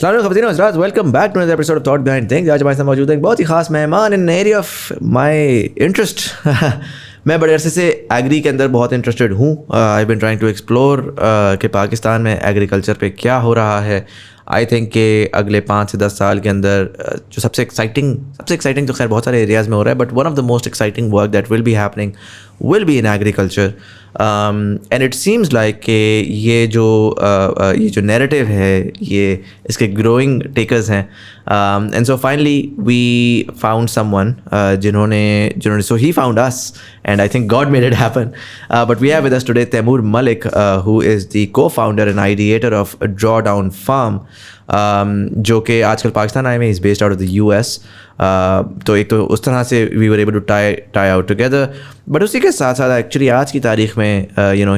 Welcome back to another episode of Thought Behind Things. आज हमारे साथ मौजूद है एक बहुत ही खास मेहमान इन एरिया ऑफ माय इंटरेस्ट। मैं बड़े अरसे से एग्री के अंदर बहुत इंटरेस्टेड हूँ। I been trying to explore कि पाकिस्तान में एग्रीकल्चर पे क्या हो रहा है। आई थिंक कि अगले 5 से 10 साल के अंदर जो सबसे एक्साइटिंग तो खैर बहुत सारे एरियाज़ में हो रहा है, but one of the most exciting work that will be happening will be in agriculture. And it seems like कि ये जो नैरेटिव है ये इसके ग्रोइंग टेकर्स हैं। And so finally we found someone जिन्होंने so he found us and I think God made it happen. But we have with us today Taimur Malik, who is the co-founder and ideator of Drawdown Farm, जो कि आजकल पाकिस्तान आए में is based out of the US. तो एक तो उस तरह से we were able to tie out together. But उसी के साथ साथ actually आज की तारीख में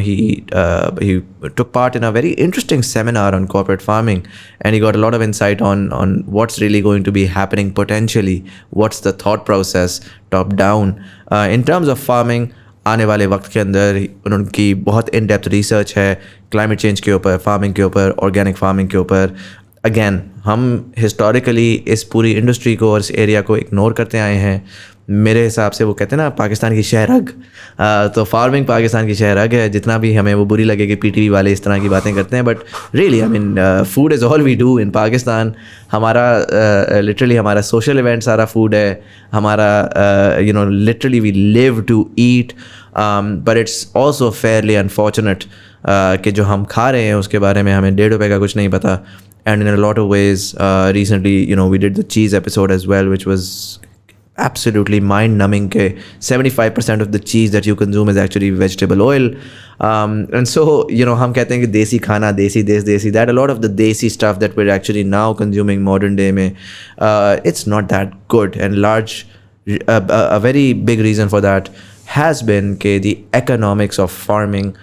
he took part in a very interesting seminar on corporate farming, and he got a lot of insight on what's really going to be happening potentially, what's the thought process top down in terms of farming आने वाले वक्त के अंदर। उनकी बहुत in depth research है climate change के ऊपर, फार्मिंग के ऊपर, ऑर्गेनिक फार्मिंग के ऊपर। अगेन हम हिस्टोरिकली इस पूरी इंडस्ट्री को और इस एरिया को इग्नोर करते आए हैं। मेरे हिसाब से वो कहते हैं ना पाकिस्तान की शहरग, तो फार्मिंग पाकिस्तान की शहरग है। जितना भी हमें वो बुरी लगे कि पीटीवी वाले इस तरह की बातें करते हैं, but really I mean food is all we do in Pakistan. हमारा लिटरली हमारा सोशल इवेंट सारा फूड है हमारा। Literally we live to eat, but it's also fairly unfortunate कि जो हम खा रहे हैं उसके बारे में हमें ₹1.5 का कुछ नहीं पता। And in a lot of ways, recently, we did the cheese episode as well, which was absolutely mind-numbing. 75% of the cheese that you consume is actually vegetable oil. And so, हम कहते हैं कि देसी खाना, देसी देश, देसी that. A lot of the desi stuff that we're actually now consuming modern day में, it's not that good. And a very big reason for that has been कि the economics of farming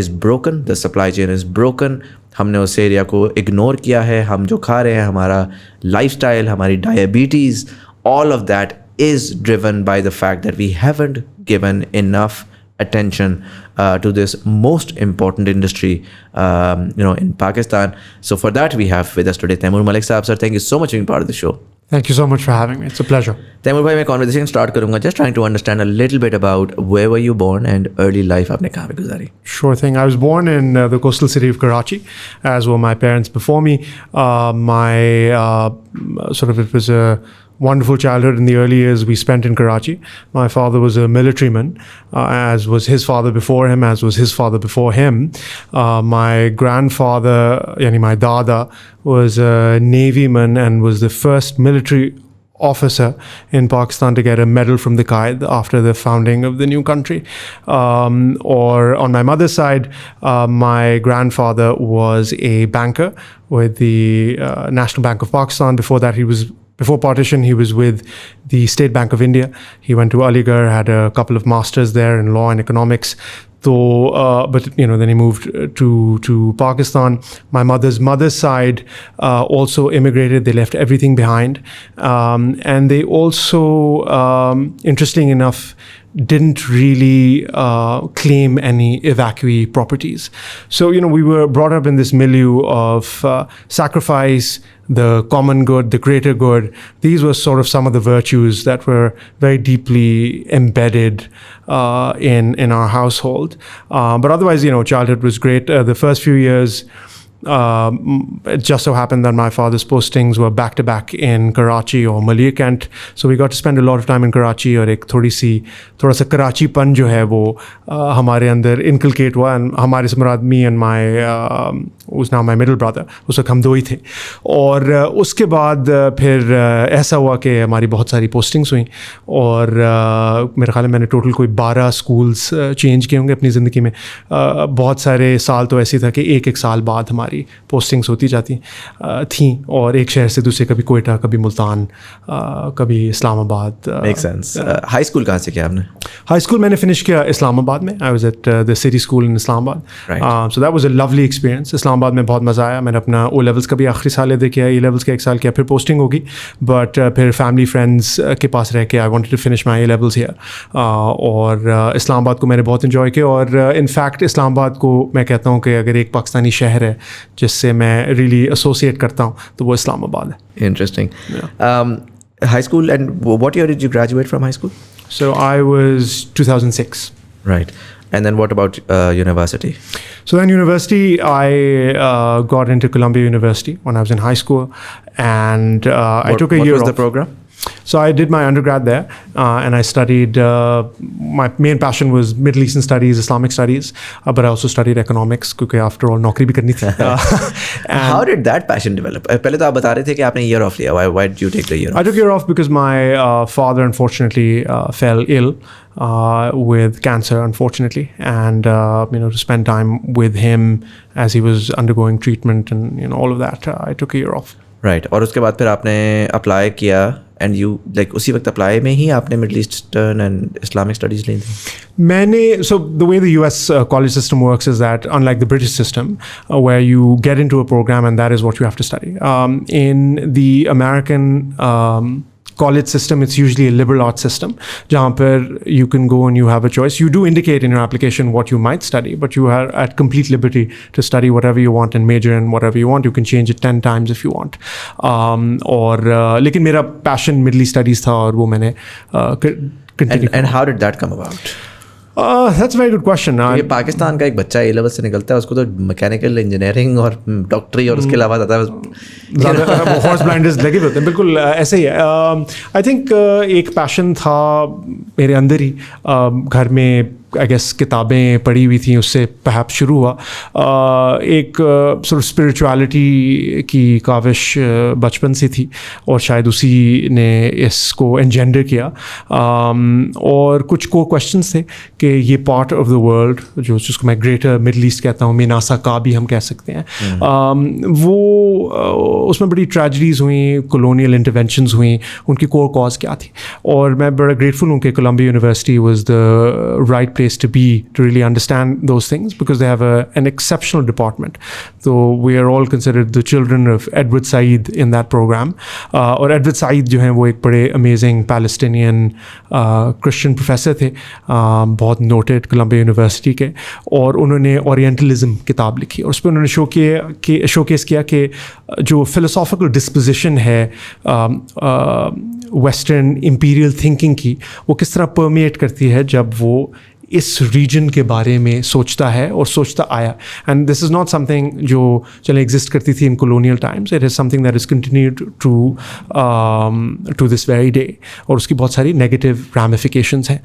is broken, the supply chain is broken. हमने उस area को ignore किया है। हम जो खा रहे हैं, हमारा लाइफस्टाइल, हमारी diabetes, all of that is driven by the fact that we haven't given enough attention to this most important industry in Pakistan. So for that we have with us today Taimur Malik sahab. Sir, thank you so much for being part of the show. Thank you so much for having me. It's a pleasure. Taimur bhai, मैं conversation start करूँगा just trying to understand a little bit about where were you born and early life आपने कहाँ पे गुजारी? Sure thing. I was born in the coastal city of Karachi, as were my parents before me. It was a wonderful childhood. In the early years we spent in Karachi. My father was a militaryman, as was his father before him, as was his father before him. My grandfather, yani my dada, was a navyman and was the first military officer in Pakistan to get a medal from the Qaid after the founding of the new country. Or on my mother's side, my grandfather was a banker with the National Bank of Pakistan. Before partition, he was with the State Bank of India. He went to Aligarh, had a couple of masters there in law and economics. But then he moved to Pakistan. My mother's side also immigrated. They left everything behind, and they also, interesting enough, didn't really claim any evacuee properties. So we were brought up in this milieu of sacrifice, the common good, the greater good. These were sort of some of the virtues that were very deeply embedded in our household. But otherwise, childhood was great. The first few years, it just so happened that my father's postings were back to back in Karachi or Maliya Kent, so we got to spend a lot of time in Karachi. और एक थोड़ा सा कराचीपन जो है वो हमारे अंदर inculcate हुआ। and हमारे से मुराद me and was now my middle brother, उस वक्त हम 2 ही थे। और उसके बाद फिर ऐसा हुआ कि हमारी बहुत सारी पोस्टिंग्स हुई, और मेरे ख्याल में मैंने टोटल कोई 12 स्कूल्स चेंज किए होंगे अपनी ज़िंदगी में। बहुत सारे साल तो ऐसे था कि एक साल बाद हमारी पोस्टिंग्स होती जाती थी, और एक शहर से दूसरे, कभी कोयटा, कभी मुल्तान, कभी Islamabad. Make sense. High school कहाँ से किया आपने? हाई स्कूल मैंने फिनिश किया इस्लामाबाद में। आई was at the city school in Islamabad. So that was a lovely experience. Islamabad में बहुत मज़ा आया। मैंने अपना ओ लेवल्स का भी आखिरी साल दे किया, ए लेवल्स का 1 साल किया, फिर पोस्टिंग होगी, बट फिर फैमिली फ्रेंड्स के पास रह के I wanted to finish my A levels here. और इस्लामाबाद को मैंने बहुत इन्जॉय किया, और इनफैक्ट इस्लामाबाद को मैं कहता हूँ कि अगर एक पाकिस्तानी शहर है जिससे मैं really associate करता हूँ, तो वो इस्लामाबाद है. Interesting. High school, and what year did you graduate from high school? So I was 2006. Right. And then what about university? So then university, I got into Columbia University when I was in high school, and I took a year off. What was the program? So I did my undergrad there, and I studied, my main passion was Middle Eastern studies, Islamic studies, but I also studied economics, because after all, नौकरी भी करनी थी. How did that passion develop? पहले तो आप बता रहे थे कि आपने year off लिया. Why did you take the year off? I took a year off because my father unfortunately fell ill with cancer, unfortunately, and to spend time with him as he was undergoing treatment and all of that, I took a year off. Right. और उसके बाद फिर आपने apply किया, and you like उसी वक्त apply में ही आपने Middle Eastern and Islamic studies ली थी? So the way the US college system works is that, unlike the British system, where you get into a program and that is what you have to study, in the American college system, it's usually a liberal arts system, jahan par you can go and you have a choice. You do indicate in your application what you might study, but you are at complete liberty to study whatever you want and major in whatever you want. You can change it 10 times if you want. लेकिन मेरा passion Middle East studies था, और वो मैंने continue. And how did that come about? That's a very good question. ये पाकिस्तान का एक बच्चा A लेवल से निकलता है, उसको तो मैकेनिकल इंजीनियरिंग और डॉक्टरी और उसके अलावा ज़्यादा हॉर्स ब्लाइंडर्स लगे होते हैं. बिल्कुल ऐसे ही है. आई थिंक एक पैशन था मेरे अंदर ही, घर में आई गेस किताबें पढ़ी हुई थी, उससे perhaps शुरू हुआ. एक sort of spirituality की काविश बचपन से थी, और शायद उसी ने इसको engender किया. और कुछ को questions थे कि ये part of the world, जिसको मैं greater Middle East कहता हूँ, मीनासा का भी हम कह सकते हैं, वो उसमें बड़ी tragedies हुई, colonial interventions हुई, उनकी core cause क्या थी. और मैं बड़ा grateful हूँ कि Columbia University was the right place to be to really understand those things, because they have an exceptional department. So we are all considered the children of Edward Said in that program. और Edward Said जो हैं वो एक बड़े amazing Palestinian Christian professor थे, बहुत noted Columbia University के, और उन्होंने Orientalism किताब लिखी, और उस पर उन्होंने showcase किया कि जो philosophical disposition है Western imperial thinking की, वो किस तरह permeate करती है जब वो इस रीजन के बारे में सोचता है और सोचता आया. And this is not something जो चले एग्जिस्ट करती थी in colonial times. It is something that is continued to this very day, और उसकी बहुत सारी नेगेटिव रैमिफिकेशंस हैं.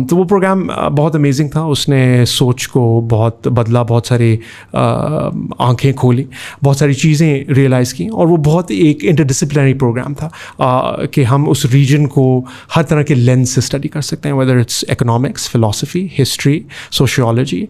तो वो प्रोग्राम बहुत अमेजिंग था. उसने सोच को बहुत बदला, बहुत सारी आंखें खोली, बहुत सारी चीज़ें रियलाइज़ की, और वो बहुत एक इंटरडिसिप्लिनरी प्रोग्राम था कि हम उस रीजन को हर तरह के लेंस से स्टडी कर सकते हैं, whether it's economics, philosophy, history, sociology,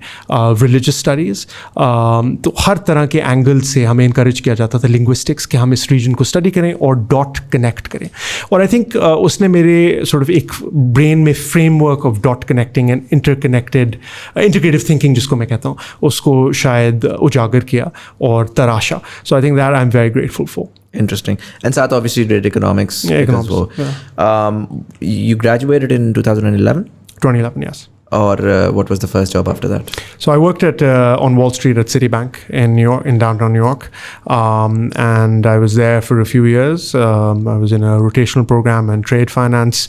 religious studies. तो हर तरह के एंगल से हमें इनकरेज किया जाता था, लिंग्विस्टिक्स, कि हम इस रीजन को स्टडी करें और डॉट कनेक्ट करें. और आई थिंक उसने मेरे sort of एक ब्रेन में framework of dot connecting and integrative thinking जिसको मैं कहता हूँ, उसको शायद उजागर किया और तराशा. So I think that I am very grateful for. Interesting. And Sat obviously did economics. Yeah, economics. Yeah. You graduated in 2011? 2011, yes. Or what was the first job after that? So I worked on Wall Street at Citibank in New York, in downtown New York, and I was there for a few years. I was in a rotational program in trade finance.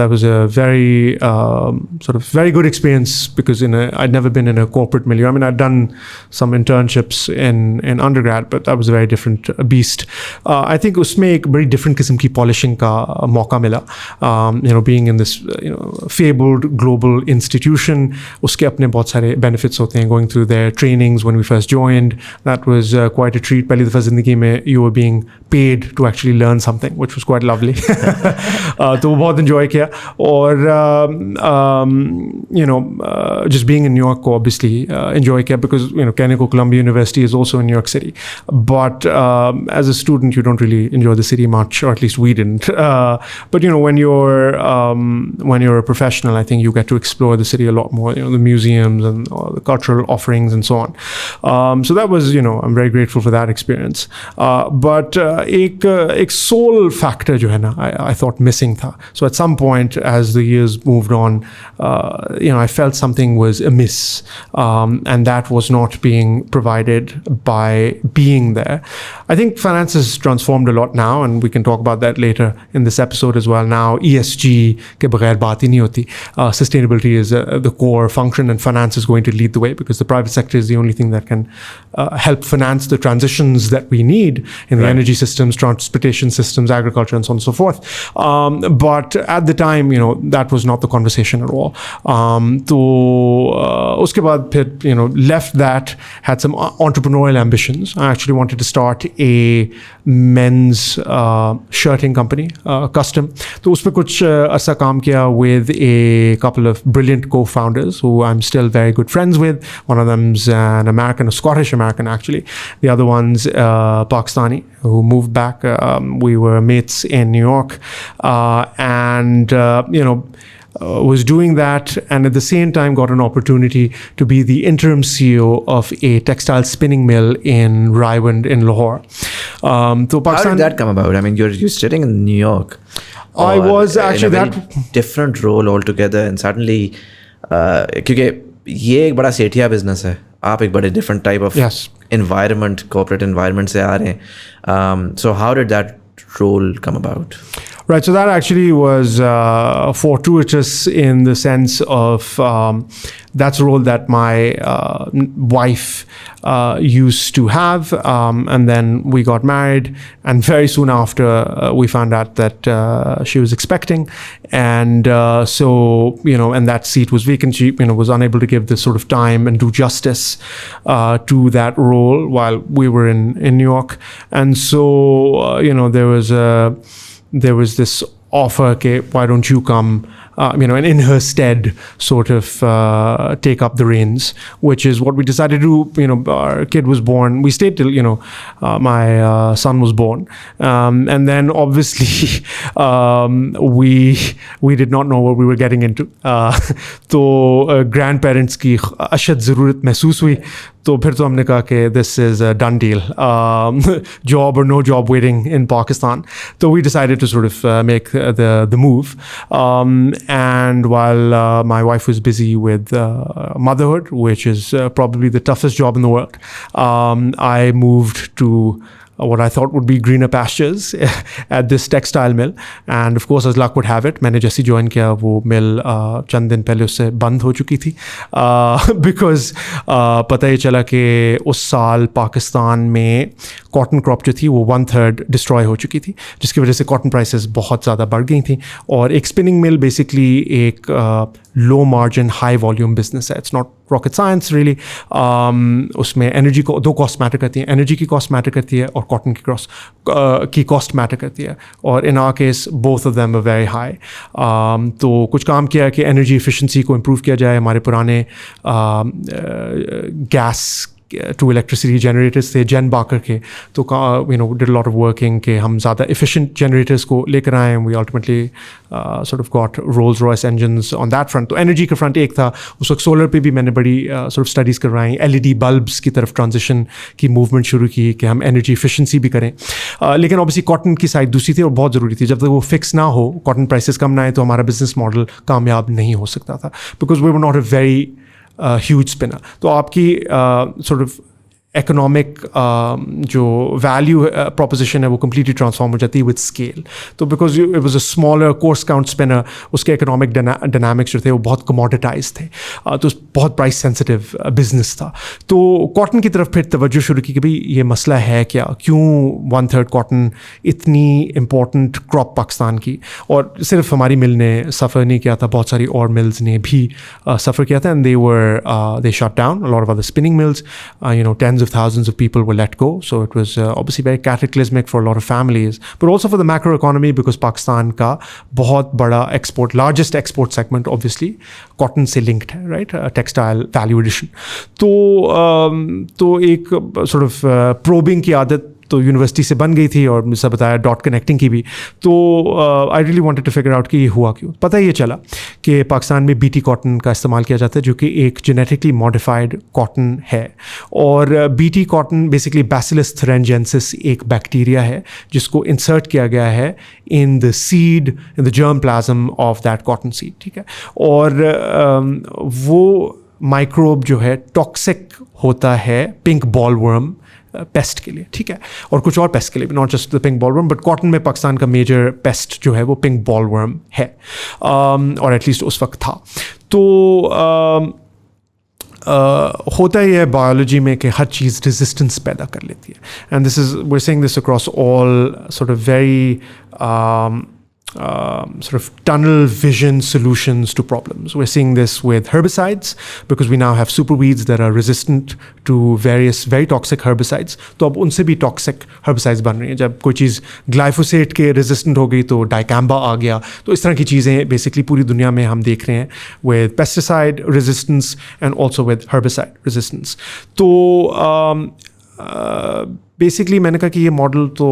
That was a very sort of very good experience, because I'd never been in a corporate milieu. I mean, I'd done some internships in undergrad, but that was a very different beast. I think उसमें एक बड़ी different किस्म की polishing का मौका मिला. Being in this fabled global institution, उसके अपने बहुत सारे benefits होते हैं. Going through their trainings when we first joined, that was quite a treat. पहली दफ़ा ज़िंदगी में you were being paid to actually learn something, which was quite lovely. तो वो बहुत enjoy किया. और just being in New York को obviously enjoy किया, because कहने को Columbia University is also in New York City, but as a student you don't really enjoy the city much, or at least we didn't. But when you're a professional, I think you get to explore explore the city a lot more, the museums and the cultural offerings and so on. So that was, I'm very grateful for that experience. But एक soul factor जो है ना, I thought missing था. So at some point as the years moved on, I felt something was amiss, and that was not being provided by being there. I think finance has transformed a lot now, and we can talk about that later in this episode as well. Now ESG के बगैर बात ही नहीं होती. Sustainability is the core function, and finance is going to lead the way, because the private sector is the only thing that can help finance the transitions that we need in the energy systems, transportation systems, agriculture, and so on and so forth. But at the time, that was not the conversation at all. तो उसके बाद फिर left that, had some entrepreneurial ambitions. I actually wanted to start a men's shirting company, custom. तो उसमें कुछ अर्सा काम किया with a couple of brilliant co-founders who I'm still very good friends with. One of them's an American, a Scottish American actually. The other one's Pakistani who moved back. We were mates in New York, and was doing that, and at the same time got an opportunity to be the interim CEO of a textile spinning mill in Raiwand in Lahore. So How did that come about? I mean, you're sitting in New York. I was actually in a very different role altogether, and suddenly, क्योंकि ये एक बड़ा Sethia business है, आप एक बड़े different type of environment, corporate environment से आ रहे हैं. So how did that role come about? Right, so that actually was fortuitous in the sense of that's a role that my wife used to have, and then we got married, and very soon after we found out that she was expecting, and so and that seat was vacant. She was unable to give the sort of time and do justice to that role while we were in New York, and so there was this offer, okay, why don't you come, and in her stead sort of take up the reins, which is what we decided to do. Our kid was born. We stayed till, my son was born. And then obviously we did not know what we were getting into. So grandparents की अशद ज़रूरत महसूस हुई. तो फिर तो हमने कहा कि this is a done deal, job or no job waiting in Pakistan. So we decided to sort of make the move. And while my wife was busy with motherhood, which is probably the toughest job in the world, I moved to what I thought would be greener pastures at this textile mill. And of course, as luck would have it, मैंने जैसे join किया वो mill चंद दिन पहले उससे बंद हो चुकी थी, because पता ही चला कि उस साल पाकिस्तान में cotton crop जो थी वो 1/3 destroy हो चुकी थी, जिसकी वजह से cotton prices बहुत ज़्यादा बढ़ गई थी. और एक spinning mill basically एक low margin high volume business है. It's not rocket science really. उसमें energy को दो cost matter करती हैं, energy की cost matter करती है और cotton की cost matter करती है, और in our case both of them are very high. तो कुछ काम किया कि energy efficiency को improve किया जाए. हमारे पुराने gas to electricity generators थे Jen Barker के, तो did a lot of working कि हम ज़्यादा efficient generators को लेकर आए, and we ultimately sort of got Rolls Royce engines on that front. तो energy का front एक था. उस वक्त solar पे भी मैंने बड़ी sort of studies करवाई, LED bulbs की तरफ transition की movement शुरू की कि हम energy efficiency भी करें. लेकिन obviously cotton की side दूसरी थी और बहुत ज़रूरी थी. जब तक वो fix ना हो, cotton prices कम ना आए, तो हमारा business model कामयाब नहीं हो सकता था, because we were not a very huge spinner. तो आपकी sort of economic जो value proposition है वो completely transform हो जाती है with scale. तो because it was a smaller course count spinner, उसके economic dynamics जो थे वो बहुत commoditized थे, तो बहुत price sensitive business था. तो cotton की तरफ फिर तवज्जो शुरू की कि भाई ये मसला है क्या, क्यों 1/3 cotton इतनी important crop पाकिस्तान की. और सिर्फ हमारी मिल ने सफ़र नहीं किया था, बहुत सारी और mills ने भी सफ़र किया था, and they shut down. A lot of other spinning mills, tens of thousands of people were let go. So it was obviously very cataclysmic for a lot of families, but also for the macroeconomy, because Pakistan ka bahut bada largest export segment obviously cotton se linked hai, right? Textile value addition. तो एक sort of probing की आदत तो university से बन गई थी और मुझे बताया डॉट कनेक्टिंग की भी। तो I really wanted to figure out कि ये हुआ क्यों। पता ये चला कि पाकिस्तान में बीटी कॉटन का इस्तेमाल किया जाता है, जो कि एक जेनेटिकली मॉडिफाइड कॉटन है। और BT cotton basically bacillus thuringiensis एक बैक्टीरिया है जिसको इंसर्ट किया गया है in the seed, in the germ plasm of that cotton seed, ठीक है। और वो माइक्रोब जो है टॉक्सिक होता है पिंक बॉलवर्म पेस्ट के लिए, ठीक है, और कुछ और पेस्ट के लिए भी, not just the pink bollworm, but cotton में पाकिस्तान का मेजर पेस्ट जो है वो पिंक बॉलवर्म है, और एटलीस्ट उस वक्त था। तो होता ही है बायोलॉजी में कि हर चीज़ रेजिस्टेंस पैदा कर लेती है, and this is we are seeing this across all sort of very sort of tunnel vision solutions to problems. We're seeing this with herbicides because we now have superweeds that are resistant to various very toxic herbicides. तो अब उनसे भी toxic herbicides बन रही हैं। जब कोई चीज़ glyphosate के resistant हो गई तो dicamba आ गया। तो इस तरह की चीज़ें basically पूरी दुनिया में हम देख रहे हैं with pesticide resistance and also with herbicide resistance. तो बेसिकली मैंने कहा कि ये मॉडल तो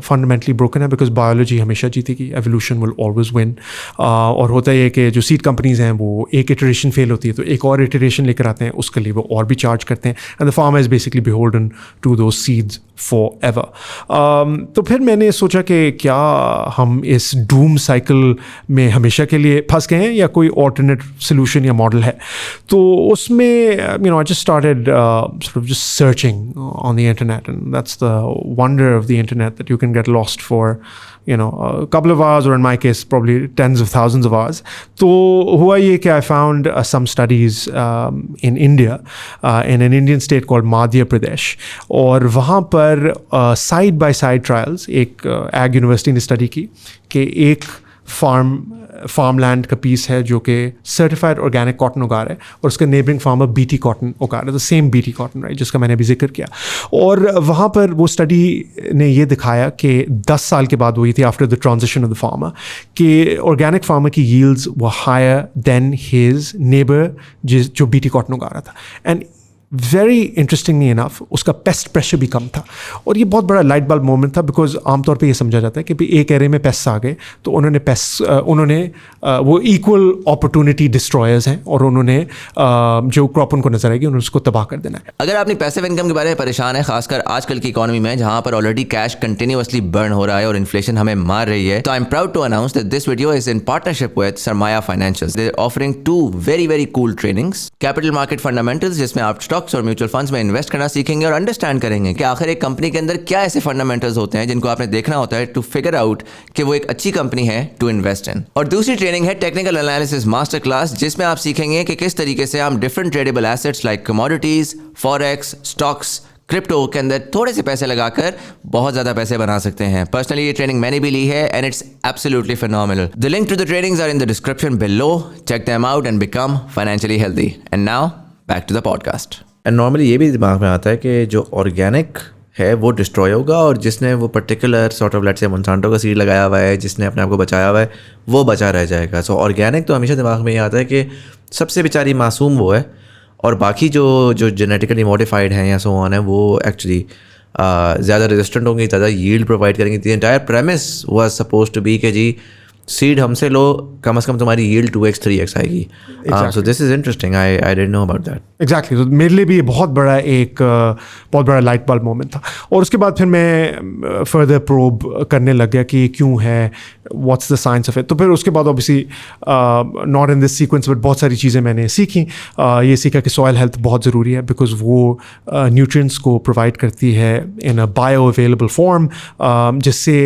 फंडामेंटली ब्रोकन है बिकॉज बायोलॉजी हमेशा जीतेगी, एवोल्यूशन विल ऑलवेज विन। और होता ही है कि जो सीड कंपनीज हैं वो एक इटरेशन फेल होती है तो एक और इटरेशन लेकर आते हैं, उसके लिए वो और भी चार्ज करते हैं, and the farmer is basically beholden to those seeds forever. तो फिर मैंने सोचा कि क्या हम इस डूम साइकिल में हमेशा के लिए फंस गए हैं या कोई ऑल्टरनेट सोल्यूशन या मॉडल है। तो उसमें you know I just started sort of just searching on the internet, and that's the wonder of the internet, that you can get lost for you know a couple of hours, or in my case probably tens of thousands of hours. तो हुआ ये कि I found some studies in India, in an Indian state called Madhya Pradesh, और वहाँ पर side by side trials एक egg university ने study की कि एक फार्मलैंड का पीस है जो कि सर्टिफाइड ऑर्गेनिक कॉटन उगा रहा है और उसका नेबरिंग फार्मर बीटी कॉटन उगा रहा है, the same BT cotton, right, जिसका मैंने अभी जिक्र किया। और वहाँ पर वो स्टडी ने ये दिखाया कि 10 साल के बाद हुई थी, after the transition of the farmer, कि ऑर्गेनिक फार्मर की यील्ड्स वर हायर देन हिज नेबर जो बीटी कॉटन उगा रहा था। एंड वेरी इंटरेस्टिंगली इनफ उसका पेस्ट प्रेशर भी कम था। और ये बहुत बड़ा लाइट बल्ब मोमेंट था बिकॉज आमतौर पे ये समझा जाता है कि भाई एक एरिया में पेस्ट आ गए तो उन्होंने वो इक्वल अपॉर्चुनिटी डिस्ट्रॉयर्स हैं और उन्होंने जो क्रॉप उनको नजर आएगी उन्होंने उसको तबाह कर देना है। अगर आपने पैसिव इनकम के बारे में परेशान है, खासकर आजकल की इकोनॉमी में जहां पर ऑलरेडी कैश कंटिन्यूअसली बर्न हो रहा है और इन्फ्लेशन हमें मार रही है, तो I am proud to announce that this video is in partnership with Sarmaya financials. They are offering 2 very very cool trainings, capital market fundamentals, जिसमें आप स्टॉक्स और म्यूचुअल फंड्स में इन्वेस्ट करना सीखेंगे और अंडरस्टैंड करेंगे कि आखिर एक कंपनी के अंदर क्या ऐसे फंडामेंटल्स होते हैं जिनको आपने देखना होता है टू फिगर आउट कि वो एक अच्छी कंपनी है टू इन्वेस्ट इन। और दूसरी ट्रेनिंग है टेक्निकल एनालिसिस मास्टर क्लास, जिसमें आप सीखेंगे कि किस तरीके से हम different tradable assets like commodities, forex, stocks, crypto के अंदर थोड़े से पैसे लगाकर बहुत ज़्यादा पैसे बना सकते हैं। पर्सनली ये ट्रेनिंग मैंने भी ली है and it's absolutely phenomenal. The link to the trainings are in the description below. Check them out and become financially healthy. And now back to the podcast. And normally ये भी दिमाग में आता है कि जो ऑर्गेनिक है वो डिस्ट्रॉय होगा और जिसने वो particular sort of let's say मोंसांटो का सीड लगाया हुआ है, जिसने अपने आप को बचाया हुआ है, वो बचा रह जाएगा। सो ऑर्गेनिक तो हमेशा दिमाग में ये आता है कि सबसे बेचारी मासूम वो है और बाकी जो जेनेटिकली मॉडिफाइड हैं या सो ऑन है वो एक्चुअली ज़्यादा रेजिस्टेंट होंगी, ज़्यादा यील्ड प्रोवाइड करेंगी। The entire premise was suppose to be कि जी सीड हमसे लो, कम से कम तुम्हारी यील्ड 2x 3x आएगी। So this is interesting, I didn't know about that. Exactly, तो मेरे लिए भी बहुत बड़ा लाइट बल्ब मोमेंट था। और उसके बाद फिर मैं फर्दर प्रोब करने लग गया कि क्यों है, what's the science of it. तो फिर उसके बाद obviously not in this sequence but बहुत सारी चीज़ें मैंने सीखी। ये सीखा कि सॉइल हेल्थ बहुत ज़रूरी है बिकॉज वो न्यूट्रिएंट्स को प्रोवाइड करती है इन अ बायो अवेलेबल फॉर्म, जिससे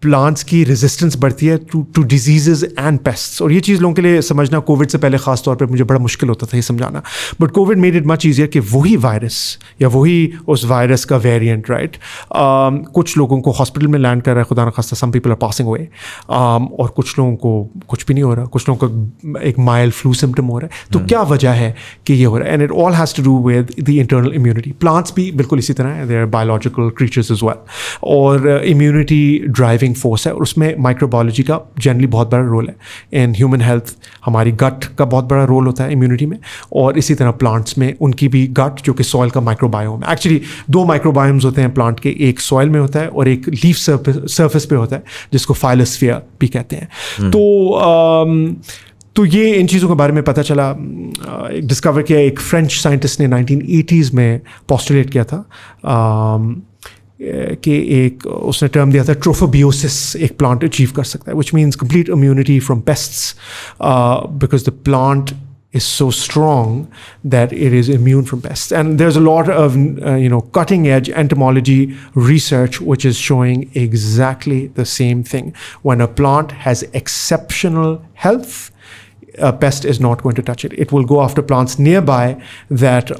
प्लांट्स की रेजिस्टेंस बढ़ती है टू डिजीजेज एंड पेस्ट्स। और ये चीज़ लोगों के लिए समझना कोविड से पहले ख़ास तौर पे मुझे बड़ा मुश्किल होता था ये समझाना, but Covid made it much easier कि वही वायरस या वही उस वायरस का वेरिएंट, राइट, कुछ लोगों को हॉस्पिटल में लैंड कर रहा है, खुदा न खास्ता some people are passing away, और कुछ लोगों को कुछ भी नहीं हो रहा, कुछ लोगों को एक माइल्ड फ्लू सिम्टम हो रहा है। तो क्या वजह है कि ये हो रहा है? And it all has to do with the internal immunity. Plants भी बिल्कुल इसी तरह है, they are biological creatures as well, और इम्यूनिटी ड्राइविंग हीलिंग फोर्स है और उसमें माइक्रोबायोलॉजी का जनरली बहुत बड़ा रोल है. इन ह्यूमन हेल्थ हमारी गट का बहुत बड़ा रोल होता है इम्यूनिटी में, और इसी तरह प्लांट्स में उनकी भी गट जो कि सॉइल का माइक्रोबायोम है. एक्चुअली 2 माइक्रोबायोम्स होते हैं प्लांट के, एक सॉइल में होता है और एक लीफ सरफेस पे होता है जिसको फाइलोस्फीयर भी कहते हैं. तो ये इन चीज़ों के बारे में पता चला, डिस्कवर किया. एक फ्रेंच साइंटिस्ट ने 1980s में पोस्टुलेट किया था कि एक उसने टर्म दिया था ट्रोफोबियोसिस एक प्लांट अचीव कर सकता है, which means complete immunity from pests, because the plant is so strong that it is immune from pests. And there's a lot of cutting edge entomology research which is showing exactly the same thing. When a plant has exceptional health, a pest is not going to touch it. It will go after plants nearby that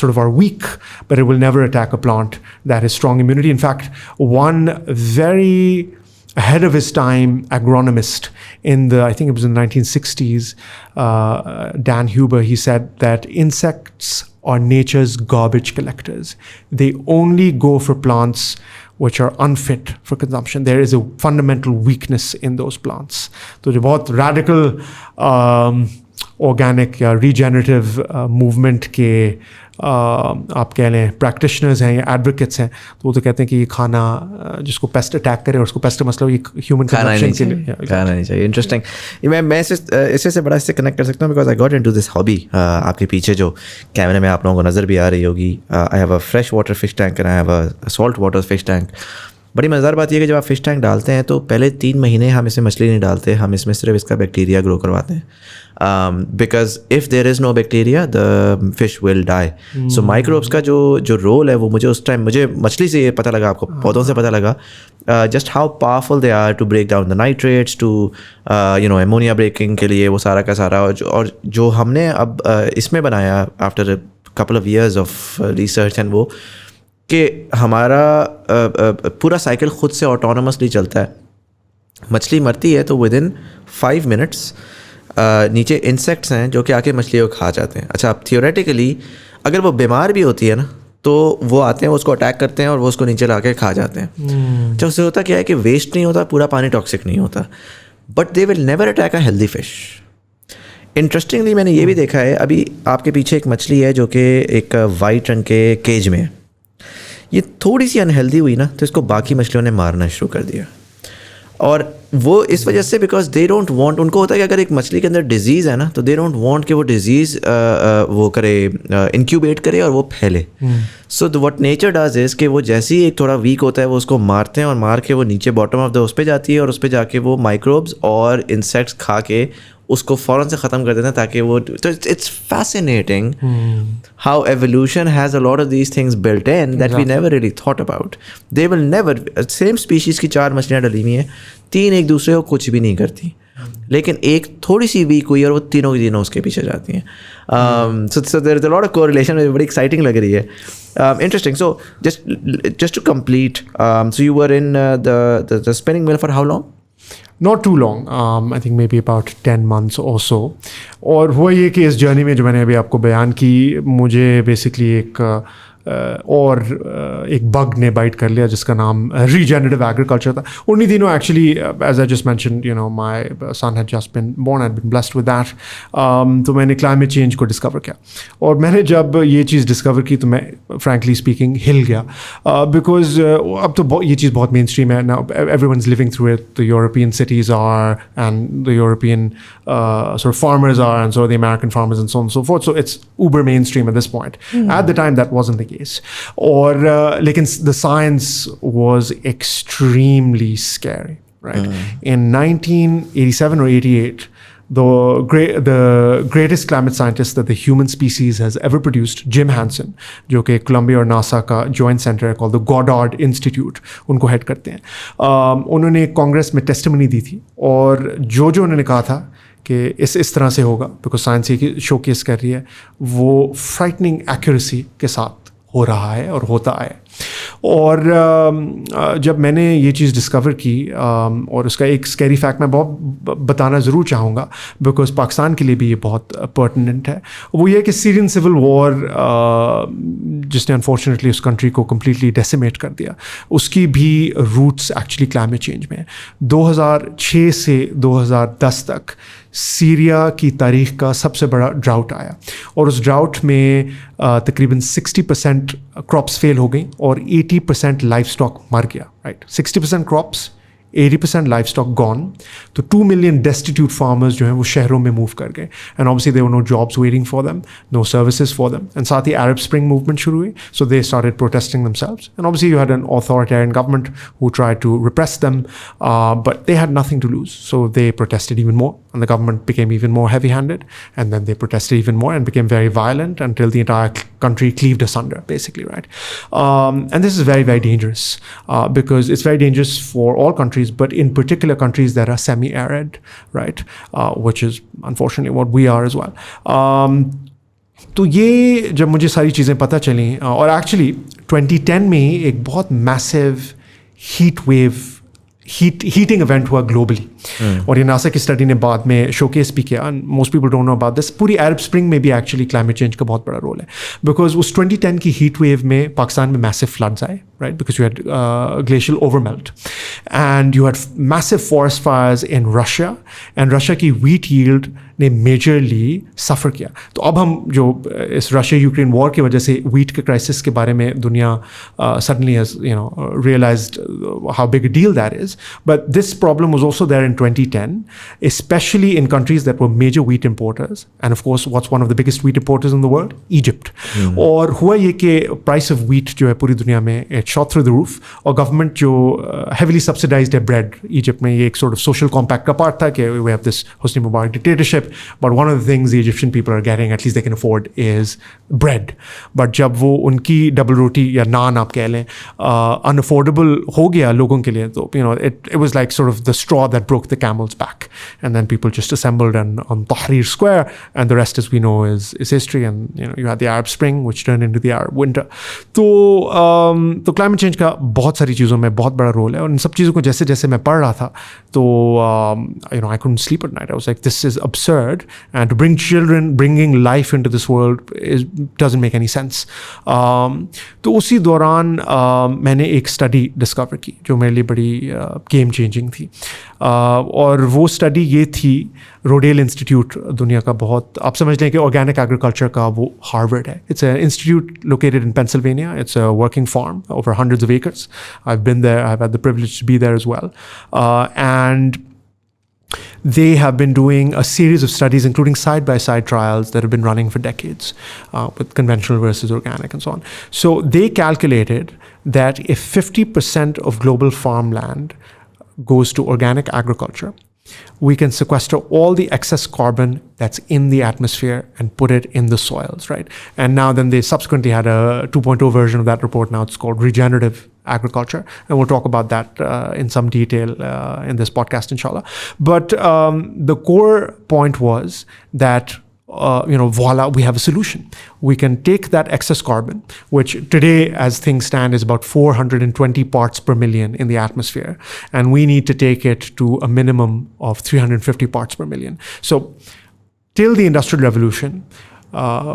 sort of are weak, but it will never attack a plant that has strong immunity. In fact, one very ahead of his time agronomist I think it was in the 1960s, Dan Huber, he said that insects are nature's garbage collectors. They only go for plants which are unfit for consumption. There is a fundamental weakness in those plants. So जो बहुत radical organic या regenerative movement के आप कह लें practitioners हैं या advocates हैं, तो वो तो कहते हैं कि ये खाना जिसको पेस्ट अटैक करे और उसको पेस्ट का मसला ये ह्यूमन कंजम्पशन के लिए खाना नहीं चाहिए. इंटरेस्टिंग. मैं इससे से बड़ा इससे कनेक्ट कर सकता हूँ because I got into this hobby. आपके पीछे जो कैमरे में आप लोगों को नज़र भी आ रही होगी, I have a fresh water fish tank and I have a salt water fish tank. बड़ी मज़ेदार बात यह कि जब आप फिश टैंक डालते हैं तो पहले 3 महीने हम इसमें मछली नहीं डालते, हम इसमें सिर्फ इसका बैक्टीरिया ग्रो करवाते हैं. Because if there is no bacteria the fish will die. So microbes का जो रोल है वो मुझे उस टाइम मुझे मछली से ये पता लगा, आपको पौधों से पता लगा just how powerful they are to break down the nitrates, to ammonia breaking के लिए वो सारा का सारा. और जो हमने अब इसमें बनाया after couple of years of research and वो कि हमारा पूरा साइकिल खुद से ऑटोनोमसली चलता है. मछली मरती है तो विदिन 5 मिनट्स नीचे इंसेक्ट्स हैं जो कि आके मछली को खा जाते हैं. अच्छा, अब थियोरेटिकली अगर वो बीमार भी होती है ना तो वो आते हैं, उसको अटैक करते हैं और वो उसको नीचे ला के खा जाते हैं. अच्छा, उससे होता क्या है कि वेस्ट नहीं होता, पूरा पानी टॉक्सिक नहीं होता, but they will never attack a healthy fish. Interestingly मैंने ये भी देखा है, अभी आपके पीछे एक मछली है जो कि एक वाइट रंग के केज में है. ये थोड़ी सी अनहेल्दी हुई ना तो इसको बाकी मछलियों ने मारना शुरू कर दिया. और वो इस वजह से बिकॉज दे डोंट वांट, उनको होता है कि अगर एक मछली के अंदर डिजीज़ है ना तो दे डोंट वांट कि वो डिजीज़ वो करे इंक्यूबेट करे और वो फैले. So what nature does is कि वो जैसे ही एक थोड़ा वीक होता है वो उसको मारते हैं और मार के वो नीचे बॉटम ऑफ द उस पर जाती है और उस पर जाके वो माइक्रोब्स और इंसेक्ट्स खा के उसको फ़ौरन से ख़त्म कर देते हैं ताकि वो. तो it's fascinating how evolution has a lot of these things built in that we never really thought about. They will never, same species की 4 मछलियाँ डली हुई हैं, 3 एक दूसरे को कुछ भी नहीं करती, लेकिन एक थोड़ी सी वीक हुई और वो तीनों की तीनों उसके पीछे जाती हैं. So there is a lot of correlation, बड़ी एक्साइटिंग लग रही है. Interesting. So just to complete, so you were in the spinning mill for how long? Not too long. I think maybe about 10 months or so. और हुआ ये कि इस journey में जो मैंने अभी आपको बयान की, मुझे बेसिकली एक बग ने बाइट कर लिया जिसका नाम रीजेनरेटिव एग्रीकल्चर था. उन्हीं दिनों actually as I just mentioned my son had just been born, had been blessed with that. तो मैंने क्लाइमेट चेंज को डिस्कवर किया और मैंने जब ये चीज़ डिस्कवर की तो मैं फ्रैंकली स्पीकिंग हिल गया, बिकॉज अब तो ये चीज़ बहुत मेन स्ट्रीम है ना. Everyone is living through it. The European cities are and the European sort of farmers are, and so the American farmers, and so on and so forth. So it's uber mainstream at this point. At the time that wasn't the case. Or lekin the science was extremely scary, right? In 1987 or 88, the greatest climate scientist that the human species has ever produced, Jim Hansen, जो कि Columbia और NASA का joint center है called the Goddard Institute, उनको head करते हैं. उन्होंने कांग्रेस में टेस्टिमनी दी थी और जो उन्होंने कहा था कि इस तरह से होगा, बिकॉज साइंस ये शोकेस कर रही है, वो फ्राइटनिंग एक्यूरेसी के साथ हो रहा है और होता है. और जब मैंने ये चीज़ डिस्कवर की और उसका एक स्कैरी फैक्ट मैं बहुत बताना ज़रूर चाहूँगा बिकॉज पाकिस्तान के लिए भी ये बहुत पर्टिनेंट है, वो ये कि सीरियन सिविल वॉर जिसने अनफॉर्चुनेटली उस कंट्री को कम्प्लीटली डेसिमेट कर दिया, उसकी भी रूट्स एक्चुअली क्लाइमेट चेंज में है। 2006 से 2010 तक सीरिया की तारीख का सबसे बड़ा ड्राउट आया और उस ड्राउट में तकरीबन 60% क्रॉप्स फेल हो गई और 80% लाइफ स्टॉक मर गया, right. 60% crops, 80% life stock gone. तो 2 मिलियन डेस्टिट्यूट फार्मर्स जो हैं वो शहरों में मूव कर गए and obviously there were no jobs waiting for them, no services for them. And साथ ही अरब स्प्रिंग मूवमेंट शुरू हुई, so they started protesting themselves and obviously you had an authoritarian government who tried to repress them, but they had nothing to lose, so they protested even more and the government became even more heavy-handed, and then they protested even more and became very violent until the entire country cleaved asunder, basically, right? And this is very, very dangerous because it's very dangerous for all countries, but in particular countries that are semi-arid, right? Which is unfortunately what we are as well. तो ये जब मुझे सारी चीज़ें पता चली और actually 2010 में एक बहुत मैसिव हीटिंग इवेंट हुआ ग्लोबली और ये नासा की स्टडी ने बाद में शोकेस भी किया, most people don't know about this. पूरी अरब स्प्रिंग में भी एक्चुअली क्लाइमेट चेंज का बहुत बड़ा रोल है बिकॉज उस 2010 की हीट वेव में पाकिस्तान में मैसिव फ्लड्स आए, right, because you had glacial overmelt and you had massive forest fires in Russia and Russia की व्हीट यील्ड ने मेजरली सफ़र किया। तो अब हम जो इस रशिया यूक्रेन वॉर की वजह से व्हीट के क्राइसिस के बारे में दुनिया suddenly has realised how big a deal that is, but this problem was also there in 2010, especially in countries that were major wheat importers. And of course, what's one of the biggest wheat importers in the world? Egypt. और हुआ ये कि price of wheat जो है पूरी दुनिया में it shot through the roof और government जो heavily subsidized है bread Egypt में, ये एक sort of social compact का part था कि we have this Hosni Mubarak dictatorship, but one of the things the Egyptian people are getting, at least they can afford, is bread. But जब वो उनकी double रोटी या नान आप कह लें unaffordable हो गया लोगों के लिए, तो it was like sort of the straw that broke the camel's back, and then people just assembled on Tahrir Square, and the rest, as we know, is history. And you had the Arab Spring, which turned into the Arab Winter. तो climate change का बहुत सारी चीज़ों में बहुत बड़ा role है और इन सब चीज़ों को जैसे जैसे मैं पढ़ रहा था तो I couldn't sleep at night. I was like, this is absurd, and to bringing life into this world doesn't make any sense. तो उसी दौरान मैंने एक स्टडी डिस्कवर की जो मेरे लिए बड़ी गेम चेंजिंग थी और वो स्टडी ये थी रोडेल इंस्टीट्यूट, दुनिया का बहुत, आप समझ लें कि ऑर्गेनिक एग्रीकल्चर का वो हार्वर्ड है। It's an institute located in Pennsylvania, it's a working farm over hundreds of acres. I have been there, I have had the privilege to be there as well, and they have been doing a series of studies, including side-by-side trials that have been running for decades with conventional versus organic and so on. So they calculated that if 50% of global farmland goes to organic agriculture, we can sequester all the excess carbon that's in the atmosphere and put it in the soils, right? And now then they subsequently had a 2.0 version of that report. Now it's called Regenerative Agriculture, and we'll talk about that in some detail in this podcast, inshallah. But the core point was that voila, we have a solution. We can take that excess carbon, which today, as things stand, is about 420 parts per million in the atmosphere, and we need to take it to a minimum of 350 parts per million. So, till the Industrial Revolution,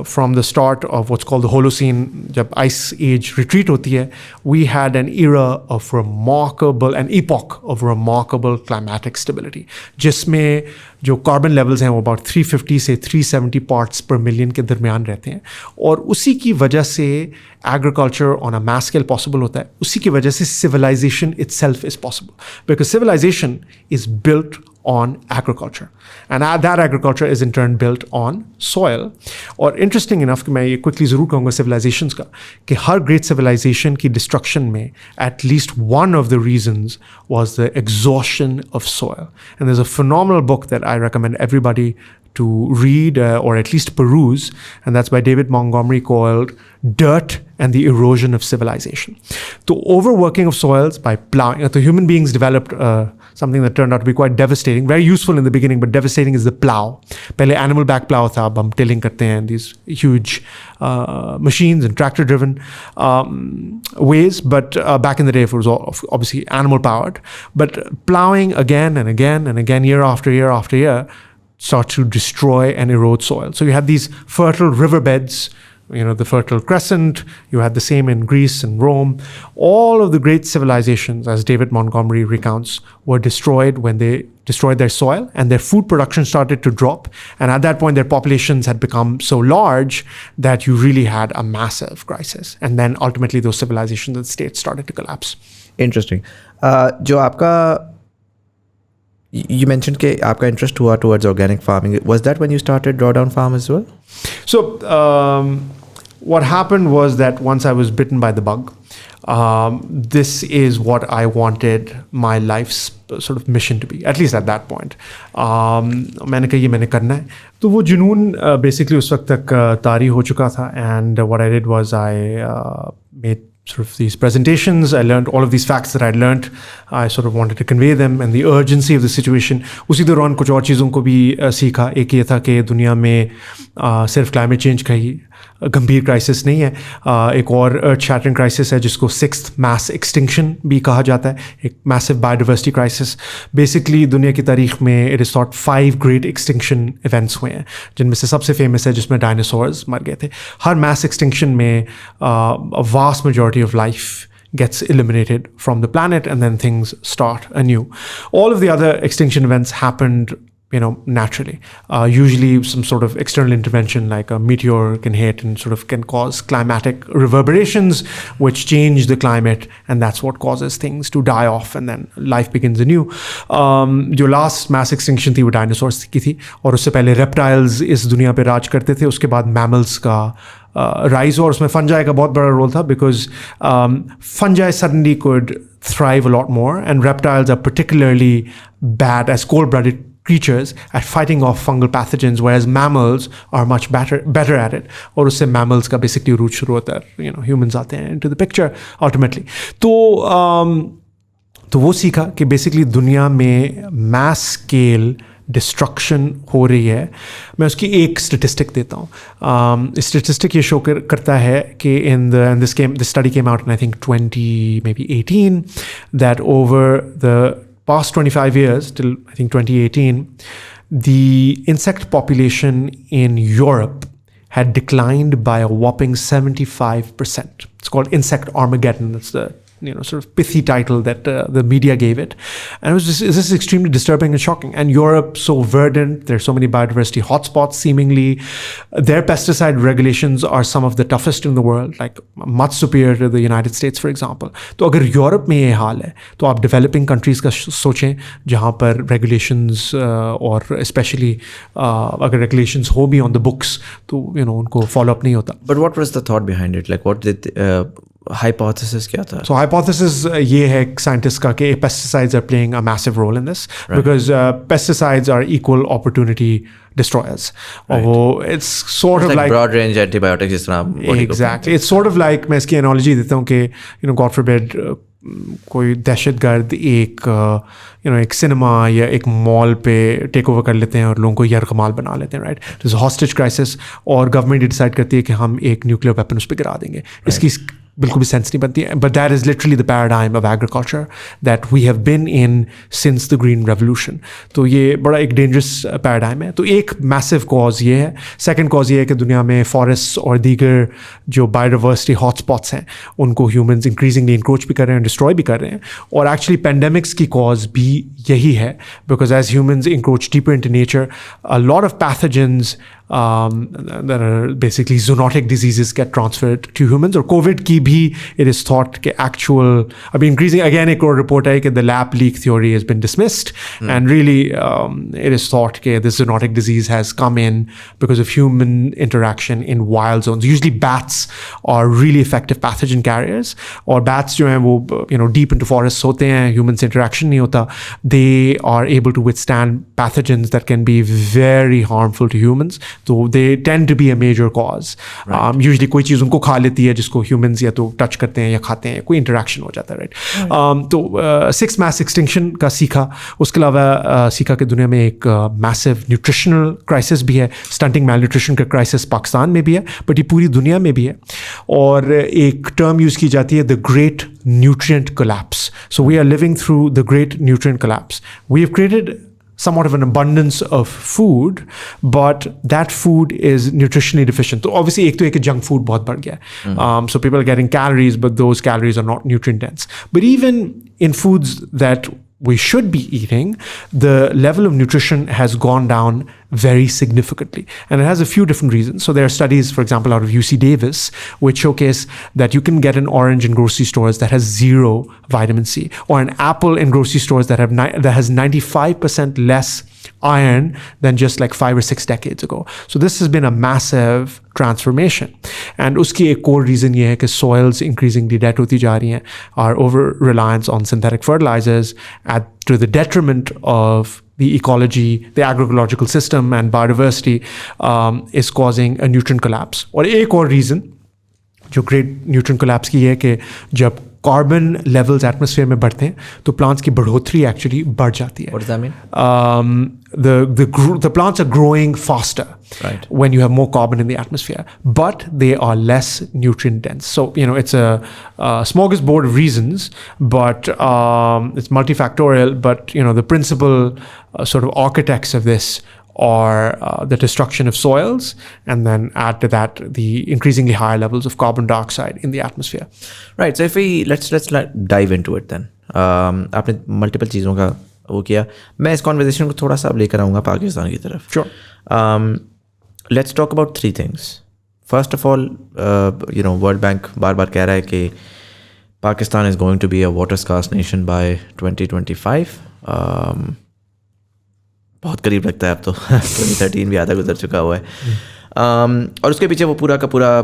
from the start of what's called the Holocene, जब Ice Age retreat होती है, we had an epoch of remarkable climatic stability, जिसमें जो carbon levels हैं वो about 350 से 370 parts per million के दरमियान रहते हैं और उसी की वजह से agriculture on a mass scale possible होता है। उसी की वजह से civilization itself is possible because civilization is built on agriculture, and that agriculture is in turn built on soil. और interesting enough कि मैं ये quickly ज़रूर कहूँगा civilizations का कि हर great civilization की destruction में at least one of the reasons was the exhaustion of soil. And there's a phenomenal book that I recommend everybody to read or at least peruse, and that's by David Montgomery, called Dirt and the Erosion of Civilization. So overworking of soils by plowing. So human beings developed something that turned out to be quite devastating, very useful in the beginning, but devastating is the plow. Pehle animal back plow tha, ab hum tilling karte hain, these huge machines and tractor driven ways, but back in the day it was obviously animal powered. But plowing again and again and again, year after year after year, starts to destroy and erode soil. So you had these fertile riverbeds, the Fertile Crescent. You had the same in Greece and Rome. All of the great civilizations, as David Montgomery recounts, were destroyed when they destroyed their soil, and their food production started to drop. And at that point, their populations had become so large that you really had a massive crisis. And then ultimately, those civilizations and states started to collapse. Interesting. जो आपका you mentioned कि आपका interest हुआ towards organic farming. Was that when you started Drawdown Farm as well? So what happened was that once I was bitten by the bug, this is what I wanted my life's sort of mission to be, at least at that point. मैंने कहा ये मैंने करना है. तो वो जुनून basically उस वक्त तक तारी हो चुका था, and what I did was I made sort of these presentations. I learned all of these facts that I'd learned. I sort of wanted to convey them and the urgency of the situation. उसी दौरान कुछ और चीज़ों को भी सीखा. एक ये था कि दुनिया में सिर्फ climate change का ही गंभीर क्राइसिस नहीं है, एक और अर्थ शैटरिंग क्राइसिस है जिसको 6th mass extinction भी कहा जाता है, एक massive biodiversity crisis. बेसिकली दुनिया की तारीख में it is thought 5 great extinction events हुए हैं, जिनमें से सबसे फेमस है जिसमें डायनासोर्स मर गए थे. हर mass extinction में a vast majority of life gets eliminated from the planet, and then things start anew. All of the other extinction events happened naturally. Usually some sort of external intervention, like a meteor can hit and sort of can cause climatic reverberations, which change the climate, and that's what causes things to die off, and then life begins anew. जो last mass extinction थी वो dinosaurs की थी, और उससे पहले reptiles इस दुनिया पे राज करते थे. उसके बाद mammals का rise, और उसमें fungi का बहुत बड़ा रोल था, because fungi suddenly could thrive a lot more, and reptiles are particularly bad as cold-blooded creatures at fighting off fungal pathogens, whereas mammals are much better at it. और उससे mammals का basically root शुरू होता है, humans आते हैं into the picture ultimately. तो वो सीखा कि basically दुनिया में mass scale destruction हो रही है. मैं उसकी एक statistic देता हूँ. Statistic ये show करता है कि this study came out in I think 2018, that over the past 25 years, till I think 2018, the insect population in Europe had declined by a whopping 75%. It's called Insect Armageddon. That's the sort of pithy title that the media gave it. And this is extremely disturbing and shocking. And Europe, so verdant, there's so many biodiversity hotspots seemingly. Their pesticide regulations are some of the toughest in the world, like much superior to the United States, for example. तो अगर Europe में ये हाल है, तो आप developing countries का सोचें, जहाँ पर regulations और especially अगर regulations हो भी on the books, तो उनको follow up नहीं होता. But what was the thought behind it? Like what did hypothesis क्या था? So hypothesis ये है scientists का कि pesticides are playing a massive role in this, right, because pesticides are equal opportunity destroyers. Right. It's sort of like broad range antibiotics जिस तरह. Exactly. It's sort of like, मैं इसकी analogy देता हूँ कि God forbid कोई दहशतगर्द एक cinema या एक मॉल पे टेक ओवर कर लेते हैं और लोगों को यरकमाल बना लेते हैं, राइट. तो हॉस्टेज क्राइसिस, और गवर्नमेंट डिसाइड करती है कि हम एक न्यूक्लियर वेपन उस पर गिरा देंगे. इसकी बिल्कुल भी सेंस नहीं बनती है. But that is literally the paradigm of agriculture that we have been in since the green revolution. तो ये बड़ा एक डेंजरस पैराडाइम है. तो एक मैसिव कॉज ये है. सेकेंड कॉज ये है कि दुनिया में फॉरेस्ट और दीगर जो बायोडाइवर्सिटी हॉटस्पॉट्स हैं उनको ह्यूमंस इंक्रीजिंगली इंक्रोच भी कर रहे हैं, डिस्ट्रॉय भी कर रहे हैं. और एक्चुअली पेंडेमिक्स की कॉज भी यही है, because as humans encroach deeper into nature, a lot of pathogens there are basically zoonotic diseases get transferred to humans. और COVID की भी it is thought कि actual अभी increasing again एक और report है कि the lab leak theory has been dismissed and really it is thought कि this zoonotic disease has come in because of human interaction in wild zones. Usually bats are really effective pathogen carriers और bats जो हैं वो deep into forests होते हैं, humans interaction नहीं होता. They are able to withstand pathogens that can be very harmful to humans. So they tend to be a major cause. Right. Usually कोई चीज़ उनको खा लेती है जिसको humans या तो touch करते हैं या खाते हैं, कोई interaction हो जाता है, right? तो sixth mass extinction का सीखा, उसके अलावा सीखा कि दुनिया में एक massive nutritional crisis भी है, stunting malnutrition का crisis पाकिस्तान में भी है, but ये पूरी दुनिया में भी है. और एक term use की जाती है the great nutrient collapse. So we are living through the great nutrient collapse. We have created somewhat of an abundance of food, but that food is nutritionally deficient. So obviously एक junk food बहुत बढ़ गया है. So people are getting calories, but those calories are not nutrient dense. But even in foods that we should be eating, the level of nutrition has gone down very significantly. And it has a few different reasons. So there are studies, for example, out of UC Davis, which showcase that you can get an orange in grocery stores that has 0 vitamin C, or an apple in grocery stores that has 95% less iron than just like 5 or 6 decades ago. So this has been a massive transformation. And uski ek core reason ye hai कि soils increasingly dead hoti ja rahi hain. Our over reliance on synthetic fertilizers to the detriment of the ecology, the agroecological system and biodiversity is causing a nutrient collapse. और एक और reason जो great nutrient collapse की है कि जब carbon levels atmosphere में बढ़ते हैं तो plants की बढ़ोतरी actually बढ़ जाती है. What does that mean? The plants are growing faster, right, when you have more carbon in the atmosphere, but they are less nutrient dense. So it's a smorgasbord of reasons, but it's multifactorial. But the principal sort of architects of this are the destruction of soils, and then add to that the increasingly higher levels of carbon dioxide in the atmosphere. Right. So if we let's dive into it then. आपने multiple चीज़ों का वो किया. मैं इस conversation को थोड़ा सा अब लेकर आऊँगा पाकिस्तान की तरफ. Sure. Let's talk about 3 things. First of all, World Bank बार-बार कह रहा है कि Pakistan is going to be a water scarce nation by 2025. बहुत करीब लगता है अब तो 2013 भी आधा गुजर चुका हुआ है. और उसके पीछे वो पूरा का पूरा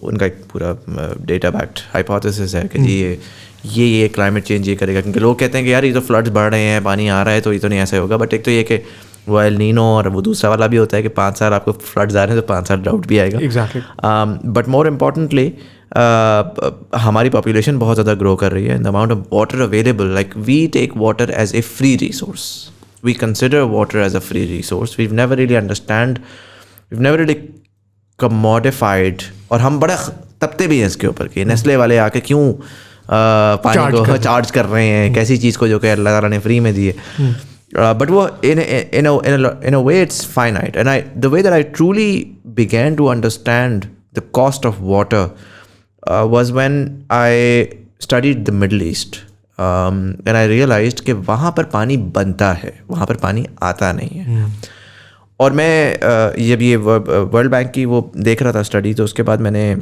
उनका एक पूरा डेटा बैक्ड हाइपोथेसिस है कि जी ये क्लाइमेट चेंज ये करेगा, क्योंकि लोग कहते हैं कि यार ये तो फ्लड्स बढ़ रहे हैं, पानी आ रहा है, तो ये तो नहीं ऐसा होगा. बट एक तो ये कि वो एल नीनो और वो दूसरा वाला भी होता है कि 5 साल आपको फ्लड्स आ रहे हैं तो 5 साल ड्राउट भी आएगा. एग्जैक्टली. बट मोर इम्पॉर्टेंटली हमारी पॉपुलेशन बहुत ज़्यादा ग्रो कर रही है. The amount of water available, like we take water as a free resource. We consider water as a free resource. We've never really commodified, और हम बड़ा तपते भी हैं इसके ऊपर कि नेस्ले वाले आके क्यों पानी को चार्ज कर रहे हैं, कैसी चीज़ को जो कि अल्लाह ताला ने फ्री में दी है. But वो in a way it's finite. And the way that I truly began to understand the cost of water was when I studied the Middle East. And I realized कि वहाँ पर पानी बनता है, वहाँ पर पानी आता नहीं है. और मैं जब ये वर्ल्ड बैंक की वो देख रहा था स्टडी, तो उसके बाद मैंने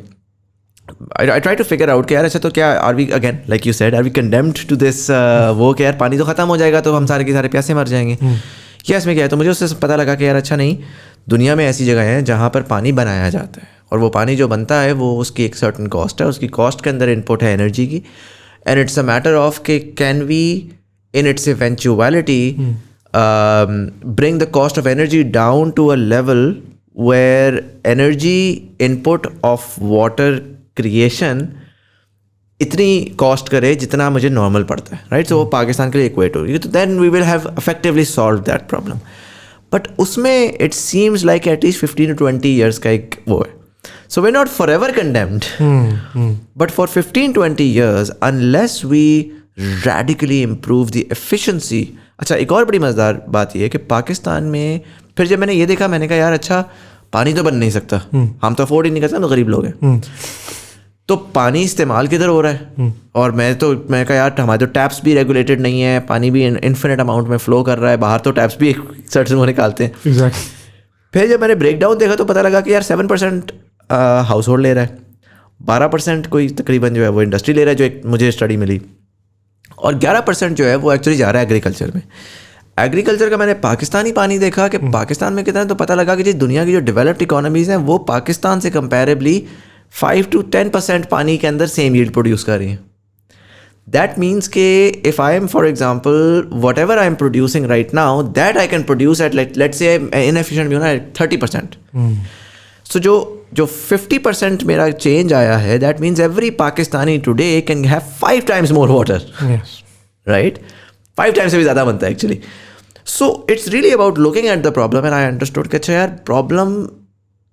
I try to figure out कि यार अच्छा तो क्या are we again like you said are we condemned to this वो कि यार पानी तो ख़त्म हो जाएगा तो हम सारे के सारे प्यासे मर जाएंगे. क्या इसमें क्या है? तो मुझे उससे पता लगा कि यार अच्छा नहीं, दुनिया में ऐसी जगह हैं जहाँ पर पानी बनाया जाता है, और वो पानी जो बनता है वो उसकी एक सर्टन कॉस्ट है, उसकी कॉस्ट के अंदर इनपुट है एनर्जी की. And it's a matter of can we, in its eventuality, bring the cost of energy down to a level where energy input of water creation इतनी कॉस्ट करे जितना मुझे नॉर्मल पड़ता है, राइट. सो वो पाकिस्तान के लिए इक्वेट होगी, तो then we will have effectively solved that problem. But उसमें it seems like at least 15 to 20 years का एक वो है. So we're not forever condemned, but for 15-20 years, unless we radically improve the efficiency. अच्छा, एक और बड़ी मज़ेदार बात ये है कि पाकिस्तान में फिर जब मैंने ये देखा, मैंने कहा यार अच्छा पानी तो बन नहीं सकता, हम तो अफोर्ड ही नहीं करते, हम तो गरीब लोग हैं. तो पानी इस्तेमाल किधर हो रहा है? और मैं कहा यार हमारे तो टैप्स भी रेगुलेटेड नहीं है, पानी भी इन्फिनिट अमाउंट में फ़्लो कर रहा है, बाहर तो टैप्स भी एक सर्टन वो निकालते हैं. Exactly. फिर जब मैंने ब्रेक डाउन देखा तो पता लगा कि यार 7% हाउस होल्ड ले रहा है, 12% कोई तकरीबन जो है वो इंडस्ट्री ले रहा है, जो एक मुझे स्टडी मिली, और 11% जो है वो एक्चुअली जा रहा है एग्रीकल्चर में। एग्रीकल्चर का मैंने पाकिस्तानी पानी देखा कि पाकिस्तान में कितना है, तो पता लगा कि जी दुनिया की जो डेवलप्ड इकोनॉमीज़ हैं वो पाकिस्तान से कंपेरेबली 5 to 10% पानी के अंदर सेम यील्ड प्रोड्यूस कर रही हैं। दैट मीन्स कि if I am for example what ever I am producing right now that I can produce at let's say inefficient भी होना 30%। सो जो 50% मेरा चेंज आया है, that means every Pakistani today can have 5 times more water, right? 5 times से भी ज़्यादा बनता है actually. So it's really about looking at the problem and I understood कि अच्छा यार प्रॉब्लम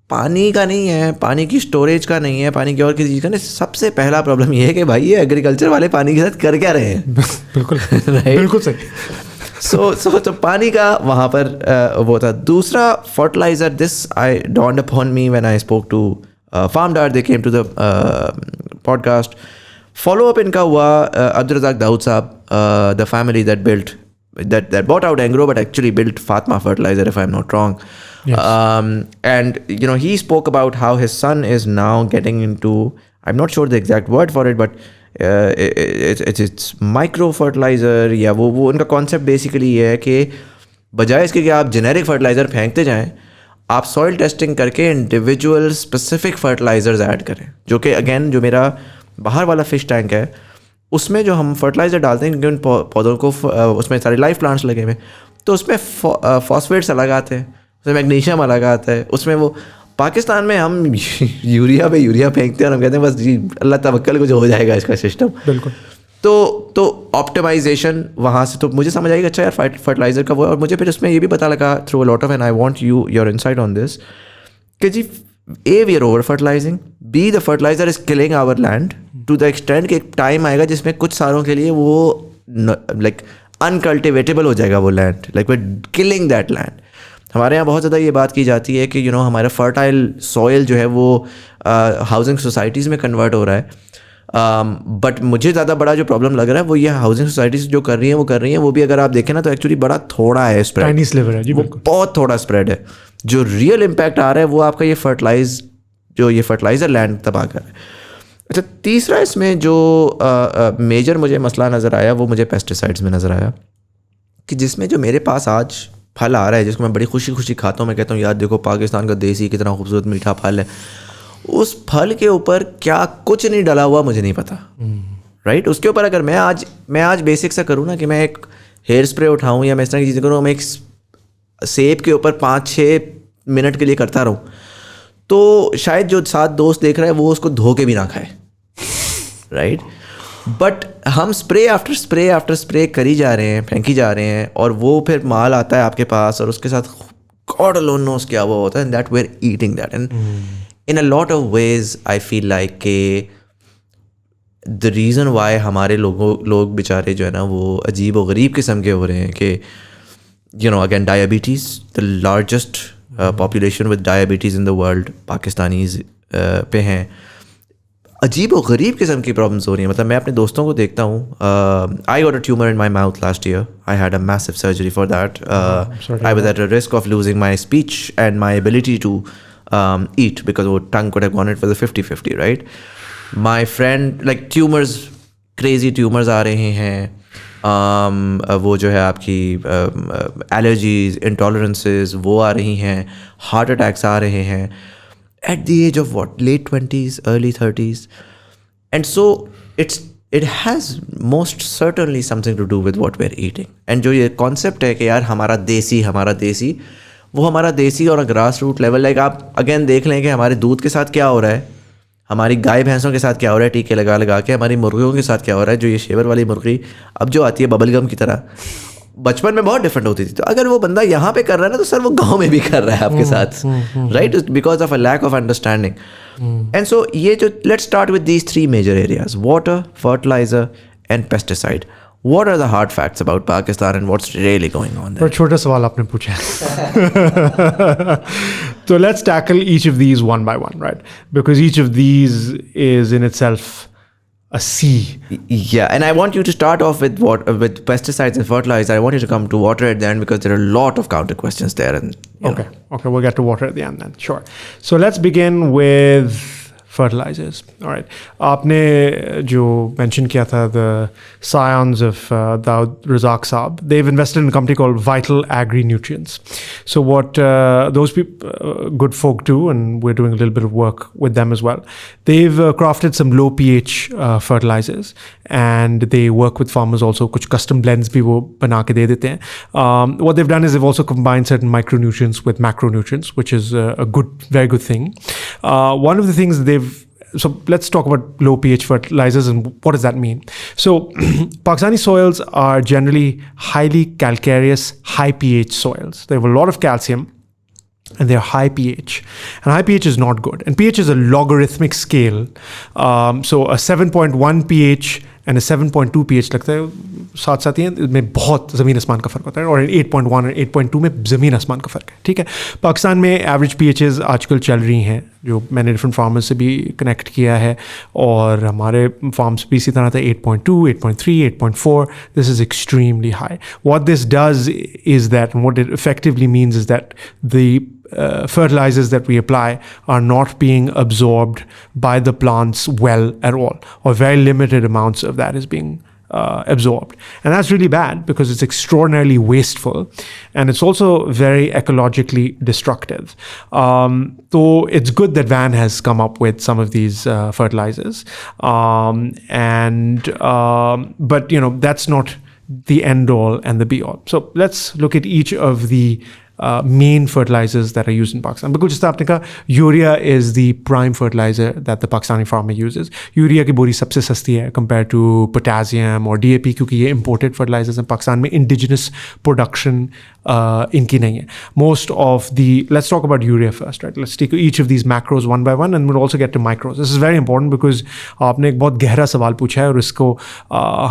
पानी का नहीं है, पानी की स्टोरेज का नहीं है, पानी की और किसी चीज़ का नहीं, सबसे पहला प्रॉब्लम ये है कि भाई ये एग्रीकल्चर वाले पानी के साथ कर क्या रहे हैं। बिल्कुल राइट, बिल्कुल सही। तो पानी का वहाँ पर वो था। दूसरा fertilizer, this I dawned upon me when I spoke to Farm Dad, they came to the podcast. Follow up इनका हुआ अब्दुल रज़ाक दाऊद साहब, the family that built that bought out Engro but actually built Fatma Fertilizer, if I'm not wrong. Yes. And you know, he spoke about how his son is now getting into, I'm not sure the exact word for it, but it's micro fertilizer, या वो उनका concept basically ये है कि बजाय इसके कि आप जेनेरिक फर्टिलाइज़र फेंकते जाएं, आप सॉइल टेस्टिंग करके इंडिविजुअल स्पेसिफिक फर्टिलाइजर्स ऐड करें, जो कि अगेन जो मेरा बाहर वाला फिश टैंक है उसमें जो हम फर्टिलाइज़र डालते हैं क्योंकि उन पौधों को उसमें सारे लाइव प्लांट्स लगे हुए, तो उसमें फॉस्फेट्स अलग आते हैं, उसमें मैग्नीशियम अलग आता है, उसमें वो पाकिस्तान में हम यूरिया फेंकते हैं और हम कहते हैं बस जी अल्लाह तवक्कल कुछ हो जाएगा इसका सिस्टम। बिल्कुल। तो ऑप्टिमाइजेशन वहाँ से तो मुझे समझ आएगा अच्छा यार फर्टिलाइज़र का वो, और मुझे फिर उसमें ये भी पता लगा through a lot of, and I want your insight on this कि जी A, we are over fertilizing, B, the fertilizer is killing our land to the extent कि एक टाइम आएगा जिसमें कुछ सालों के लिए वो like uncultivatable हो जाएगा वो land, like we're killing that land. हमारे यहाँ बहुत ज़्यादा ये बात की जाती है कि हमारा फर्टाइल सॉइल जो है वो हाउसिंग सोसाइटीज़ में कन्वर्ट हो रहा है, बट मुझे ज़्यादा बड़ा जो प्रॉब्लम लग रहा है वो ये हाउसिंग सोसाइटीज़ जो कर रही हैं वो भी अगर आप देखें ना तो एक्चुअली बड़ा थोड़ा है स्प्रेड, टाइनी स्लिवर है जी, बिल्कुल बहुत थोड़ा स्प्रेड है। जो रियल इम्पैक्ट आ रहा है वो आपका ये फर्टिलाइज़र लैंड तबाह कर रहा है। अच्छा, तीसरा इसमें जो मेजर मुझे मसला नज़र आया वो मुझे पेस्टिसाइड्स में नज़र आया कि जिसमें जो मेरे पास आज फल आ रहा है जिसको मैं बड़ी खुशी खाता हूँ, मैं कहता हूँ यार देखो पाकिस्तान का देसी कितना खूबसूरत मीठा फल है, उस फल के ऊपर क्या कुछ नहीं डला हुआ मुझे नहीं पता, राइट? उसके ऊपर अगर मैं आज बेसिक सा करूँ ना कि मैं एक हेयर स्प्रे उठाऊँ या मैं इस तरह की चीज़ें करूँ, मैं एक सेब के ऊपर 5-6 मिनट के लिए करता रहूँ, तो शायद जो 7 दोस्त देख रहा है वो उसको धो के भी ना खाए, राइट? बट हम स्प्रे आफ्टर स्प्रे करी जा रहे हैं, फेंकी जा रहे हैं, और वो फिर माल आता है आपके पास और उसके साथ गॉड अलोन नोस क्या वो होता है, and that we are eating that, and in a lot of ways I feel like के द रीज़न वाई हमारे लोग बेचारे जो है ना वो अजीब व गरीब किस्म के हो रहे हैं कि again diabetes, the largest population with diabetes in the world Pakistanis पे हैं, अजीब व गरीब किस्म की प्रॉब्लम्स हो रही हैं। मतलब मैं अपने दोस्तों को देखता हूँ, I got a tumour in my mouth last year, I had a massive surgery for that, I was at a risk of losing my speech and my ability to eat because वो tongue could have gone it for the 50-50, right? My friend, like tumors, crazy tumors आ रहे हैं, वो जो है आपकी allergies, intolerances वो आ रही हैं, heart attacks आ रहे हैं at the age of what, late 20s, early 30s, and so it has most certainly something to do with what we're eating. And जो ये concept है कि यार हमारा देसी वो हमारा देसी और ग्रास रूट लेवल, लाइक आप अगेन देख लें कि हमारे दूध के साथ क्या हो रहा है, हमारी गाय भैंसों के साथ क्या हो रहा है टीके लगा के, हमारी मुर्गियों के साथ क्या हो रहा है, जो ये शेवर वाली मुर्गी अब जो आती है बबलगम की तरह, बचपन में बहुत डिफरेंट होती थी, तो अगर वो बंदा यहाँ पे कर रहा है ना तो सर वो गाँव में भी कर रहा है आपके साथ, right? Because of a lack of understanding. And so ये जो let's start with these 3 major areas, water, fertilizer and pesticide. What are the hard facts about Pakistan and what's really going on there? बड़ा छोटा सवाल आपने पूछा So let's tackle each of these one by one, right? Because each of these is in itself a C. Yeah, and I want you to start off with with pesticides and fertilizer. I want you to come to water at the end because there are a lot of counter questions there. And Okay, we'll get to water at the end then. Sure. So let's begin with fertilizers. All right. आपने जो mention किया था the scions of Daud Razak Saab, they've invested in a company called Vital Agri Nutrients. So what those people, good folk do, and we're doing a little bit of work with them as well. They've crafted some low pH fertilizers, and they work with farmers also. कुछ custom blends भी वो बना के दे देते हैं. What they've done is they've also combined certain micronutrients with macronutrients, which is a very good thing. One of the things so let's talk about low pH fertilizers and what does that mean. So Pakistani soils are generally highly calcareous, high pH soils. They have a lot of calcium and they're high pH. And high pH is not good. And pH is a logarithmic scale. So a 7.1 pH and a 7.2 pH लगता है साथ साथ ही में बहुत ज़मीन आसमान का फ़र्क होता है, और 8.1 और 8.2 में ज़मीन आसमान का फ़र्क है. ठीक है, पाकिस्तान में एवरेज पीएचेस आजकल चल रही हैं जो मैंने डिफरेंट फार्मर्स से भी कनेक्ट किया है, और हमारे फार्म्स भी इसी तरह था 8.2, 8.3, 8.4. This is extremely high. What this does is that, what it effectively means is that the fertilizers that we apply are not being absorbed by the plants well at all, or very limited amounts of that is being absorbed. And that's really bad because it's extraordinarily wasteful, and it's also very ecologically destructive. So it's good that Van has come up with some of these fertilizers, but that's not the end all and the be all. So let's look at each of the main fertilizers that are used in Pakistan. Because just आपने कहा, urea is the prime fertilizer that the Pakistani farmer uses. Urea की बोरी सबसे सस्ती है compared to potassium और DAP, क्योंकि ये imported fertilizers हैं. पाकिस्तान में indigenous production इनकी नहीं है. Most of let's talk about urea first, right? Let's take each of these macros one by one, and we'll also get to micros. This is very important because आपने एक बहुत गहरा सवाल पूछा है, और इसको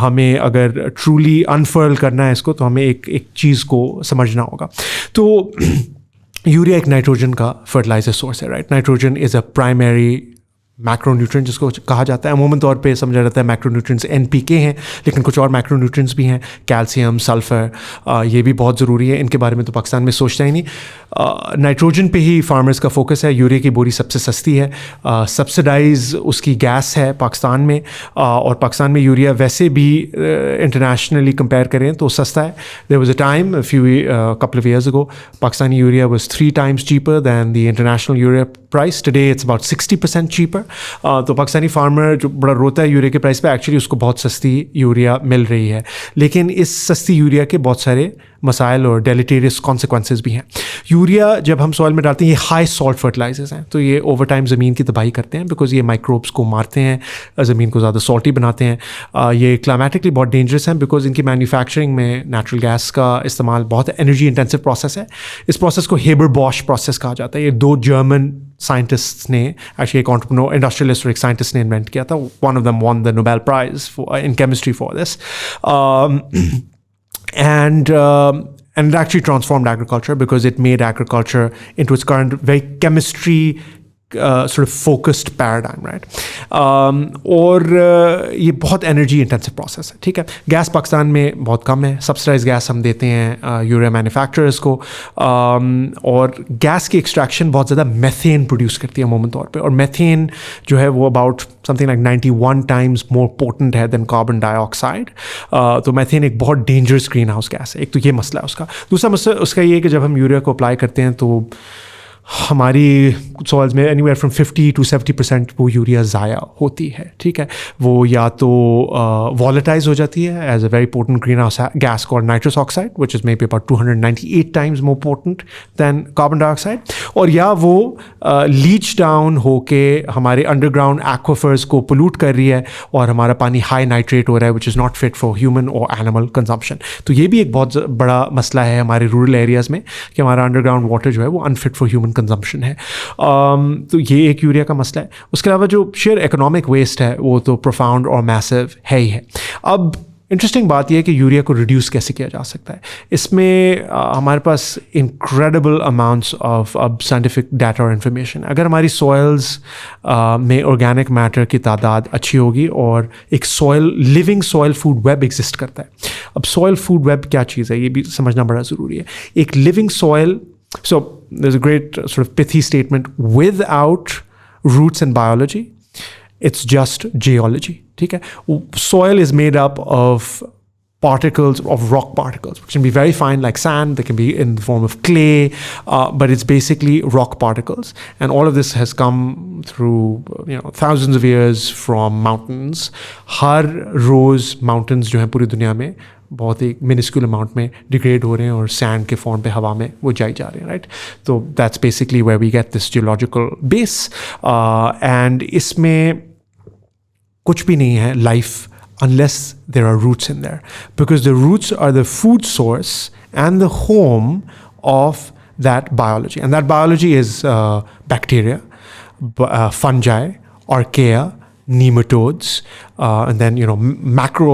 हमें अगर truly unfurl करना है इसको, तो हमें एक चीज़ को समझना होगा. तो यूरिया एक नाइट्रोजन का फर्टिलाइजर सोर्स है, right? Nitrogen is a primary macronutrient जिसको कहा जाता है. अमूमन तौर पे समझा जाता है मैक्रोन्यूट्रिएंट्स एनपीके हैं, लेकिन कुछ और मैक्रोन्यूट्रिएंट्स भी हैं, कैल्शियम, सल्फर, ये भी बहुत ज़रूरी है. इनके बारे में तो पाकिस्तान में सोचता ही नहीं. नाइट्रोजन पे ही फार्मर्स का फोकस है. यूरिया की बोरी सबसे सस्ती है, सब्सिडाइज उसकी गैस है पाकिस्तान में, और पाकिस्तान में यूरिया वैसे भी इंटरनेशनली कंपेयर करें तो सस्ता है. There was a time couple of years ago, Pakistani urea was 3 times cheaper than the international urea price. Today it's about 60% cheaper. तो पाकिस्तानी फार्मर जो बड़ा रोता है यूरिया के प्राइस पे, एक्चुअली उसको बहुत सस्ती यूरिया मिल रही है. लेकिन इस सस्ती यूरिया के बहुत सारे मसाइल और डेलिटेरियस कॉन्सिक्वेंसेस भी हैं. यूरिया जब हम सॉइल में डालते हैं, ये हाई सॉल्ट फर्टिलाइजर्स हैं, तो ये ओवर टाइम ज़मीन की तबाही करते हैं, बिकॉज ये माइक्रोब्स को मारते हैं, ज़मीन को ज़्यादा सॉल्टी बनाते हैं. ये क्लाइमेटिकली बहुत डेंजरस हैं, बिकॉज इनकी मैन्युफैक्चरिंग में नेचुरल गैस का इस्तेमाल बहुत एनर्जी इंटेंसिव प्रोसेस है. इस प्रोसेस को हेबर-बॉश प्रोसेस कहा जाता है. ये 2 जर्मन साइंटिस्ट्स ने, एक्चुअली एक एंटरप्रेन्योर इंडस्ट्रियलिस्ट और एक साइंटिस्ट ने इन्वेंट किया था. One of them won the Nobel prize in chemistry for this. And it actually transformed agriculture because it made agriculture into its current very chemistry sort of focused paradigm, right? और ये बहुत energy intensive process है. ठीक है, gas Pakistan में बहुत कम है. Subsidise gas हम देते हैं यूरिया मैन्युफैक्चरर्स को, और गैस की एक्सट्रैक्शन बहुत ज़्यादा मेथेन प्रोड्यूस करती है अमूमन तौर पे, और मेथेन जो है वो about something like 91 times more potent है देन कार्बन डाइऑक्साइड. तो मेथेन एक बहुत डेंजरस ग्रीन हाउस गैस है. एक तो ये मसला है उसका. दूसरा मसला उसका ये है कि जब हम यूरिया को अप्लाई करते हैं तो हमारी सॉइल्स में एनीवेयर फ्रॉम 50 to 70% वो यूरिया ज़ाया होती है. ठीक है, वो या तो वॉलेटाइज हो जाती है as a very potent green house gas called nitrous oxide, which is maybe about 298 times more potent than carbon dioxide, और या वो लीच डाउन होके हमारे अंडरग्राउंड एक्वाफर्स को पोल्यूट कर रही है, और हमारा पानी हाई नाइट्रेट हो रहा है, which is not fit for human और एनिमल कंजम्पशन. तो ये भी एक बहुत बड़ा मसला है हमारे रूरल एरियाज़ में कि हमारा अंडरग्राउंड वाटर जो है वो अनफिट फॉर ह्यूमन कंजम्पशन है. तो ये एक यूरिया का मसला है. उसके अलावा जो शेयर इकोनॉमिक वेस्ट है वो तो प्रोफाउंड और मैसिव है ही है. अब इंटरेस्टिंग बात यह है कि यूरिया को रिड्यूस कैसे किया जा सकता है. इसमें हमारे पास इनक्रेडिबल अमाउंट्स ऑफ अब साइंटिफिक डाटा और इन्फॉर्मेशन. अगर हमारी सॉइल्स में ऑर्गेनिक मैटर की तादाद अच्छी होगी और एक soil living soil food web exist करता है. अब सॉइल फूड वेब क्या चीज़ है ये भी समझना बड़ा ज़रूरी है. एक living soil, so there's a great sort of pithy statement, without roots in biology it's just geology. ठीक है. Soil is made up of particles, of rock particles, which can be very fine like sand, they can be in the form of clay, but it's basically rock particles. And all of this has come through thousands of years from mountains. Her rose mountains जो हैं पूरी दुनिया में बहुत ही minuscule amount में degrade हो रहे हैं और सैंड के फॉर्म पे हवा में वो जाई जा रहे हैं, राइट. तो that's basically where we get this geological base. And इसमें कुछ भी नहीं है life unless there are roots in there, because the roots are the food source and the home of that biology, and that biology is bacteria, fungi, archaea, nematodes, and then micro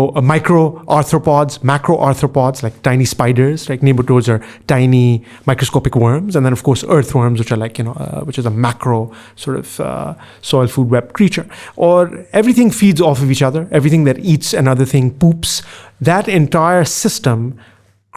arthropods, macro arthropods like tiny spiders. Like nematodes are tiny microscopic worms, and then of course earthworms, which are like which is a macro sort of soil food web creature. Or everything feeds off of each other. Everything that eats another thing poops. That entire system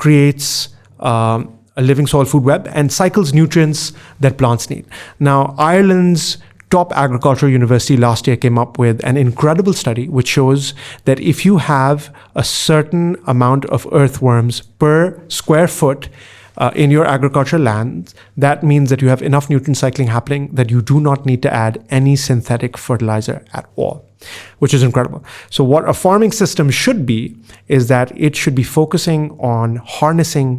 creates a living soil food web and cycles nutrients that plants need. Now, Ireland's top agricultural university last year came up with an incredible study which shows that if you have a certain amount of earthworms per square foot in your agricultural lands, that means that you have enough nutrient cycling happening that you do not need to add any synthetic fertilizer at all, which is incredible. So what a farming system should be is that it should be focusing on harnessing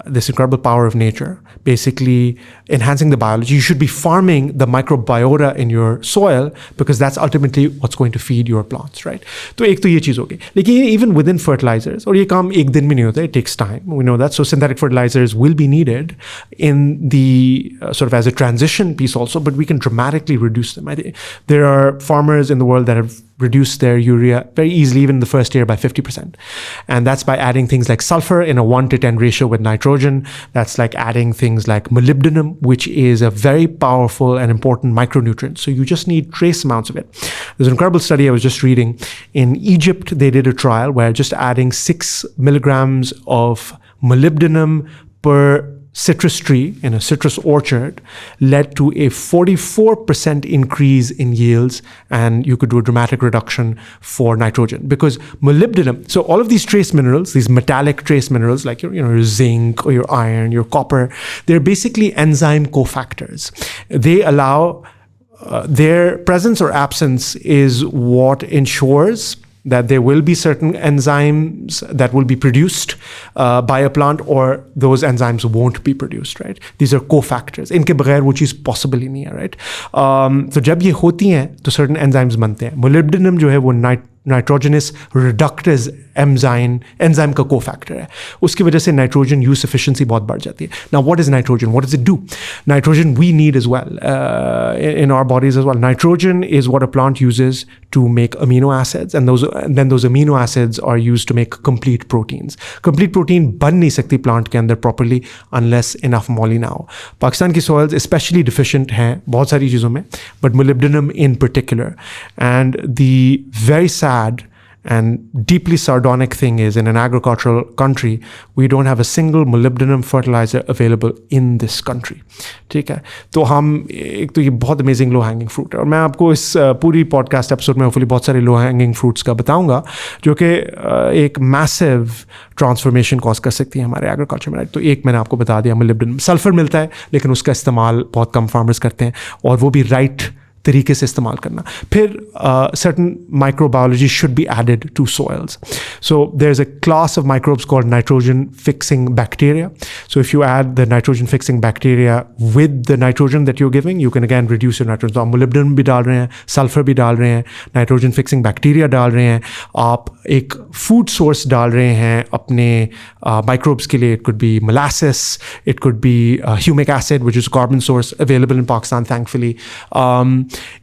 this incredible power of nature, basically enhancing the biology. You should be farming the microbiota in your soil because that's ultimately what's going to feed your plants, right? तो एक तो ये चीज़ होगी. लेकिन even within fertilizers, और ये काम एक दिन में नहीं होता, it takes time. We know that. So synthetic fertilizers will be needed in the sort of as a transition piece also, but we can dramatically reduce them. There are farmers in the world that have reduced their urea very easily, even in the first year, by 50%. And that's by adding things like sulfur in a 1:10 ratio with nitrogen. That's like adding things like molybdenum, which is a very powerful and important micronutrient. So you just need trace amounts of it. There's an incredible study I was just reading. In Egypt, they did a trial where just adding 6 milligrams of molybdenum per citrus tree in a citrus orchard led to a 44% increase in yields, and you could do a dramatic reduction for nitrogen because molybdenum. So all of these trace minerals, these metallic trace minerals like your zinc or your iron, your copper, they're basically enzyme cofactors. They allow their presence or absence is what ensures that there will be certain enzymes that will be produced by a plant, or those enzymes won't be produced, right? These are cofactors. इनके बगैर वो चीज़ possible ही नहीं है, right? तो जब ये होती हैं तो certain enzymes बनते हैं. Molybdenum जो है वो nitrogenous reductase enzyme का cofactor है. उसकी वजह से nitrogen use efficiency बहुत बढ़ जाती है. Now, what is nitrogen? What does it do? Nitrogen we need as well in our bodies as well. Nitrogen is what a plant uses to make amino acids, and then those amino acids are used to make complete proteins. Complete protein बन नहीं सकती plant के अंदर properly unless enough moly ना हो. पाकिस्तान की soils especially deficient हैं बहुत सारी चीज़ों में, but molybdenum in particular. And the very sad and deeply sardonic thing is, in an agricultural country, we don't have a single molybdenum fertilizer available in this country. ठीक है. तो हम एक तो ये बहुत अमेजिंग लो हैंगिंग फ्रूट है, और मैं आपको इस पूरी पॉडकास्ट एपिसोड में होपफुली बहुत सारे लो हैंगिंग फ्रूट्स का बताऊंगा जो कि एक मैसिव ट्रांसफॉर्मेशन कॉज कर सकती है हमारे एग्रीकल्चर में. तो एक मैंने आपको बता दिया, मोलिब्डेनम. सल्फर मिलता है लेकिन उसका इस्तेमाल बहुत कम फार्मर्स करते हैं, और वो भी राइट तरीके से इस्तेमाल करना. फिर certain microbiology should be added to soils. So there's a class of microbes called nitrogen fixing bacteria. So if you add the nitrogen fixing bacteria with the nitrogen that you're giving, you can again reduce your nitrogen. So आप molybdenum भी डाल रहे हैं, sulfur भी डाल रहे हैं, nitrogen fixing bacteria डाल रहे हैं, आप एक food source डाल रहे हैं अपने microbes के लिए. It could be molasses, it could be humic acid, which is a carbon source available in Pakistan, thankfully.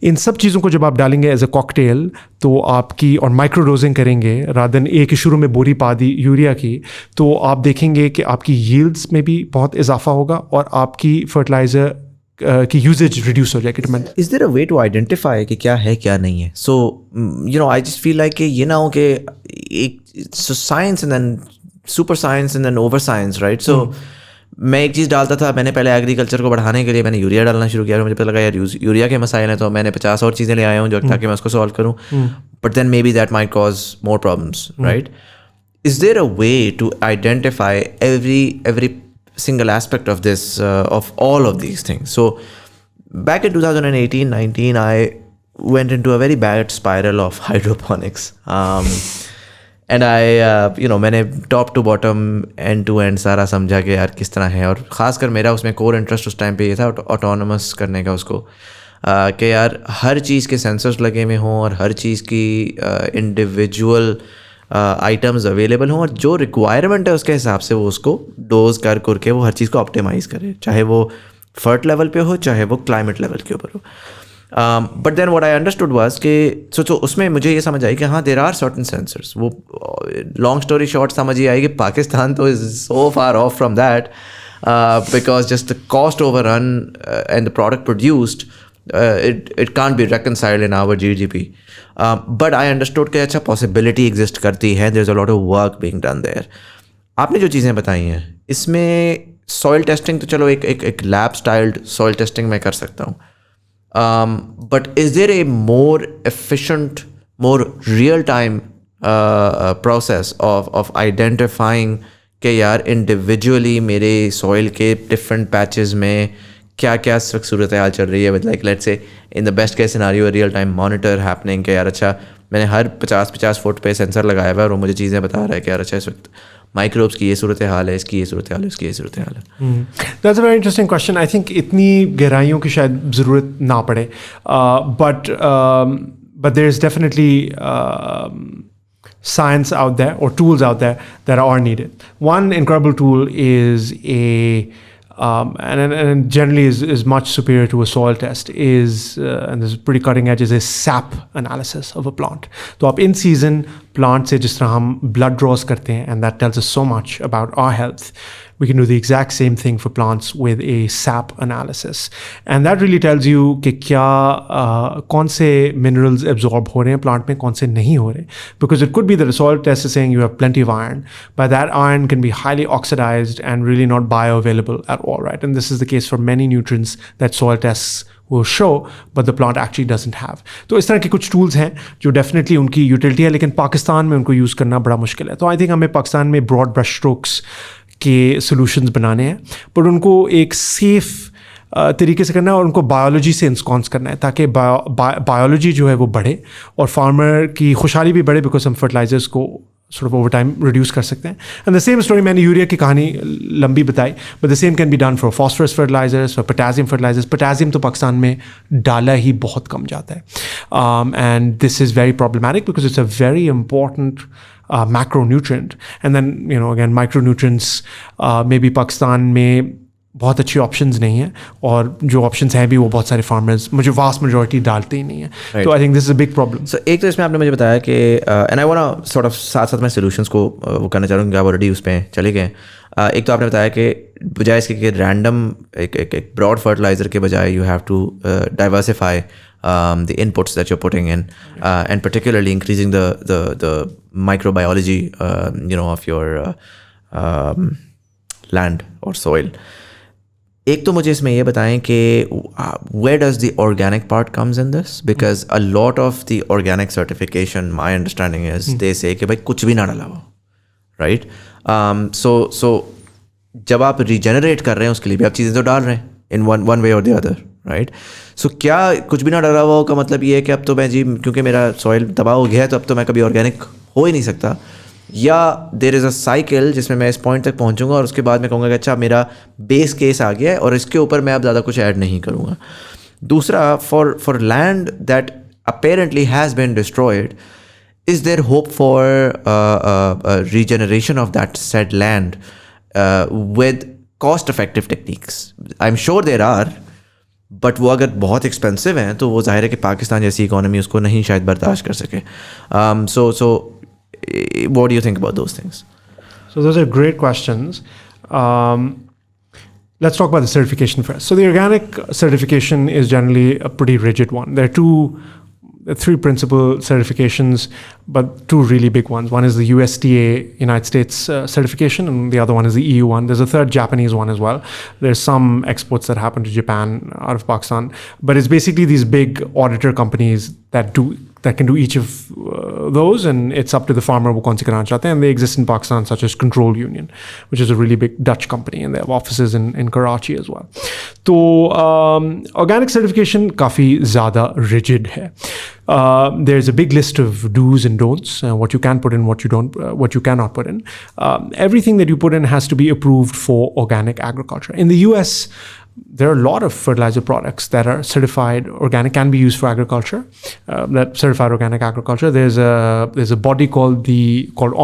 इन सब चीज़ों को जब आप डालेंगे एज अ कॉकटेल तो आपकी और माइक्रो डोजिंग करेंगे रादर देन एक ही शुरू में बोरी पा दी यूरिया की, तो आप देखेंगे कि आपकी यील्ड्स में भी बहुत इजाफा होगा और आपकी फर्टिलाइज़र की यूजेज रिड्यूस हो जाएगी demand. Is there a way to identify कि क्या है क्या नहीं है? So I just feel like कि ये ना हो कि एक science and then super science and then over science, right? So मैं एक चीज़ डालता था, मैंने पहले एग्रीकल्चर को बढ़ाने के लिए मैंने यूरिया डालना शुरू किया, मुझे पता लगा यार यूरिया के मसाइल हैं, तो मैंने 50 और चीज़ें ले आया हूँ जो ताकि मैं उसको सॉल्व करूँ, but then maybe that might cause more problems, right? Is there a way to identify every single aspect of this, of all of these things? So back in 2018-19, I went into a very bad spiral of hydroponics. And I, मैंने top to bottom, end to end सारा समझा कि यार किस तरह है, और ख़ासकर मेरा उसमें core interest उस टाइम पे ये था autonomous करने का उसको, कि यार हर चीज़ के सेंसर्स लगे हुए हों और हर चीज़ की इंडिविजुअल आइटम्स अवेलेबल हों और जो रिक्वायरमेंट है उसके हिसाब से वो उसको डोज करके वो हर चीज़ को ऑप्टिमाइज़ करे, चाहे वो फर्ट लेवल पे हो चाहे वो क्लाइमेट लेवल के ऊपर हो। But then what I understood was कि सो उसमें मुझे ये समझ आई कि हाँ देयर आर सर्टन सेंसर्स। वो लॉन्ग स्टोरी शॉर्ट समझ ये आई कि पाकिस्तान तो is so far off from that because just the cost overrun and the product produced it can't be reconciled in our GDP. But I understood कि अच्छा possibility exist करती है, there's a lot of work being done there. आपने जो चीज़ें बताई हैं इसमें soil testing तो चलो एक lab styled soil testing मैं कर सकता हूँ, but is there a more efficient, more real time process of identifying कि यार individually मेरे soil के different patches में क्या क्या सूरत हाल चल रही है, with like let's say in the best case scenario real time monitor happening कि यार अच्छा मैंने हर 50 फुट पे सेंसर लगाया हुआ है और वो मुझे चीज़ें बता रहा है कि यार अच्छा इस वक्त माइक्रोब्स की ये सूरत हाल है, इसकी ये सूरत हाल है, इसकी ये सूरत हाल है। That's a very interesting question. I think इतनी गहराइयों की शायद ज़रूरत ना पड़े, but there is definitely science out there or tools out there that are needed. One incredible tool is and generally is much superior to a soil test and this is pretty cutting edge, is a sap analysis of a plant. तो आप in season plant से जिस तरह हम blood draws करते हैं and that tells us so much about our health, we can do the exact same thing for plants with a sap analysis, and that really tells you कि क्या कौन से minerals absorb हो रहे हैं plant में, कौन से नहीं हो रहे, because it could be that a soil test is saying you have plenty of iron, but that iron can be highly oxidized and really not bioavailable at all, right? And this is the case for many nutrients that soil tests will show but the plant actually doesn't have. तो इस तरह के कुछ tools हैं जो definitely उनकी utility है, लेकिन पाकिस्तान में उनको यूज़ करना बड़ा मुश्किल है। तो I think हमें पाकिस्तान में broad brush strokes के solutions बनाने हैं, पर उनको एक safe तरीके से करना है और उनको बायोलॉजी से इंस्कॉन्स करना है ताकि बायोलॉजी जो है वो बढ़े और फार्मर की खुशहाली भी बढ़े, बिकॉज हम फर्टिलाइजर्स को sort of over time reduce कर सकते हैं. And the same story, मैंने यूरिया की कहानी लंबी बताई, but the same can be done for phosphorus fertilizers, for potassium fertilizers. Potassium तो पाकिस्तान में डाला ही बहुत कम जाता है, and this is very problematic because it's a very important macronutrient. And then again micronutrients maybe Pakistan में बहुत अच्छी ऑप्शंस नहीं हैं, और जो ऑप्शंस हैं भी वो बहुत सारे फार्मर्स मुझे वास्ट मेजॉरिटी डालते ही नहीं है। तो I think this is a big problem. So एक तो इसमें आपने मुझे बताया कि and I want sort of साथ साथ मैं सॉल्यूशंस को वो करना चाह रहा हूँ कि आप ऑलरेडी उस पर चले गए। एक तो आपने बताया कि बजाय इसके कि रैंडम एक ब्रॉड फर्टिलाइजर के बजाय you have to diversify the inputs that you're putting in, and particularly increasing the microbiology of your land or soil. एक तो मुझे इसमें ये बताएं कि where does the organic part comes in this, because a lot of the organic certification, my understanding is they say कि भाई कुछ भी ना डाला हो, right? So जब आप regenerate कर रहे हैं उसके लिए भी आप चीज़ें तो डाल रहे हैं in one way or the other, right? So क्या कुछ भी ना डाला हुआ का मतलब ये है कि अब तो मैं जी क्योंकि मेरा सॉइल तबाह हो गया है तो अब तो मैं कभी ऑर्गेनिक हो ही नहीं सकता, या देयर इज़ अ साइकिल जिसमें मैं इस पॉइंट तक पहुंचूंगा और उसके बाद मैं कहूँगा कि अच्छा मेरा बेस केस आ गया है और इसके ऊपर मैं अब ज़्यादा कुछ ऐड नहीं करूँगा। दूसरा, for land that apparently has been destroyed, is there hope for regeneration of that said land with cost effective techniques? I'm sure there are, but वो अगर बहुत एक्सपेंसिव हैं तो वो ज़ाहिर है कि पाकिस्तान जैसी इकोनॉमी उसको नहीं शायद बर्दाश्त कर सके. So what do you think about those things? So those are great questions. Let's talk about the certification first. So the organic certification is generally a pretty rigid one. There are three principal certifications, but two really big ones. One is the USDA, United States certification, and the other one is the EU one. There's a third Japanese one as well. There's some exports that happen to Japan out of Pakistan, but it's basically these big auditor companies that can do each of those, and it's up to the farmer wo kaun si karana chahte hain, and they exist in Pakistan, such as Control Union, which is a really big Dutch company, and they have offices in Karachi as well. So organic certification काफ़ी ज़्यादा rigid है. There's a big list of do's and don'ts, what you can put in, what you cannot put in. Everything that you put in has to be approved for organic agriculture. In the US, there are a lot of fertilizer products that are certified organic, can be used for agriculture, that certified organic agriculture. There's a body called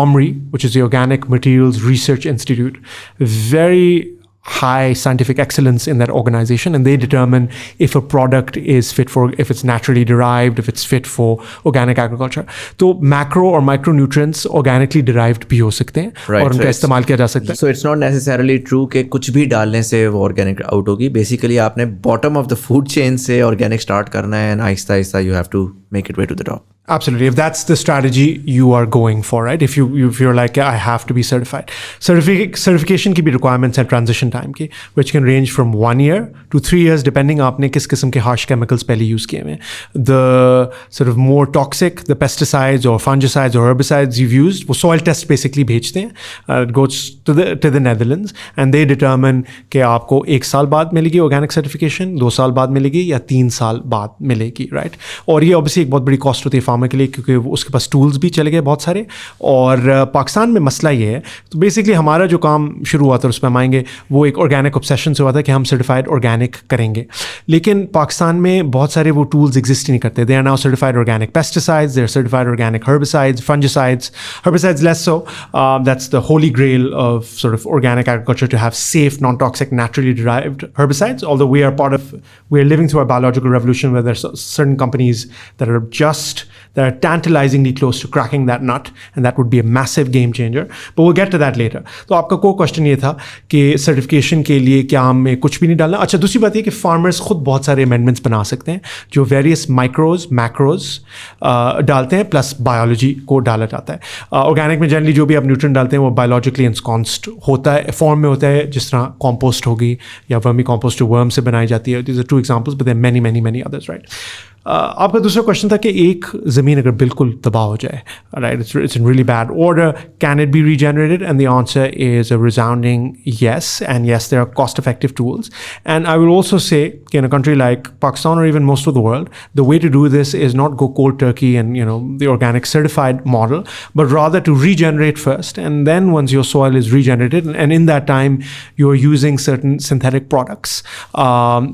OMRI, which is the Organic Materials Research Institute. Very high scientific excellence in that organization, and they determine if a product is fit for, if it's naturally derived, if it's fit for organic agriculture. तो macro और micronutrients organically derived भी हो सकते हैं, right, और उनका इस्तेमाल किया जा सकता है. So it's not necessarily true कि कुछ भी डालने से वो organic out होगी. Basically आपने bottom of the food chain से organic start करना है, and Aahista Aahista you have to make it way to the top. Absolutely. If that's the strategy you are going for, right? If you're like, I have to be certified. Certification की भी requirements and transition time की, which can range from 1 year to 3 years, depending आपने किस किस्म के harsh chemicals पहले use किए हैं. The sort of more toxic, the pesticides or fungicides or herbicides you've used, वो soil test basically भेजते हैं. It goes to the Netherlands, and they determine कि आपको 1 साल बाद मिलेगी organic certification, 2 साल बाद मिलेगी या 3 साल बाद मिलेगी, right? और ये obviously एक बहुत बड़ी cost होती है फार्मर के लिए, क्योंकि उसके पास टूल्स भी चले गए बहुत सारे. और पाकिस्तान में मसला ये है, तो बेसिकली हमारा जो काम शुरू हुआ था, उस पर हम आएंगे, वो एक ऑर्गेनिक ऑब्सेशन से हुआ था कि हम सर्टिफाइड ऑर्गेनिक करेंगे. लेकिन पाकिस्तान में बहुत सारे वो टूल्स एग्जिस्ट ही नहीं करते. They are now certified organic pesticides, they are certified organic herbicides, fungicides. Herbicides less so. That's the holy grail of sort of organic agriculture, to have safe, non-toxic, naturally derived herbicides. Although we are living through a biological revolution where there's certain companies that are tantalizingly close to cracking that nut, and that would be a massive game changer. But we'll get to that later. तो आपका को question ये था कि certification के लिए क्या हमें कुछ भी नहीं डालना. अच्छा, दूसरी बात ये कि फार्मर्स खुद बहुत सारे अमेंडमेंट्स बना सकते हैं जो वेरियस माइक्रोज मैक्रोज डालते हैं, प्लस बायोलॉजी को डाला जाता है. ऑर्गेनिक में जनरली जो भी आप न्यूट्रिएंट डालते हैं वो बायोलॉजिकली इंस्कॉन्स्ड होता है, फॉर्म में होता है, जिस तरह कॉम्पोस्ट होगी या वर्मी कॉम्पोस्ट जो वर्म से बनाई जाती है. These are 2 examples, but there are many others, right? आपका दूसरा क्वेश्चन था कि एक ज़मीन अगर बिल्कुल तबाह हो जाए, right, it's in really bad order, can it be regenerated? And the answer is a resounding yes, and yes, there are cost effective tools. And I will also say कि in a country like Pakistan और even most of the world, the way to do this is not go cold turkey and the organic certified model, but rather to regenerate first, and then once your soil is regenerated, and in that time you're using certain synthetic products,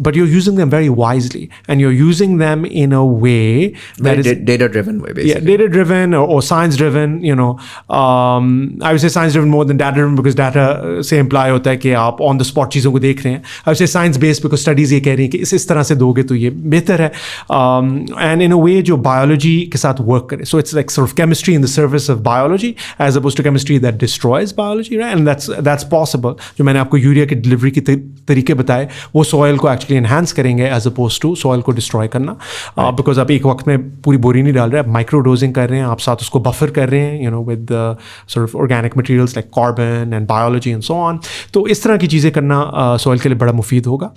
but you're using them very wisely, and you're using them in a way that is data-driven way, basically. Yeah, data-driven or science-driven. I would say science-driven more than data-driven, because data से imply होता है कि आप on the spot चीज़ों को देख रहे हैं. I would say science-based because studies ये कह रही हैं कि इस तरह से दोगे तो ये बेहतर है, and in a way जो biology के साथ work करे. So it's like sort of chemistry in the service of biology as opposed to chemistry that destroys biology, right? And that's possible. जो मैंने आपको यूरिया की डिलीवरी के तरीके बताए, वो सॉइल को एक्चुअली एनहांस करेंगे एज अपोज टू सॉइल को डिस्ट्रॉय करना. बिकॉज आप एक वक्त में पूरी बोरी नहीं डाल रहे, आप माइक्रो डोजिंग कर रहे हैं, आप साथ उसको बफर कर रहे हैं, with sort of organic materials like carbon and biology and so on. तो इस तरह की चीज़ें करना सॉइल के लिए बड़ा मुफीद होगा.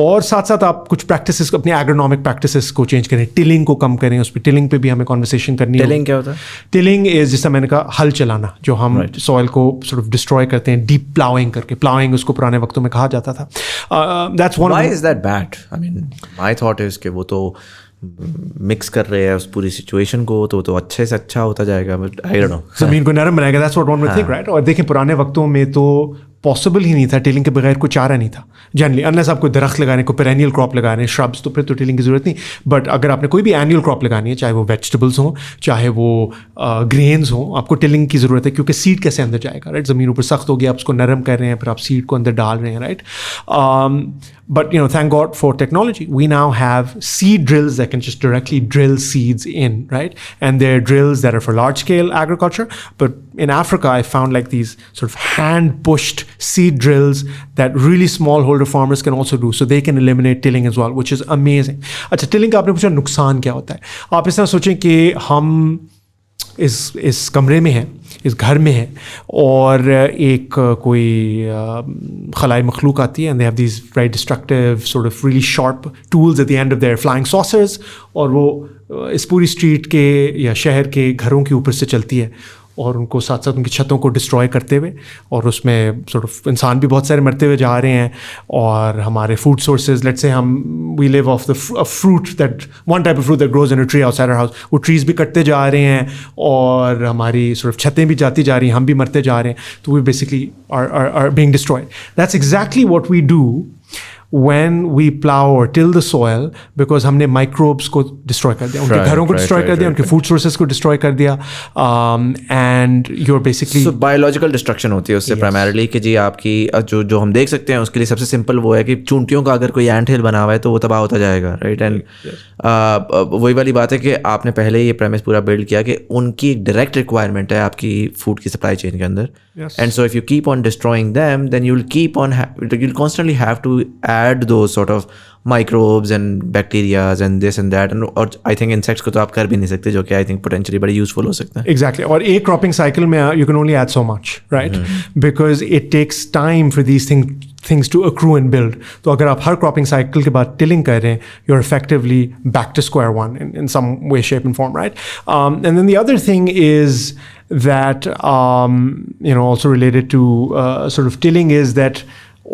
और साथ साथ आप कुछ प्रैक्टिसेस, अपने एग्रोनॉमिक प्रैक्टिसेस को चेंज करें, टिलिंग को कम करें. उस पर टिलिंग पे भी हमें कॉन्वर्सेशन करनी है. टिलिंग क्या होता है? टिलिंग इज, जैसा मैंने कहा, हल चलाना, जो हम सॉइल को सॉर्ट ऑफ डिस्ट्रॉय करते हैं डीप प्लाउइंग करके. प्लाउइंग उसको पुराने वक्तों में कहा जाता था. That's one. Why is that bad? I mean my thought is कि वो तो मिक्स कर रहे हैं उस पूरी सिचुएशन को, तो अच्छे से अच्छा होता जाएगा, बट आई डोंट नो. जमीन को नरम बनाएगा, that's what one would think, right? और देखिए पुराने वक्तों में तो पॉसिबल ही नहीं था, टिलिंग के बगैर कोई चारा नहीं था जनरली, अनलेस आप कोई दरख्त लगाने को, पेरेनियल क्रॉप लगा रहे हैं, श्रब्स, तो फिर तो टिलिंग की ज़रूरत नहीं. बट अगर आपने कोई भी एनुअल क्रॉप लगानी है, चाहे वो वेजिटेबल्स हों, चाहे वो ग्रेन्स हों, आपको टिलिंग की ज़रूरत है, क्योंकि सीड कैसे अंदर जाएगा, राइट? ज़मीन ऊपर सख्त होगी, आप उसको नरम कर रहे हैं, फिर आप सीड को अंदर डाल रहे हैं, right? But thank God for technology. We now have seed drills that can just directly drill seeds in, right? And they're drills that are for large scale agriculture. But in Africa, I found like these sort of hand pushed seed drills that really smallholder farmers can also do. So they can eliminate tilling as well, which is amazing. अच्छा, tilling का आपने पूछा नुकसान क्या होता है? आप इस तरह सोचें कि हम इस कमरे में हैं, इस घर में है, और एक कोई खलाई मखलूक आती है, and they have these very destructive sort of really sharp tools at the end of their flying saucers, और वो इस पूरी स्ट्रीट के या शहर के घरों के ऊपर से चलती है और उनको साथ साथ उनकी छतों को डिस्ट्रॉय करते हुए, और उसमें sort of इंसान भी बहुत सारे मरते हुए जा रहे हैं, और हमारे फूड सोर्सेज, लेट्स से हम we live off the fruit that one type of fruit that grows in a tree outside our house, वो ट्रीज भी कटते जा रहे हैं और हमारी sort of छतें भी जाती जा रही हैं, हम भी मरते जा रहे हैं, तो we basically are being destroyed. That's exactly what we do when we plow or till the soil, because हमने microbes को destroy कर दिया, उनके घरों को destroy कर दिया, उनके food sources को destroy कर दिया, and you're basically so biological destruction होती है उससे primarily कि जी आपकी जो हम देख सकते हैं उसके लिए सबसे simple वो है कि चूंटियों का अगर कोई ant hill बना हुआ है तो वो तबाह होता जाएगा, right? And वही वाली बात है कि आपने पहले ये premise पूरा build किया कि उनकी एक direct requirement है आपकी food की supply chain के अंदर, and so if you keep on destroying them, then you'll constantly have to add those sort of microbes and bacteria and this and that, and और I think insects को तो आप कर भी नहीं सकते, जो कि I think potentially बड़ी useful हो सकता है. Exactly. और एक cropping cycle में you can only add so much, right? Because it takes time for these things to accrue and build. तो अगर आप हर cropping cycle के बाद tilling कर रहे हैं, you're effectively back to square one in some way, shape and form, right? And then the other thing is that also related to sort of tilling is that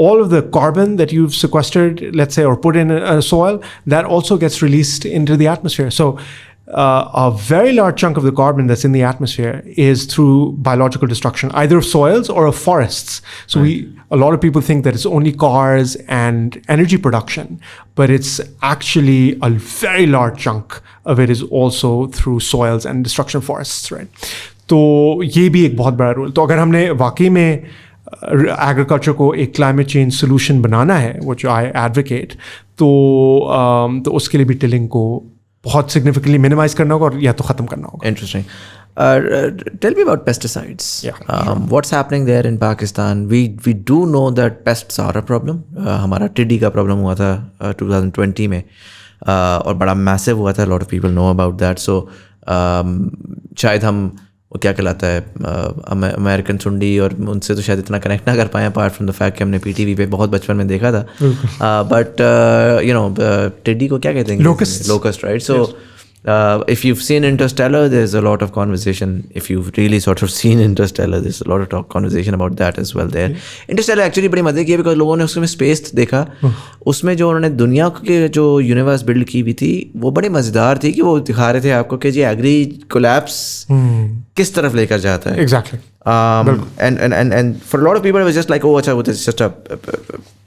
all of the carbon that you've sequestered, let's say, or put in a soil, that also gets released into the atmosphere. So a very large chunk of the carbon that's in the atmosphere is through biological destruction, either of soils or of forests. So a lot of people think that it's only cars and energy production, but it's actually a very large chunk of it is also through soils and destruction of forests, right? तो ये भी एक बहुत बड़ा role. तो अगर हमने वाकई में एग्रीकल्चर को एक क्लाइमेट चेंज सोल्यूशन बनाना है, which I advocate, तो उसके लिए भी टिलिंग को बहुत सिग्निफिकेंटली मिनिमाइज करना होगा और या तो ख़त्म करना होगा. Interesting. Tell me about pesticides. What's happening there in Pakistan? We do know that pests are a problem. हमारा टिड्डी का प्रॉब्लम हुआ था 2020 में, और बड़ा मैसिव हुआ था. lot of people know about that. So शायद हम वो क्या कहलाता है अमेरिकन सुंडी, और उनसे तो शायद इतना कनेक्ट ना कर पाए अपार्ट फ्रॉम द फैक्ट कि हमने पीटीवी पे बहुत बचपन में देखा था. बट टिड्डी को क्या कहते हैं? Locust, right? So if you've seen Interstellar, there's a lot of conversation. If you've really sort of seen Interstellar, there's a lot of conversation about that as well there. Interstellar actually बड़ी मजे की है because लोगों ने उसमें space देखा. उसमें जो उन्होंने दुनिया के जो यूनिवर्स बिल्ड की हुई थी वो बड़ी मज़ेदार थी कि वो दिखा रहे थे आपको कि जी एग्री कोलैप्स किस तरफ लेकर जाता है. Exactly. And for a lot of people it was just like, oh अच्छा वो तो just a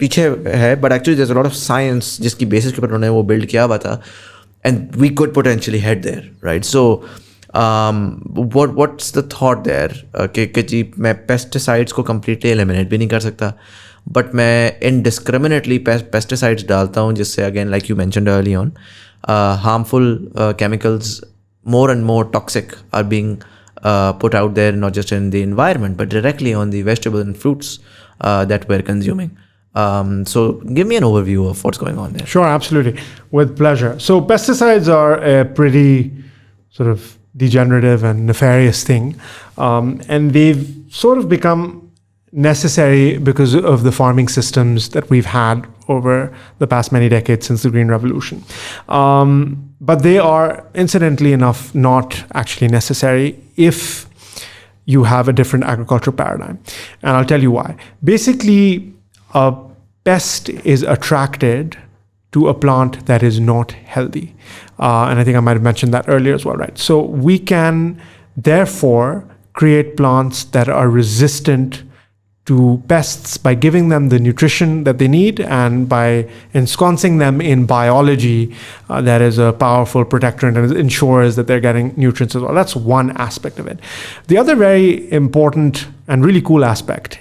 पीछे है, but actually there's a lot of science जिसकी बेसिस के ऊपर उन्होंने वो बिल्ड किया हुआ था. And we could potentially head there, right? So, what's the thought there? कि जी मैं pesticides को completely eliminate भी नहीं कर सकता, but मैं indiscriminately pesticides डालता हूँ, जिससे again, like you mentioned early on, harmful chemicals, more and more toxic, are being put out there, not just in the environment, but directly on the vegetables and fruits that we're consuming. So give me an overview of what's going on there. Sure, absolutely. With pleasure. So pesticides are a pretty sort of degenerative and nefarious thing. And they've sort of become necessary because of the farming systems that we've had over the past many decades since the Green Revolution. But they are, incidentally enough, not actually necessary if you have a different agricultural paradigm. And I'll tell you why. Basically, a pest is attracted to a plant that is not healthy. And I think I might have mentioned that earlier as well, right? So we can therefore create plants that are resistant to pests by giving them the nutrition that they need and by ensconcing them in biology that is a powerful protectorant and ensures that they're getting nutrients as well. That's one aspect of it. The other very important and really cool aspect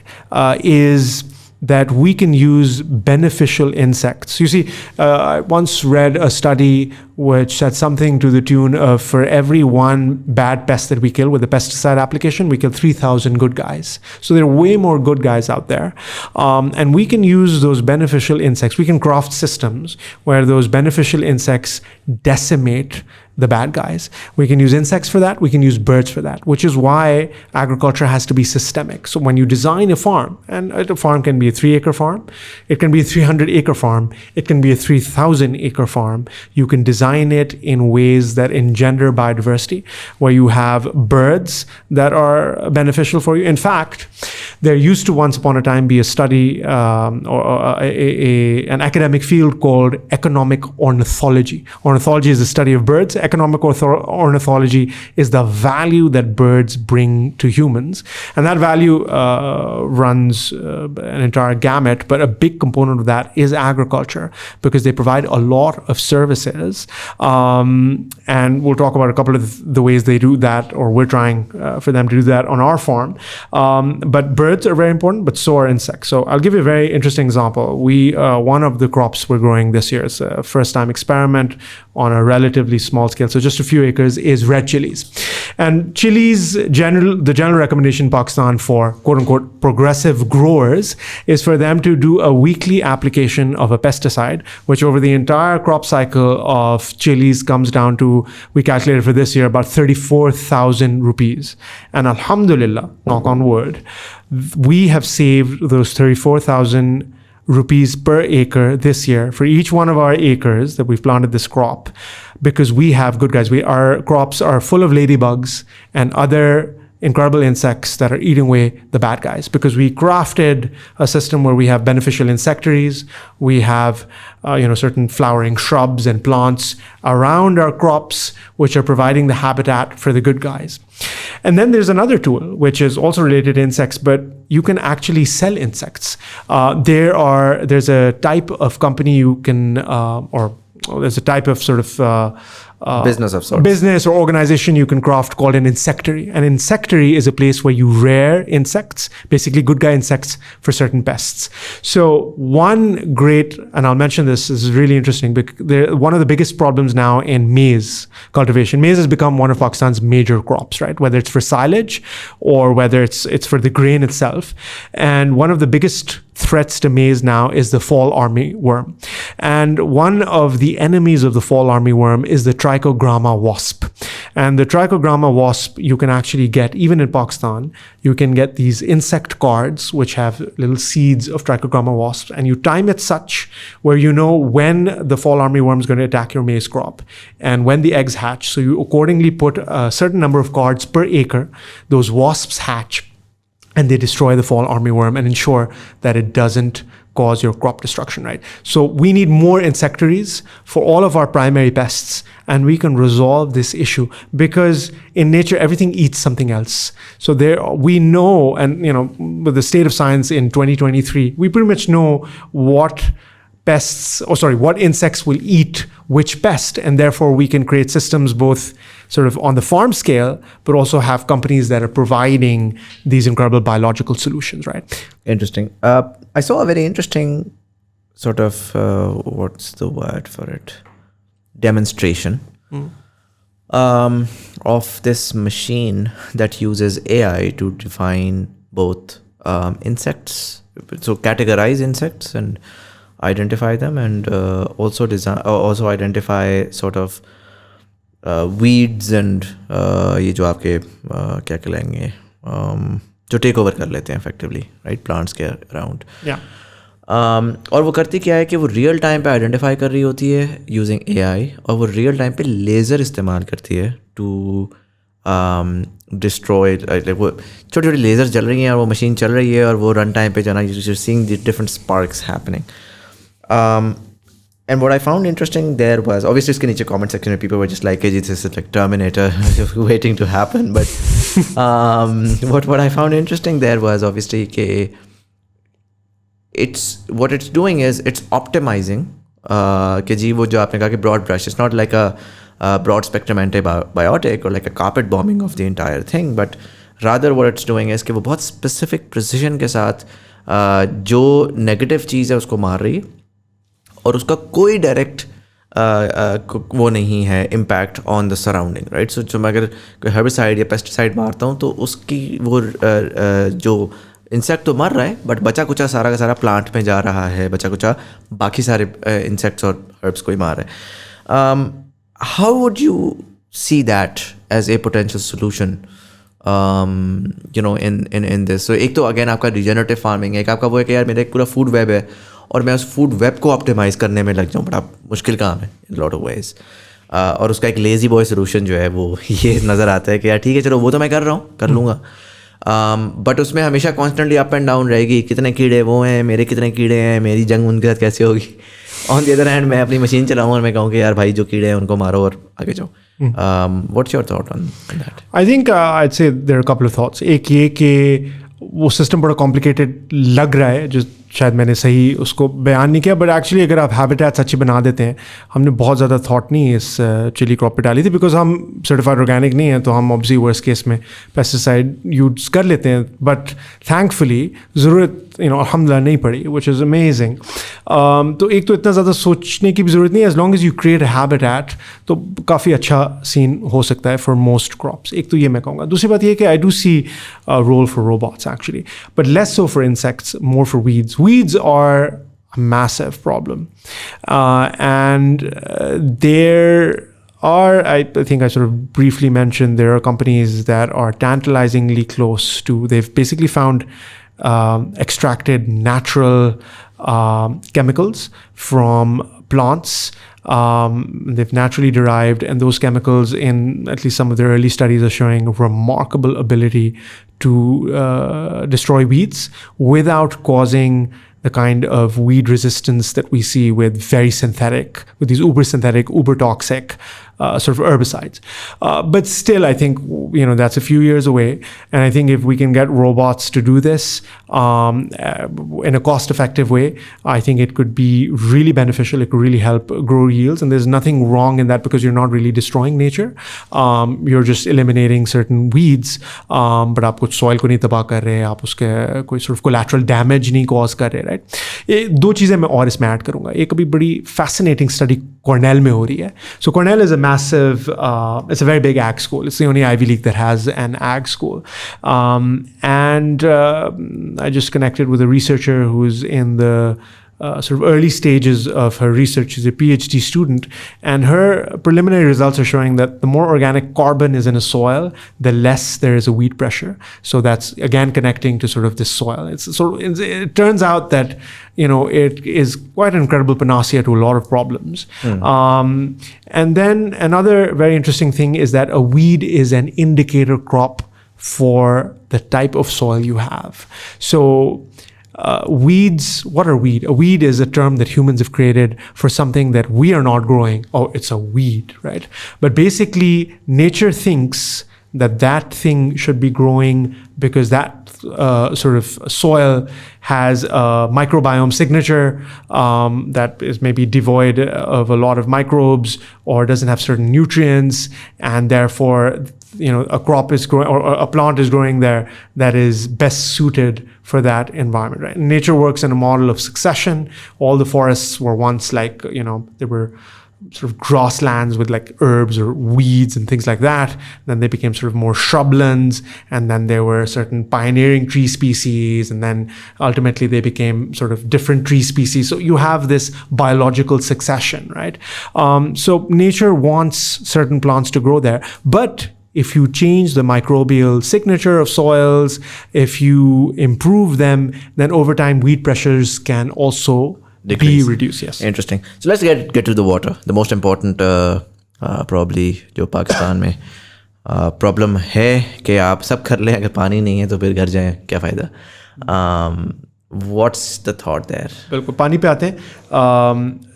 is that we can use beneficial insects. You see, I once read a study which said something to the tune of, for every one bad pest that we kill with a pesticide application, we kill 3,000 good guys. So there are way more good guys out there. And we can use those beneficial insects. We can craft systems where those beneficial insects decimate the bad guys. We can use insects for that. We can use birds for that, which is why agriculture has to be systemic. So when you design a farm, and a farm can be a 3-acre farm, it can be a 300-acre farm, it can be a 3,000-acre farm, you can design it in ways that engender biodiversity, where you have birds that are beneficial for you. In fact, there used to once upon a time be a study or an academic field called economic ornithology. Ornithology is the study of birds. Economic ornithology is the value that birds bring to humans. And that value runs an entire gamut, but a big component of that is agriculture, because they provide a lot of services. And we'll talk about a couple of the ways they do that, or we're trying for them to do that on our farm. But birds are very important, but so are insects. So I'll give you a very interesting example. One of the crops we're growing this year, is a first-time experiment on a relatively small scale, so just a few acres, is red chilies. And chilies, the general recommendation in Pakistan for quote-unquote progressive growers is for them to do a weekly application of a pesticide, which over the entire crop cycle of chilies comes down to, we calculated for this year, about 34,000 rupees. And alhamdulillah, knock on wood, we have saved those 34,000 rupees per acre this year for each one of our acres that we've planted this crop, because we have good guys. Our crops are full of ladybugs and other incredible insects that are eating away the bad guys, because we crafted a system where we have beneficial insectaries, we have certain flowering shrubs and plants around our crops, which are providing the habitat for the good guys. And then there's another tool which is also related to insects, but you can actually sell insects. There's a type of company you can, there's a type of sort of business of sorts. Business or organization you can craft called an insectary. An insectary is a place where you rear insects, basically good guy insects for certain pests. So one great, and I'll mention this is really interesting, because one of the biggest problems now in maize cultivation. Maize has become one of Pakistan's major crops, right? Whether it's for silage or whether it's for the grain itself. And one of the biggest threats to maize now is the fall armyworm. And one of the enemies of the fall armyworm is the trichogramma wasp. And the trichogramma wasp, you can actually get, even in Pakistan, you can get these insect cards which have little seeds of trichogramma wasps, and you time it such where you know when the fall armyworm is going to attack your maize crop and when the eggs hatch. So you accordingly put a certain number of cards per acre. Those wasps hatch and they destroy the fall armyworm and ensure that it doesn't cause your crop destruction, right? So we need more insectaries for all of our primary pests, and we can resolve this issue, because in nature, everything eats something else. So we know, and with the state of science in 2023, we pretty much know what insects will eat which pest, and therefore we can create systems both sort of on the farm scale, but also have companies that are providing these incredible biological solutions, right? Interesting. I saw a very interesting sort of, what's the word for it? Demonstration of this machine that uses AI to define both insects, so categorize insects and identify them, and also identify sort of weeds and ये जो आपके क्या कहलाएंगे जो take over कर लेते हैं effectively, right, plants के around. Yeah. और वो करती क्या है कि वो रियल टाइम पे आइडेंटिफाई कर रही होती है यूजिंग AI, और वो रियल टाइम पे लेज़र इस्तेमाल करती है टू डिस्ट्रॉय, वो छोटी छोटी लेज़र चल रही हैं और वो मशीन चल रही है और वो रन टाइम पे जाना, you seeing the different sparks happening. And what I found interesting there was, obviously इसके नीचे comment section में people were just like, this is like Terminator waiting to happen. But what I found interesting there was obviously what it's doing is it's optimizing कि जी वो जो आपने कहा कि broad brush, it's not like a broad spectrum antibiotic or like a carpet bombing of the entire thing, but rather what it's doing is कि वो बहुत specific precision के साथ जो नेगेटिव चीज़ है उसको मार रही है और उसका कोई डायरेक्ट वो नहीं है impact on the surrounding, right. So जो मैं अगर कोई हेर्बिसाइड या पेस्टिसाइड मारता हूँ तो उसकी वो जो इंसेक्ट तो मर रहा है बट बचा कुचा सारा का सारा प्लांट में जा रहा है, बचा कुचा बाकी सारे इंसेक्ट्स और हर्ब्स को ही मार रहा है. How would you see that as a potential solution in this? So एक तो अगेन आपका रिजेनरेटिव फार्मिंग है, एक आपका वो है कि यार मेरा एक पूरा फूड वेब है और मैं उस फूड वेब को ऑप्टिमाइज करने में लग जाऊँ, बड़ा मुश्किल काम है इन लॉट ऑफ वेज. और उसका एक लेजी बॉय सोल्यूशन जो है वो ये नज़र आता है कि यार ठीक है चलो वो तो मैं कर रहा हूँ, कर लूँगा, बट उसमें हमेशा कॉन्स्टेंटली अप एंड डाउन रहेगी. कितने कीड़े वो हैं, मेरे कितने कीड़े हैं, मेरी जंग उनके साथ कैसे होगी. ऑन द अदर हैंड मैं अपनी मशीन चलाऊँ और मैं कहूँ कि यार भाई जो कीड़े हैं उनको मारो और आगे जाओ. What's your thought on that? I think I'd say there are a couple of thoughts. एक ये कि वो सिस्टम बड़ा कॉम्प्लिकेटेड लग रहा है, जो शायद मैंने सही उसको बयान नहीं किया, बट एक्चुअली अगर आप हैबिटेट्स अच्छी बना देते हैं, हमने बहुत ज़्यादा थॉट नहीं इस चिली क्रॉप पे डाली थी बिकॉज हम सर्टिफाइड ऑर्गेनिक नहीं है, तो हम ऑब्वियसली वर्स्ट केस में पेस्टिसाइड यूज़ कर लेते हैं, बट थैंकफुली ज़रूरत अल्हम्दुलिल्लाह नहीं पड़ी, विच इज़ अमेजिंग. तो एक तो इतना ज़्यादा सोचने की भी ज़रूरत नहीं है, as long as you create habitat तो काफ़ी अच्छा सीन हो सकता है फॉर मोस्ट क्रॉप्स. एक तो ये मैं कहूँगा. दूसरी बात ये कि I do see role for robots actually, but less so for insects, more for weeds. Weeds are a massive problem. And there are, I think I sort of briefly mentioned, there are companies that are tantalizingly close to, they've basically found extracted natural chemicals from plants. They've naturally derived, and those chemicals in at least some of their early studies are showing remarkable ability to destroy weeds without causing the kind of weed resistance that we see with with these uber synthetic, uber toxic sort of herbicides. But still, I think, that's a few years away. And I think if we can get robots to do this in a cost-effective way, I think it could be really beneficial. It could really help grow yields. And there's nothing wrong in that because you're not really destroying nature. You're just eliminating certain weeds. But आप कुछ soil को नहीं तबाह कर रहे, आप उसके कोई sort of collateral damage नहीं cause कर रहे, right? ये दो चीज़ें मैं और इसमें ऐड करूँगा. एक अभी बड़ी fascinating study Cornell में हो रही है. So Cornell is a massive, it's a very big ag school. It's the only Ivy League that has an ag school. And I just connected with a researcher who's in the sort of early stages of her research. She's a PhD student, and her preliminary results are showing that the more organic carbon is in a soil, the less there is a weed pressure. So that's again connecting to sort of this soil. It turns out that it is quite an incredible panacea to a lot of problems. And then another very interesting thing is that a weed is an indicator crop for the type of soil you have. So weeds, what are weed? A weed is a term that humans have created for something that we are not growing. Oh, it's a weed, right? But basically, nature thinks that thing should be growing because that sort of soil has a microbiome signature that is maybe devoid of a lot of microbes or doesn't have certain nutrients, and therefore a crop is growing or a plant is growing there that is best suited for that environment, right? Nature works in a model of succession. All the forests were once like, there were sort of grasslands with like herbs or weeds and things like that. Then they became sort of more shrublands, and then there were certain pioneering tree species, and then ultimately they became sort of different tree species. So you have this biological succession, right? So nature wants certain plants to grow there, but if you change the microbial signature of soils, if you improve them, then over time weed pressures can also decrease. Be reduced. Yes. Interesting. So let's get to the water, the most important probably जो पाकिस्तान में problem है कि आप सब कर लें, अगर पानी नहीं है तो फिर घर जाएं, क्या फ़ायदा. What's the thought there? बिल्कुल पानी पे आते हैं,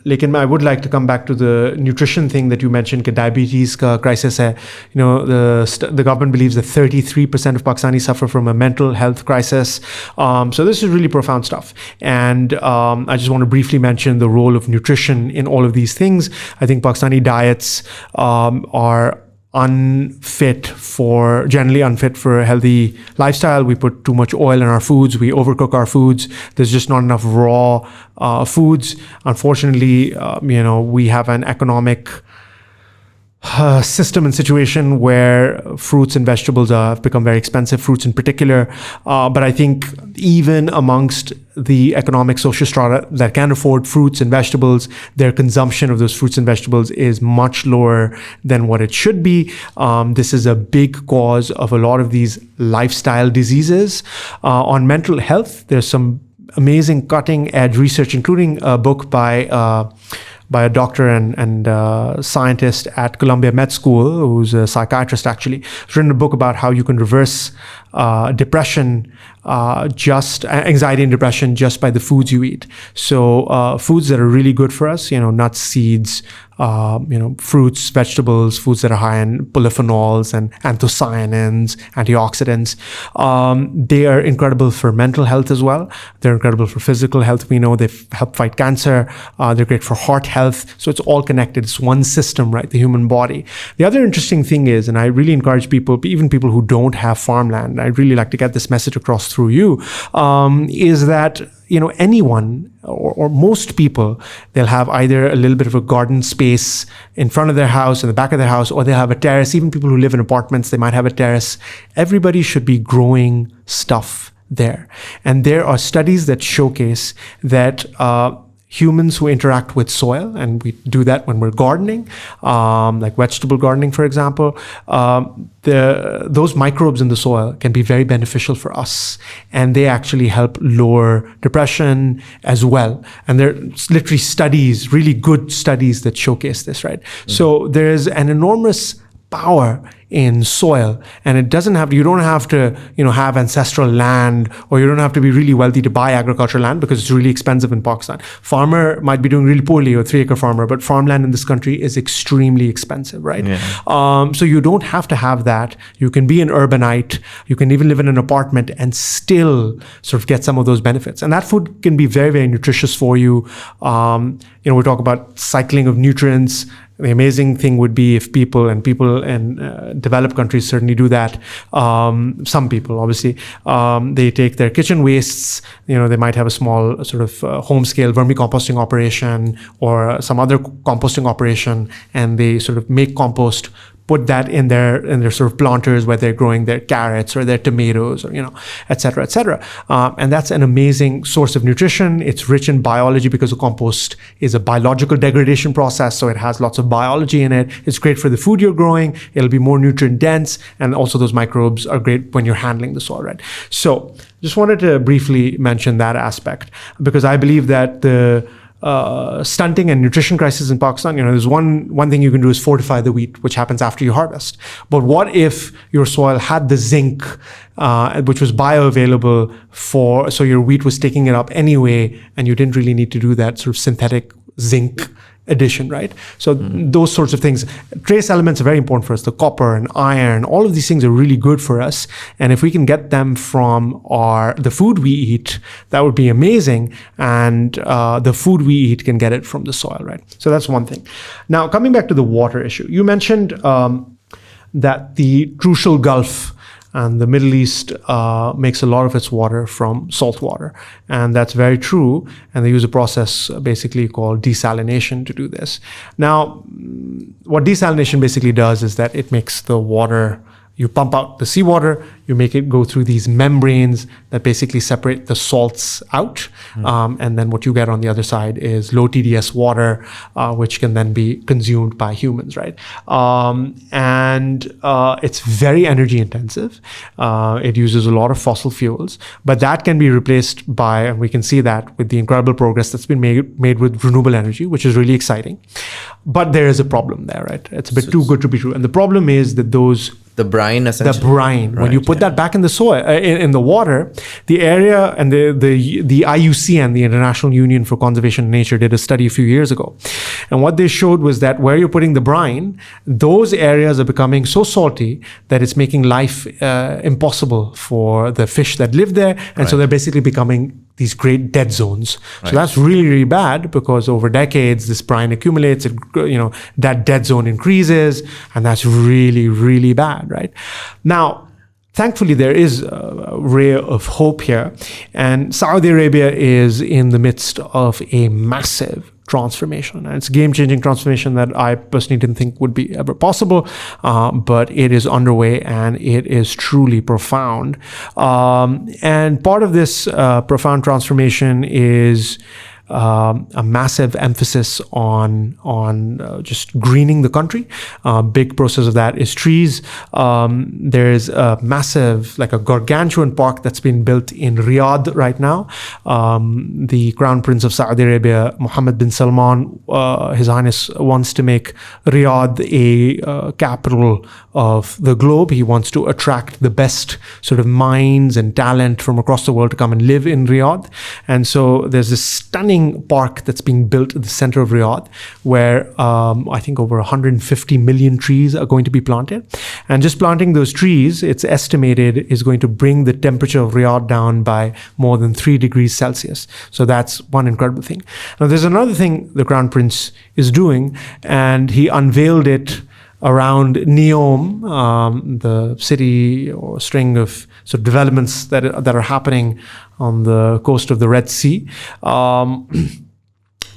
लेकिन I would like to come back to the nutrition thing that you mentioned कि diabetes का crisis है. The government believes that 33% of Pakistanis suffer from a mental health crisis. So this is really profound stuff. And I just want to briefly mention the role of nutrition in all of these things. I think Pakistani diets are generally unfit for a healthy lifestyle. We put too much oil in our foods. We overcook our foods. There's just not enough raw foods. Unfortunately, we have an economic system and situation where fruits and vegetables have become very expensive, fruits in particular. But I think even amongst the economic social strata that can afford fruits and vegetables, their consumption of those fruits and vegetables is much lower than what it should be. This is a big cause of a lot of these lifestyle diseases. On mental health, there's some amazing cutting edge research, including a book by a doctor and scientist at Columbia Med School, who's a psychiatrist actually. He's written a book about how you can reverse depression, anxiety and depression just by the foods you eat. So foods that are really good for us, nuts, seeds, fruits, vegetables, foods that are high in polyphenols and anthocyanins, antioxidants. They are incredible for mental health as well. They're incredible for physical health. We know they help fight cancer. They're great for heart health. So it's all connected. It's one system, right? The human body. The other interesting thing is, and I really encourage people, even people who don't have farmland, I'd really like to get this message across through you, is that anyone or most people, they'll have either a little bit of a garden space in front of their house, in the back of their house, or they'll have a terrace. Even people who live in apartments, they might have a terrace. Everybody should be growing stuff there. And there are studies that showcase that humans who interact with soil, and we do that when we're gardening, like vegetable gardening, for example, those microbes in the soil can be very beneficial for us, and they actually help lower depression as well. And there are literally studies, really good studies that showcase this, right? Mm-hmm. So there's an enormous power in soil, and you don't have to have ancestral land, or you don't have to be really wealthy to buy agricultural land because it's really expensive in Pakistan. Farmer might be doing really poorly, or 3-acre farmer, but farmland in this country is extremely expensive, right? Yeah. So you don't have to have that. You can be an urbanite, you can even live in an apartment and still sort of get some of those benefits, and that food can be very, very nutritious for you. We talk about cycling of nutrients. The amazing thing would be if people in developed countries certainly do that. Some people, obviously, they take their kitchen wastes. They might have a small sort of home-scale vermicomposting operation or some other composting operation, and they sort of make compost, put that in their sort of planters where they're growing their carrots or their tomatoes, or et cetera, et cetera. And that's an amazing source of nutrition. It's rich in biology because the compost is a biological degradation process, so it has lots of biology in it. It's great for the food you're growing. It'll be more nutrient dense, and also those microbes are great when you're handling the soil, right? So just wanted to briefly mention that aspect, because I believe that the stunting and nutrition crisis in Pakistan, there's one thing you can do is fortify the wheat, which happens after you harvest. But what if your soil had the zinc, which was bioavailable so your wheat was taking it up anyway, and you didn't really need to do that sort of synthetic zinc addition, right? So those sorts of things. Trace elements are very important for us. The copper and iron, all of these things are really good for us. And if we can get them from the food we eat, that would be amazing. And the food we eat can get it from the soil, right? So that's one thing. Now, coming back to the water issue, you mentioned that the crucial Gulf and the Middle East makes a lot of its water from salt water. And that's very true. And they use a process basically called desalination to do this. Now, what desalination basically does is that it makes the water, you pump out the seawater, you make it go through these membranes that basically separate the salts out. And then what you get on the other side is low TDS water, which can then be consumed by humans, right? And it's very energy intensive. It uses a lot of fossil fuels, but that can be replaced by, and we can see that with the incredible progress that's been made with renewable energy, which is really exciting. But there is a problem there, right? It's a bit too good to be true. And the problem is that the brine, essentially. The brine. Right, when you put that back in the soil, in the water, the area, and the IUCN, the International Union for Conservation of Nature, did a study a few years ago. And what they showed was that where you're putting the brine, those areas are becoming so salty that it's making life impossible for the fish that live there. And so they're basically becoming these great dead zones. So that's really, really bad, because over decades this brine accumulates, that dead zone increases, and that's really, really bad, right? Now, thankfully, there is a ray of hope here, and Saudi Arabia is in the midst of a massive transformation. And it's a game-changing transformation that I personally didn't think would be ever possible, but it is underway, and it is truly profound. And part of this profound transformation is a massive emphasis on just greening the country. Big process of that is trees. There's a massive, like a gargantuan park that's been built in Riyadh right now. The Crown Prince of Saudi Arabia, Mohammed bin Salman, His Highness, wants to make Riyadh a capital of the globe. He wants to attract the best sort of minds and talent from across the world to come and live in Riyadh. And so there's this stunning park that's being built at the center of Riyadh, where I think over 150 million trees are going to be planted. And just planting those trees, it's estimated, is going to bring the temperature of Riyadh down by more than 3 degrees Celsius. So that's one incredible thing. Now, there's another thing the Crown Prince is doing, and he unveiled it around Neom, the city or string of sort of developments that are happening on the coast of the Red Sea.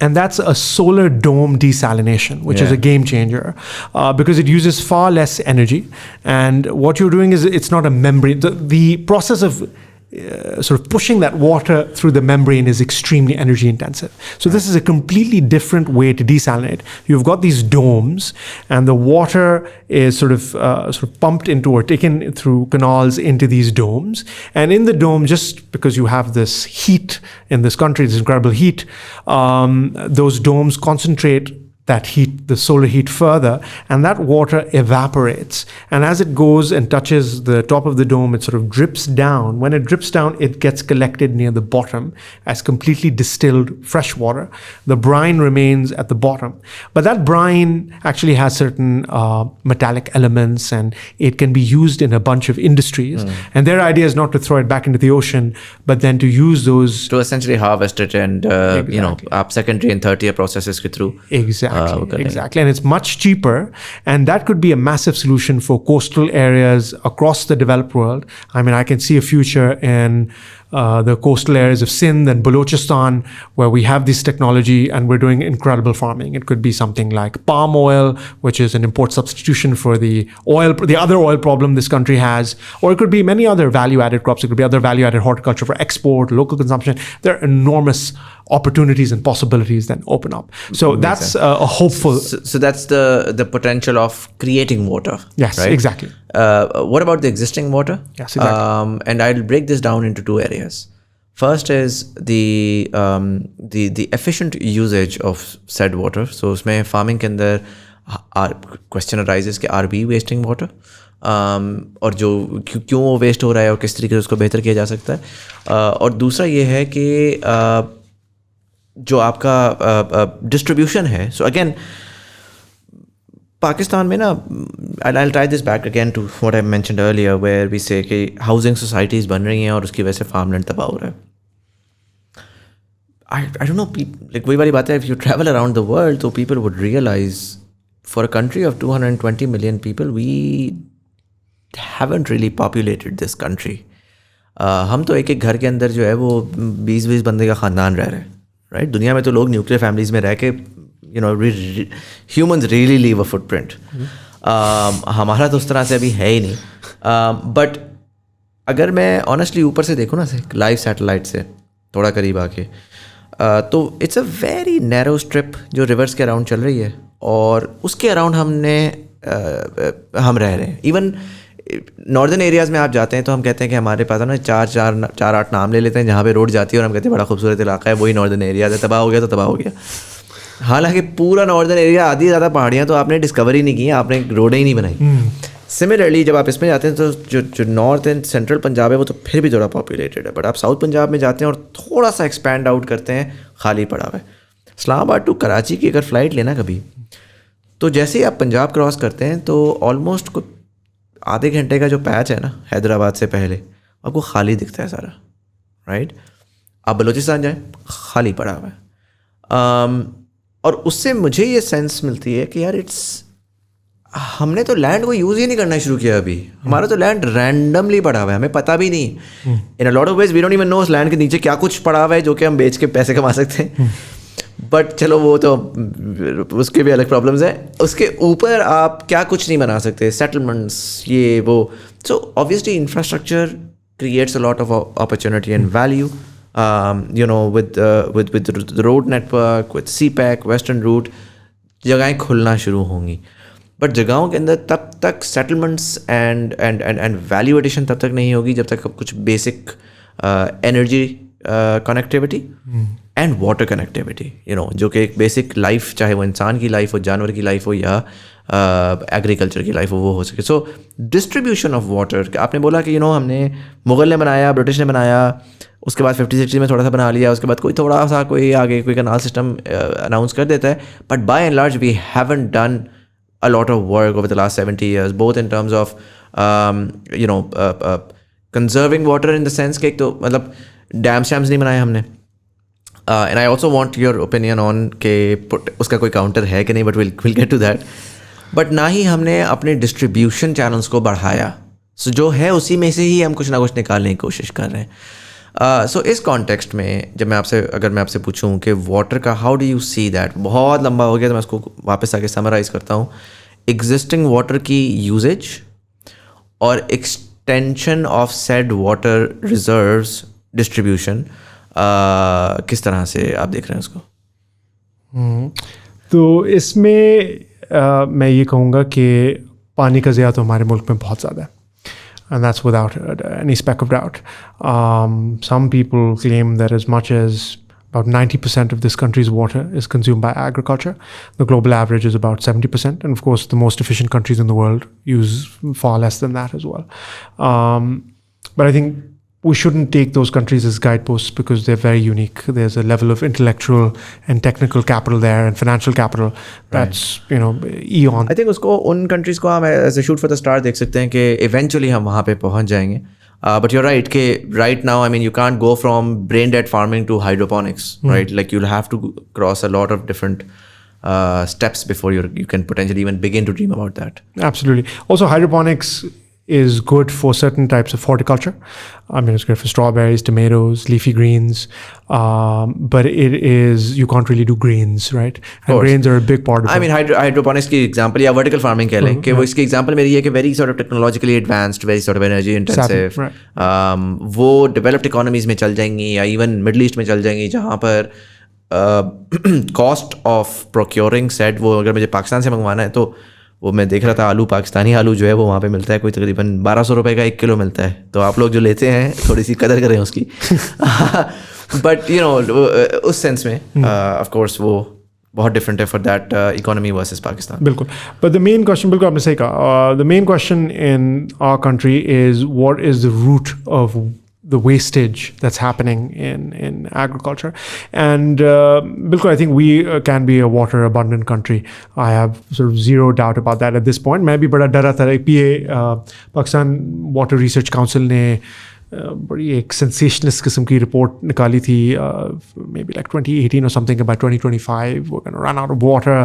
And that's a solar dome desalination, which is a game changer, because it uses far less energy. And what you're doing is, it's not a membrane. The process of sort of pushing that water through the membrane is extremely energy intensive. So this is a completely different way to desalinate. You've got these domes, and the water is sort of pumped into or taken through canals into these domes. And in the dome, just because you have this heat in this country, this incredible heat, those domes concentrate that heat, the solar heat, further, and that water evaporates. And as it goes and touches the top of the dome, it sort of drips down. When it drips down, it gets collected near the bottom as completely distilled fresh water. The brine remains at the bottom. But that brine actually has certain metallic elements, and it can be used in a bunch of industries. And their idea is not to throw it back into the ocean, but then to use those... to essentially harvest it and, आप secondary and third year processes के through. Exactly. And it's much cheaper. And that could be a massive solution for coastal areas across the developed world. I mean, I can see a future in the coastal areas of Sindh and Balochistan, where we have this technology and we're doing incredible farming. It could be something like palm oil, which is an import substitution for the other oil problem this country has. Or it could be many other value-added crops. It could be other value-added horticulture for export, local consumption. There are enormous opportunities and possibilities that open up. So that's a hopeful... So that's the potential of creating water. Yes, right? Exactly. What about the existing water? Yes, exactly. And I'll break this down into 2 areas. First is the efficient usage of said water. So उसमें farming के अंदर question arises कि are we wasting water? और जो क्यों वो waste हो रहा है और किस तरीके से उसको बेहतर किया जा सकता है. और दूसरा ये है कि जो आपका डिस्ट्रीब्यूशन है. सो अगेन पाकिस्तान में ना, I'll tie this back again to what I mentioned earlier, where we say कि हाउसिंग सोसाइटीज़ बन रही हैं और उसकी वजह से फार्मलैंड तबाह हो रहा है. I don't know, like वही वाली बात है, if you travel around the world, so people would realize for a country of 220 million people, we haven't really populated this country. हम तो एक घर के अंदर जो है वो 20-20 बंदे का ख़ानदान रह रहे हैं, राइट? दुनिया में तो लोग न्यूक्लियर फैमिलीज़ में रह के humans really leave a footprint. हमारा तो उस तरह से अभी है ही नहीं. बट अगर मैं ऑनेस्टली ऊपर से देखूँ ना, लाइव सैटेलाइट से थोड़ा करीब आके, तो it's a very narrow strip जो रिवर्स के अराउंड चल रही है, और उसके अराउंड हम रह रहे हैं. इवन नॉर्दर्न एरियाज़ में आप जाते हैं तो हम कहते हैं कि हमारे पास है ना 4-8 नाम ले लेते हैं जहाँ पे रोड जाती है, और हम कहते हैं बड़ा खूबसूरत इलाका है, वही नॉर्दर्न एरियाज़ है. तबाह हो गया तो तबाह हो गया. हालांकि पूरा नॉर्दर्न एरिया, आधी ज़्यादा पहाड़ियाँ तो आपने डिस्कवर ही नहीं की, आपने रोडें ही नहीं बनाई. सिमिलरली जब आप इसमें जाते हैं तो जो नॉर्थ एंड सेंट्रल पंजाब है वो तो फिर भी थोड़ा पॉपुलेटेड है, बट आप साउथ पंजाब में जाते हैं और थोड़ा सा एक्सपैंड आउट करते हैं, खाली पड़ा हुआ है. इस्लामाबाद टू कराची की अगर फ़्लाइट लेना कभी, तो जैसे ही आप पंजाब क्रॉस करते हैं तो ऑलमोस्ट को आधे घंटे का जो पैच है ना हैदराबाद से पहले, आपको खाली दिखता है सारा, राइट? आप बलूचिस्तान जाएं, खाली पड़ा हुआ है। और उससे मुझे ये सेंस मिलती है कि यार हमने तो लैंड को यूज़ ही नहीं करना शुरू किया अभी। हमारा तो लैंड रैंडमली पड़ा हुआ है, हमें पता भी नहीं। In a lot of ways we don't even know उस लैंड के नीचे क्या कुछ पड़ा हुआ है जो कि हम बेच के पैसे कमा सकते हैं। बट चलो वो तो उसके भी अलग प्रॉब्लम्स हैं। उसके ऊपर आप क्या कुछ नहीं बना सकते, सेटलमेंट्स ये वो। So obviously infrastructure creates a lot of opportunity and value, you know, with the road network, with CPEC, Western Route, जगहें खुलना शुरू होंगी। बट जगहों के अंदर तब तक सेटलमेंट्स एंड वैल्यू एडिशन तब तक नहीं होगी जब तक कुछ basic energy connectivity and water connectivity, you know, जो कि एक बेसिक लाइफ, चाहे वो इंसान की लाइफ हो, जानवर की लाइफ हो या एग्रीकल्चर की लाइफ हो, वो हो सके। सो डिस्ट्रीब्यूशन ऑफ वाटर, आपने बोला कि हमने मुग़ल ने बनाया, ब्रिटिश ने बनाया, उसके बाद 50-60 में थोड़ा सा बना लिया, उसके बाद कोई आगे कोई कनाल सिस्टम अनाउंस कर देता है। But by and large we haven't done a lot of work over the last 70 years, both in terms of conserving water in the sense कि एक तो मतलब डैम्स नहीं बनाए हमने, and I also want your opinion on कि उसका कोई काउंटर है कि नहीं, but we'll get to that. But ना ही हमने अपने डिस्ट्रीब्यूशन चैनल्स को बढ़ाया। सो जो है उसी में से ही हम कुछ ना कुछ निकालने की कोशिश कर रहे हैं। सो इस कॉन्टेक्स्ट में अगर मैं आपसे पूछूं कि वाटर का how do you see that, बहुत लंबा हो गया तो मैं उसको वापस आके समराइज़ करता हूँ। एग्जिस्टिंग वाटर की यूजेज और extension of said water reserves distribution, किस तरह से आप देख रहे हैं उसको? तो इसमें मैं ये कहूँगा कि पानी का ज़िया तो हमारे मुल्क में बहुत ज़्यादा है, and that's without any speck of doubt. Some people claim that as much as about 90% of this country's water is consumed by agriculture. The global average is about 70%, and of course the most efficient countries in the world use far less than that as well. But I think we shouldn't take those countries as guideposts because they're very unique. There's a level of intellectual and technical capital there and financial capital that's, eon. I think उसको उन countries को हम as a shoot for the star देख सकते हैं कि eventually हम वहाँ पे पहुँच जाएंगे. But you're right कि right now, I mean, you can't go from brain dead farming to hydroponics, right? Like you'll have to cross a lot of different steps before you can potentially even begin to dream about that. Absolutely. Also, hydroponics is good for certain types of horticulture. I mean, it's great for strawberries, tomatoes, leafy greens, but you can't really do grains, right? And grains are a big part of it. I mean, hydroponics की example या vertical farming कह लें कि वो इसकी example मेरी है कि very sort of technologically advanced, very sort of energy intensive, वो developed economies में चल जाएंगी या even Middle East में चल जाएंगी जहाँ पर cost of procuring said, वो अगर मुझे पाकिस्तान से मंगवाना है तो वो मैं देख रहा था आलू, पाकिस्तानी आलू जो है वो वहाँ पे मिलता है कोई तकरीबन 1200 रुपये का 1 किलो मिलता है। तो आप लोग जो लेते हैं थोड़ी सी कदर करें उसकी। बट उस सेंस में ऑफ कोर्स वो बहुत डिफरेंट है for that economy versus Pakistan. बिल्कुल। बट द मेन क्वेश्चन, बिल्कुल आपने सही कहा, the main question in our country is what is the root of the wastage that's happening in agriculture. And bilkul, I think we can be a water abundant country. I have sort of zero doubt about that at this point. मैं भी बड़ा डरा था, PA Pakistan Water Research Council ने बड़ी एक sensationalist किस्म की रिपोर्ट निकाली थी, maybe like 2018 or something, by 2025 we're going to run out of water,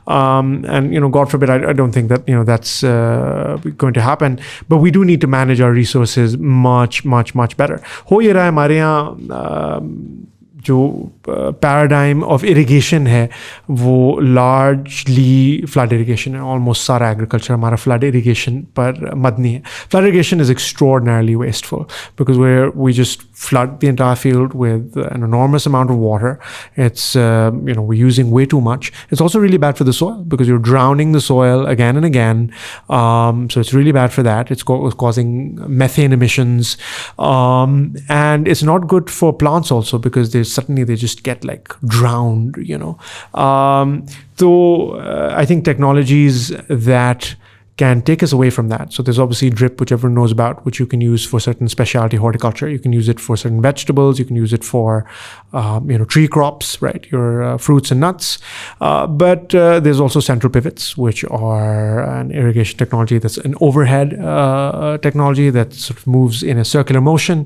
and God forbid, I don't think that that's going to happen, but we do need to manage our resources much better. हो ये रहा है हमारे यहाँ जो paradigm of irrigation है वो largely flood irrigation है। ऑलमोस्ट सारा एग्रीकल्चर हमारा फ्लड इरिगेशन पर मबनी है। Flood irrigation is extraordinarily wasteful because we just flood the entire field with an enormous amount of water. It's we're using way too much. It's also really bad for the soil because you're drowning the soil again and again. So it's really bad for that. It's causing methane emissions, and it's not good for plants also because they just get like drowned. So I think technologies that can take us away from that. So there's obviously drip, which everyone knows about, which you can use for certain specialty horticulture. You can use it for certain vegetables. You can use it for, tree crops, right? Your fruits and nuts. But there's also central pivots, which are an irrigation technology that's an overhead technology that sort of moves in a circular motion.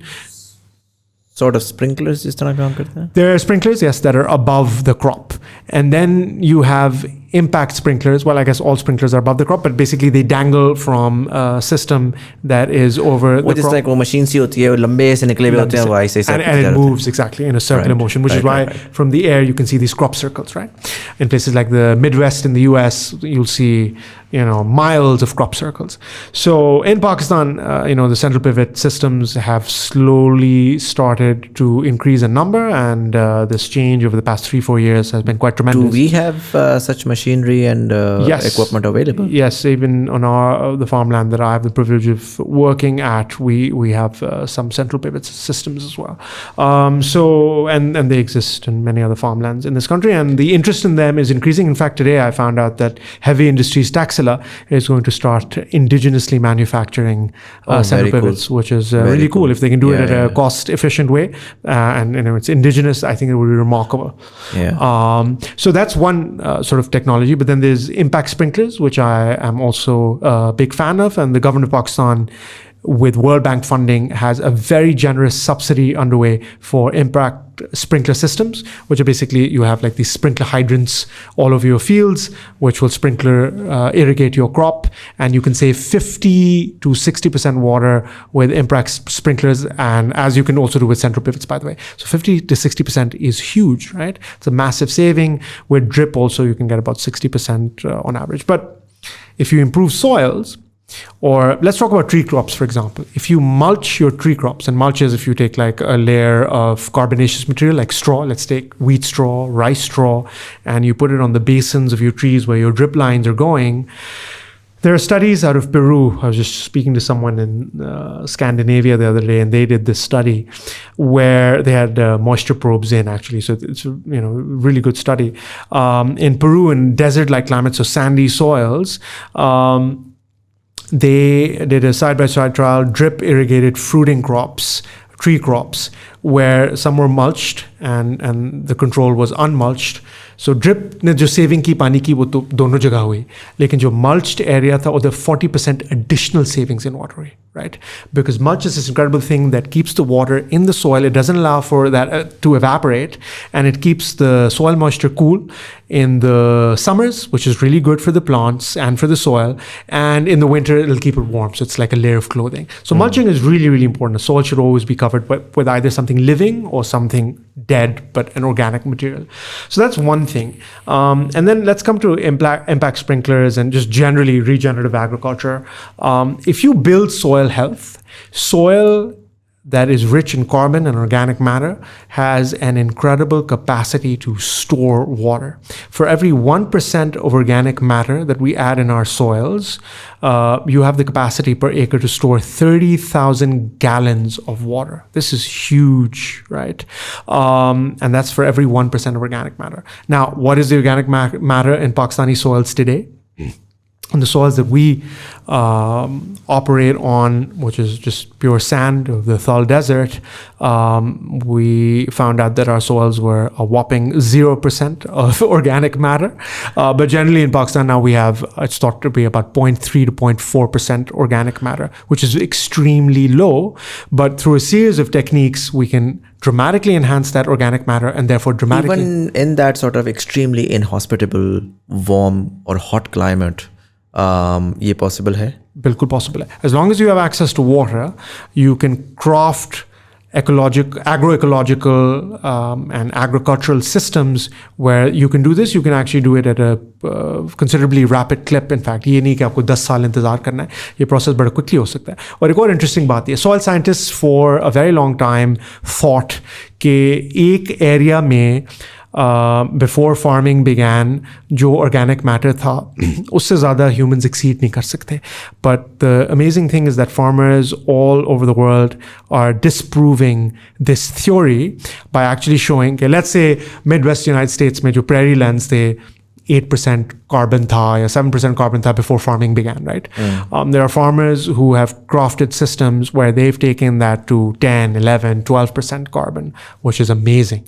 sort of sprinklers जिस तरह काम करते हैं? There are sprinklers, yes, that are above the crop. And then you have impact sprinklers. Well, I guess all sprinklers are above the crop, but basically they dangle from a system that is over the crop. जिस तरह वो machine सी होती है, वो लंबे से निकले हुए होते हैं, वो ऐसे and it moves exactly in a circular motion, which is why from the air you can see these crop circles, right? In places like the Midwest in the US, you'll see, miles of crop circles. So in Pakistan, the central pivot systems have slowly started to increase in number, and this change over the past 3-4 years has been quite tremendous. Do we have such machinery and equipment available? Yes, even on the farmland that I have the privilege of working at, we have some central pivot systems as well. So they exist in many other farmlands in this country, and the interest in them is increasing. In fact, today I found out that Heavy Industries Taxila is going to start indigenously manufacturing central pivots, which is really cool. If they can do it at a cost-efficient way, and it's indigenous, I think it would be remarkable. Yeah. So that's one sort of technology. But then there's impact sprinklers, which I am also a big fan of, and the government of Pakistan, with World Bank funding, has a very generous subsidy underway for impact sprinkler systems, which are basically, you have like these sprinkler hydrants all over your fields, which will irrigate your crop, and you can save 50 to 60% water with impact sprinklers, and as you can also do with central pivots, by the way. So 50 to 60% is huge, right? It's a massive saving. With drip also, you can get about 60% on average. But if you improve soils, or let's talk about tree crops, for example. If you mulch your tree crops, and mulch is if you take like a layer of carbonaceous material like straw, let's take wheat straw, rice straw, and you put it on the basins of your trees where your drip lines are going. There are studies out of Peru. I was just speaking to someone in Scandinavia the other day, and they did this study where they had moisture probes in, actually. So it's a really good study. In Peru, in desert-like climates, so sandy soils, they did a side-by-side trial, drip irrigated fruiting crops, tree crops, where some were mulched and the control was unmulched. So drip ने जो saving की पानी की वो तो दोनों जगह हुई, लेकिन जो mulched area था उधर 40% additional savings in water, right? Because mulch is this incredible thing that keeps the water in the soil. It doesn't allow for that to evaporate, and it keeps the soil moisture cool in the summers, which is really good for the plants and for the soil. And in the winter, it'll keep it warm. So it's like a layer of clothing. So mulching is really, really important. The soil should always be covered with either something living or something dead, but an organic material. So that's one thing. And then let's come to impact sprinklers and just generally regenerative agriculture. If you build soil health, soil that is rich in carbon and organic matter has an incredible capacity to store water. For every 1% of organic matter that we add in our soils, you have the capacity per acre to store 30,000 gallons of water. This is huge, right? And that's for every 1% of organic matter. Now, what is the organic matter in Pakistani soils today? On the soils that we operate on, which is just pure sand of the Thal Desert, we found out that our soils were a whopping 0% of organic matter. But generally in Pakistan now it's thought to be about 0.3 to 0.4% organic matter, which is extremely low. But through a series of techniques, we can dramatically enhance that organic matter and therefore dramatically... Even in that sort of extremely inhospitable, warm or hot climate, ये possible है? बिल्कुल possible है. As long as you have access to water, you can craft agroecological and agricultural systems where you can do this. You can actually do it at a considerably rapid clip. In fact, ये नहीं कि आपको 10 साल इंतजार करना है. ये process बड़ा quickly हो सकता है. और एक और interesting बात है, soil scientists for a very long time thought कि एक area में before farming began, जो organic matter था, उससे ज़्यादा humans exceed नहीं कर सकते. But the amazing thing is that farmers all over the world are disproving this theory by actually showing, okay, let's say Midwest United States में जो prairie lands थे, 8% carbon tha or 7% carbon tha before farming began, right? There are farmers who have crafted systems where they've taken that to 10, 11, 12% carbon, which is amazing.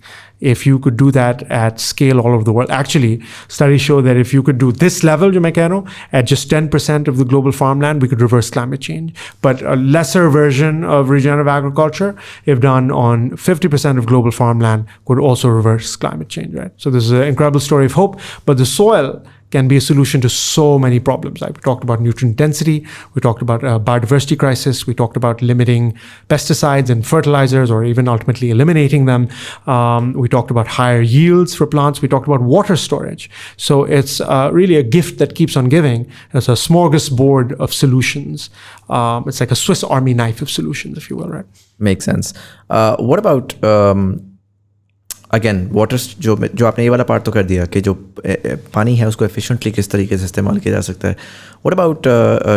if you could do that at scale all over the world. Actually, studies show that if you could do this level, जो मैं कह रहा हूँ, at just 10% of the global farmland, we could reverse climate change. But a lesser version of regenerative agriculture, if done on 50% of global farmland, could also reverse climate change, right? So this is an incredible story of hope. But the soil can be a solution to so many problems. Like we talked about nutrient density, we talked about biodiversity crisis, we talked about limiting pesticides and fertilizers, or even ultimately eliminating them. We talked about higher yields for plants. We talked about water storage. So it's really a gift that keeps on giving. It's a smorgasbord of solutions. It's like a Swiss Army knife of solutions, if you will, right? Makes sense. What about again water जो आपने ये वाला part तो कर दिया कि जो पानी है उसको एफिशिएंटली किस तरीके से इस्तेमाल किया जा सकता है. What about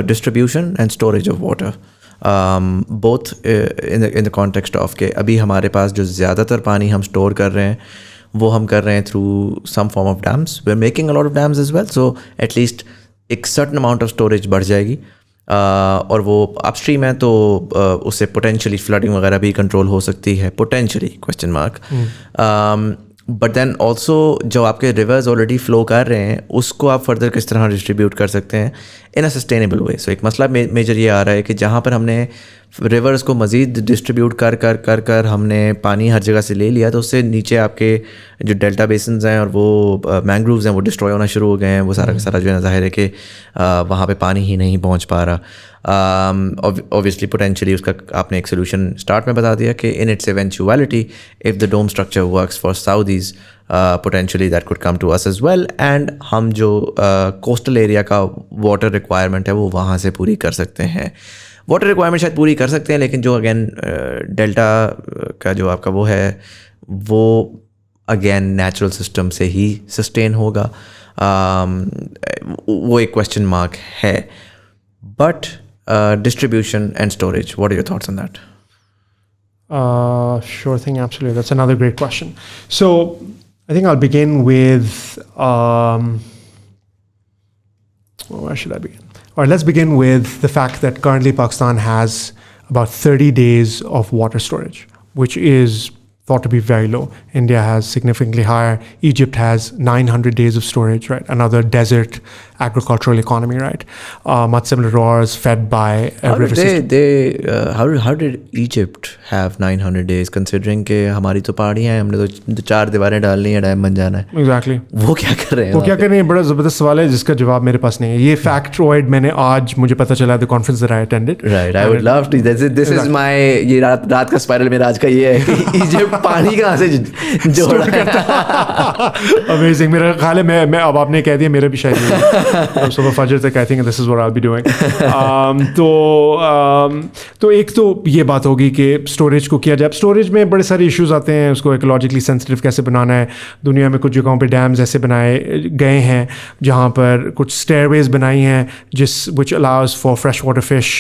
distribution and storage of water, both in the context of के अभी हमारे पास जो ज़्यादातर पानी हम स्टोर कर रहे हैं वो हम कर रहे हैं through some form of dams. We are making a lot of dams as well, so at least एक सर्टन अमाउंट ऑफ स्टोरेज बढ़ जाएगी. और वो अपस्ट्रीम है तो उससे पोटेंशियली फ्लडिंग वगैरह भी कंट्रोल हो सकती है, potentially question mark. But then also जो आपके रिवर्स ऑलरेडी फ्लो कर रहे हैं उसको आप फर्दर किस तरह डिस्ट्रीब्यूट कर सकते हैं इन अ सस्टेनेबल वे. सो एक मसला मेजर ये आ रहा है कि जहाँ पर हमने रिवर्स को मज़ीद डिस्ट्रीब्यूट कर हमने पानी हर जगह से ले लिया तो उससे नीचे आपके जो डेल्टा बेसिन्स हैं और वो मैंग्रोव्स हैं वो डिस्ट्रॉय होना शुरू हो गए हैं. वो सारा का सारा जो है ज़ाहिर है कि वहाँ पे पानी ही नहीं पहुँच पा रहा. ऑब्वियसली पोटेंशियली उसका आपने एक सोल्यूशन स्टार्ट में बता दिया कि in its eventuality if the dome structure works for Saudis potentially that could come to us as well, and हम जो कोस्टल एरिया का वाटर रिक्वायरमेंट है वो वहाँ से पूरी कर सकते हैं. वाटर रिक्वायरमेंट शायद पूरी कर सकते हैं लेकिन जो अगेन डेल्टा का जो आपका वो है वो अगेन नेचुरल सिस्टम से ही सस्टेन होगा. वो एक क्वेश्चन मार्क है. But distribution and storage, what are your thoughts on that? Sure thing, absolutely. That's another great question. So I think I'll begin with where should I begin? All right, let's begin with the fact that currently Pakistan has about 30 days of water storage, which is thought to be very low. India has significantly higher. Egypt has 900 days of storage, right? Another desert agricultural economy, right? Much similar to ours, fed by a river system. How did Egypt have 900 days, considering कि हमारी तो पहाड़ियाँ हैं, हमने तो 4 दीवारें डालनी है, डैम बन जाना है. Exactly. वो क्या कर रहे हैं? वो क्या कर रहे हैं? बड़ा ज़बरदस्त सवाल है जिसका जवाब मेरे पास नहीं है. ये फैक्टरॉइड मैंने आज मुझे पता चला the conference that I attended. Right, I would love to. This is my ये रात का स्पाइरल मेरा आज का ये है कि इजिप्ट पानी कहाँ से जोड़ा है. Amazing. मेरा ख्याल है मैं अब आपने कह दिया मेरा भी शायद सुबह फजर तक I think this is what I'll be doing. तो एक तो ये बात होगी कि स्टोरेज को किया जाए. स्टोरेज में बड़े सारे इश्यूज आते हैं. उसको इकोलॉजिकली सेंसिटिव कैसे बनाना है. दुनिया में कुछ जगहों पे डैम्स ऐसे बनाए गए हैं जहाँ पर कुछ स्टेयरवेज बनाई हैं which allows for freshwater fish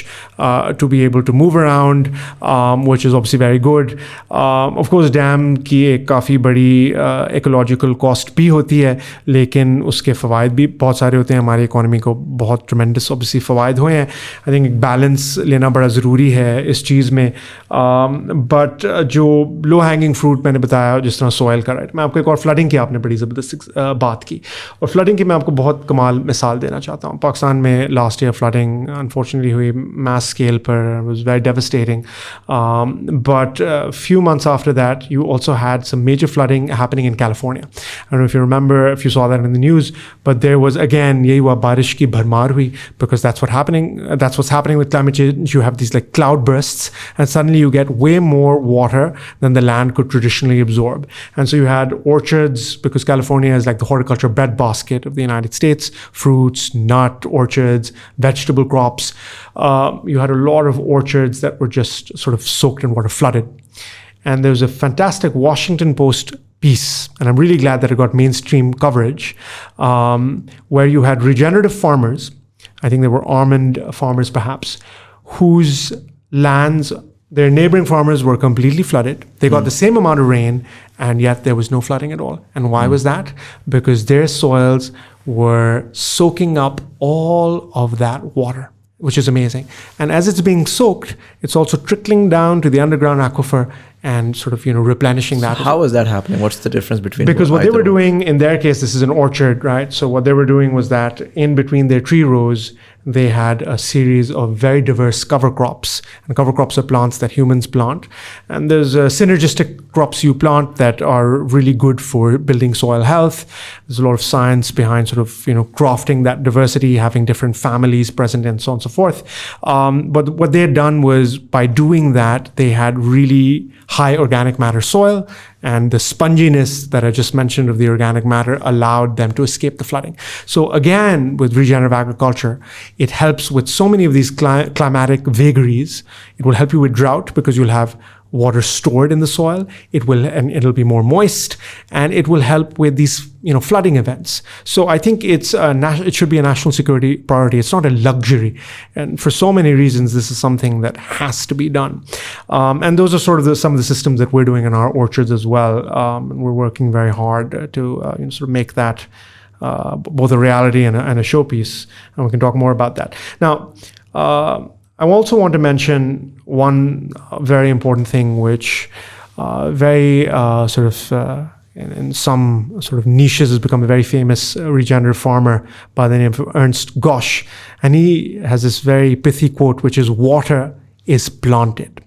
to be able to move around, which is obviously very good. Of course dam की एक काफ़ी बड़ी इकोलॉजिकल कॉस्ट भी होती है लेकिन उसके फ़वाइद भी बहुत सारे होते हैं. हमारी इकोनॉमी को बहुत ट्रेमेंडस ऑब्वियसली फ़वाइद हुए हैं. आई थिंक एक बैलेंस लेना बड़ा ज़रूरी है इस चीज़ में. बट जो लो हैंगिंग फ्रूट मैंने बताया जिस तरह सॉइल का, राइट. मैं आपको एक और फ्लडिंग की आपने बड़ी ज़बरदस्त बात की और फ्लडिंग की मैं आपको बहुत कमाल मिसाल देना चाहता हूँ. पाकिस्तान में लास्ट ईयर फ्लडिंग अनफॉर्चुनेटली हुई मैस स्केल पर. Was very devastating. But few months after that you also had some major flooding happening in California. I don't know if you remember, if you saw that in the news, but there was again यही हुआ, बारिश की भरमार हुई because that's what's happening with climate change. You have these like cloud bursts and suddenly you get way more water than the land could traditionally absorb. And so you had orchards, because California is like the horticulture breadbasket of the United States, fruits, nut orchards, vegetable crops. You had a lot of orchards that were just sort of soaked in water, flooded. And there was a fantastic Washington Post piece, and I'm really glad that it got mainstream coverage, where you had regenerative farmers, I think they were almond farmers perhaps, whose lands, their neighboring farmers were completely flooded. They got the same amount of rain, and yet there was no flooding at all. And why was that? Because their soils were soaking up all of that water, which is amazing. And as it's being soaked, it's also trickling down to the underground aquifer and sort of, replenishing that. How is that happening? What's the difference between? Because what they were either? doing in their case, this is an orchard, right? So what they were doing was that in between their tree rows, they had a series of very diverse cover crops. And cover crops are plants that humans plant. And there's synergistic crops you plant that are really good for building soil health. There's a lot of science behind sort of, crafting that diversity, having different families present and so on and so forth. But what they had done was by doing that, they had really high organic matter soil, and the sponginess that I just mentioned of the organic matter allowed them to escape the flooding. So again, with regenerative agriculture, it helps with so many of these climatic vagaries. It will help you with drought because you'll have water stored in the soil. It'll be more moist, and it will help with these flooding events. So I think it should be a national security priority. It's not a luxury, and for so many reasons, this is something that has to be done. And those are sort of some of the systems that we're doing in our orchards as well. And we're working very hard to sort of make that both a reality and a showpiece, and we can talk more about that. Now, I also want to mention one very important thing, which in some sort of niches has become a very famous regenerative farmer by the name of Ernst Gosch. And he has this very pithy quote, which is, "Water is planted."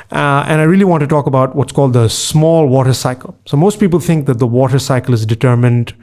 And I really want to talk about what's called the small water cycle. So most people think that the water cycle is determined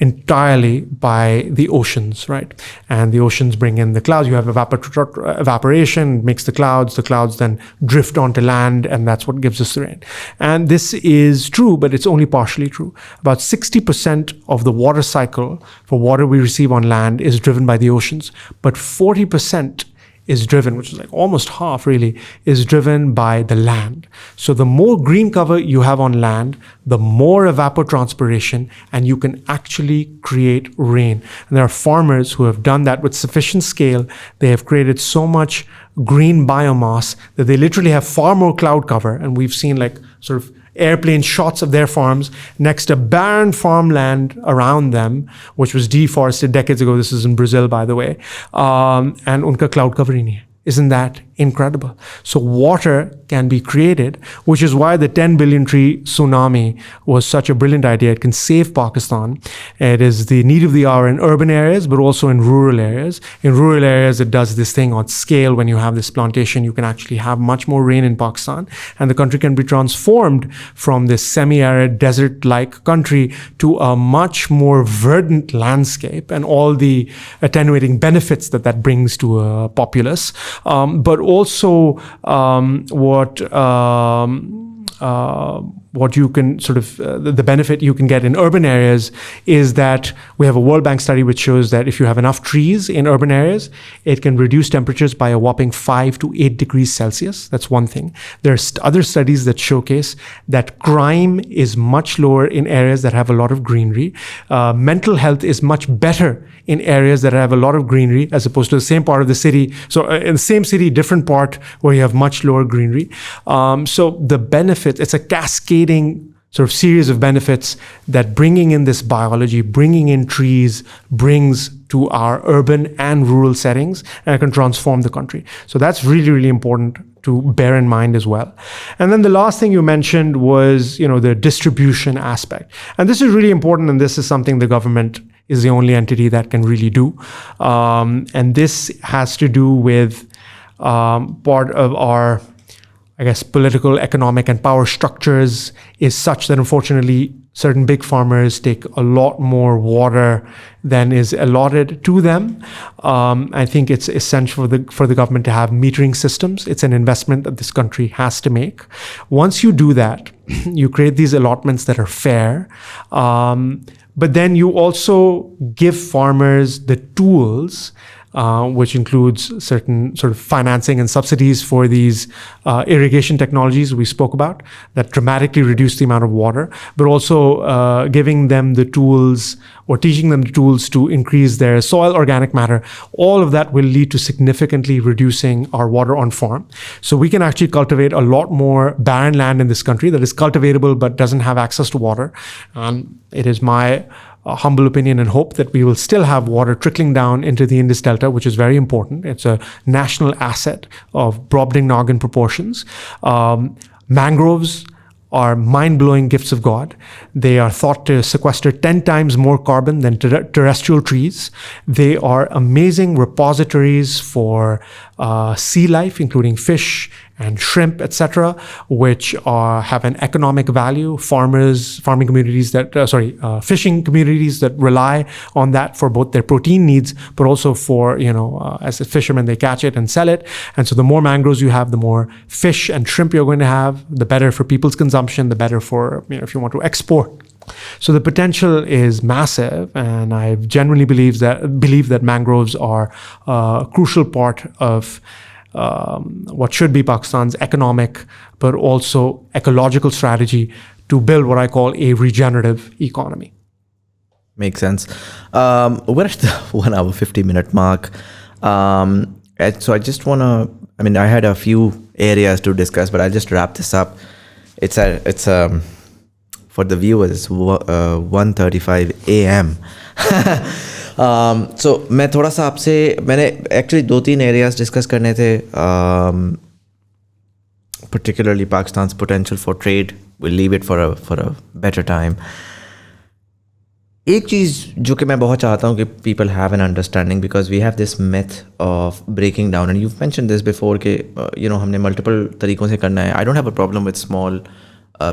entirely by the oceans, right? And the oceans bring in the clouds. You have evaporation, makes the clouds then drift onto land, and that's what gives us the rain. And this is true, but it's only partially true. About 60% of the water cycle for water we receive on land is driven by the oceans, but 40% is driven, which is like almost half really, is driven by the land. So the more green cover you have on land, the more evapotranspiration, and you can actually create rain. And there are farmers who have done that with sufficient scale. They have created so much green biomass that they literally have far more cloud cover. And we've seen like sort of airplane shots of their farms next to barren farmland around them, which was deforested decades ago. This is in Brazil, by the way. And unka cloud cover hi nahi hai. Isn't that incredible? So water can be created, which is why the 10 billion tree tsunami was such a brilliant idea. It can save Pakistan. It is the need of the hour in urban areas, but also in rural areas. In rural areas, it does this thing on scale. When you have this plantation, you can actually have much more rain in Pakistan, and the country can be transformed from this semi-arid desert-like country to a much more verdant landscape and all the attenuating benefits that brings to a populace. But also what you can sort of, the benefit you can get in urban areas is that we have a World Bank study which shows that if you have enough trees in urban areas, it can reduce temperatures by a whopping 5 to 8 degrees Celsius. That's one thing. There's other studies that showcase that crime is much lower in areas that have a lot of greenery. Mental health is much better in areas that have a lot of greenery as opposed to the same part of the city. So in the same city, different part where you have much lower greenery. So the benefit, it's a cascading sort of series of benefits that bringing in this biology, bringing in trees brings to our urban and rural settings, and it can transform the country. So that's really, really important to bear in mind as well. And then the last thing you mentioned was, the distribution aspect. And this is really important, and this is something the government is the only entity that can really do. And this has to do with part of our, political, economic, and power structures is such that unfortunately certain big farmers take a lot more water than is allotted to them. I think it's essential for the government to have metering systems. It's an investment that this country has to make. Once you do that, you create these allotments that are fair, but then you also give farmers the tools, which includes certain sort of financing and subsidies for these irrigation technologies we spoke about that dramatically reduce the amount of water, but also giving them the tools or teaching them the tools to increase their soil organic matter. All of that will lead to significantly reducing our water on farm. So we can actually cultivate a lot more barren land in this country that is cultivatable but doesn't have access to water. And it is my humble opinion and hope that we will still have water trickling down into the Indus Delta, which is very important. It's a national asset of Brobdingnagian proportions. Mangroves are mind-blowing gifts of God. They are thought to sequester 10 times more carbon than terrestrial trees. They are amazing repositories for sea life, including fish and shrimp, etc., which have an economic value. Fishing communities that rely on that for both their protein needs, but also for, as a fisherman, they catch it and sell it. And so the more mangroves you have, the more fish and shrimp you're going to have, the better for people's consumption, the better for, if you want to export. So the potential is massive, and I genuinely believe that mangroves are a crucial part of what should be Pakistan's economic but also ecological strategy to build what I call a regenerative economy. Makes sense. We're at the 1 hour 50-minute mark. So I just want to, I had a few areas to discuss, but I'll just wrap this up. It's for the viewers, 1:35 a.m. So मैं थोड़ा सा आपसे मैंने actually 2-3 areas discuss करने थे, particularly Pakistan's potential for trade. We'll leave it for a better time. एक चीज़ जो कि मैं बहुत चाहता हूँ कि people have an understanding, because we have this myth of breaking down, and you've mentioned this before कि हमने multiple तरीक़ों से करना है. I don't have a problem with small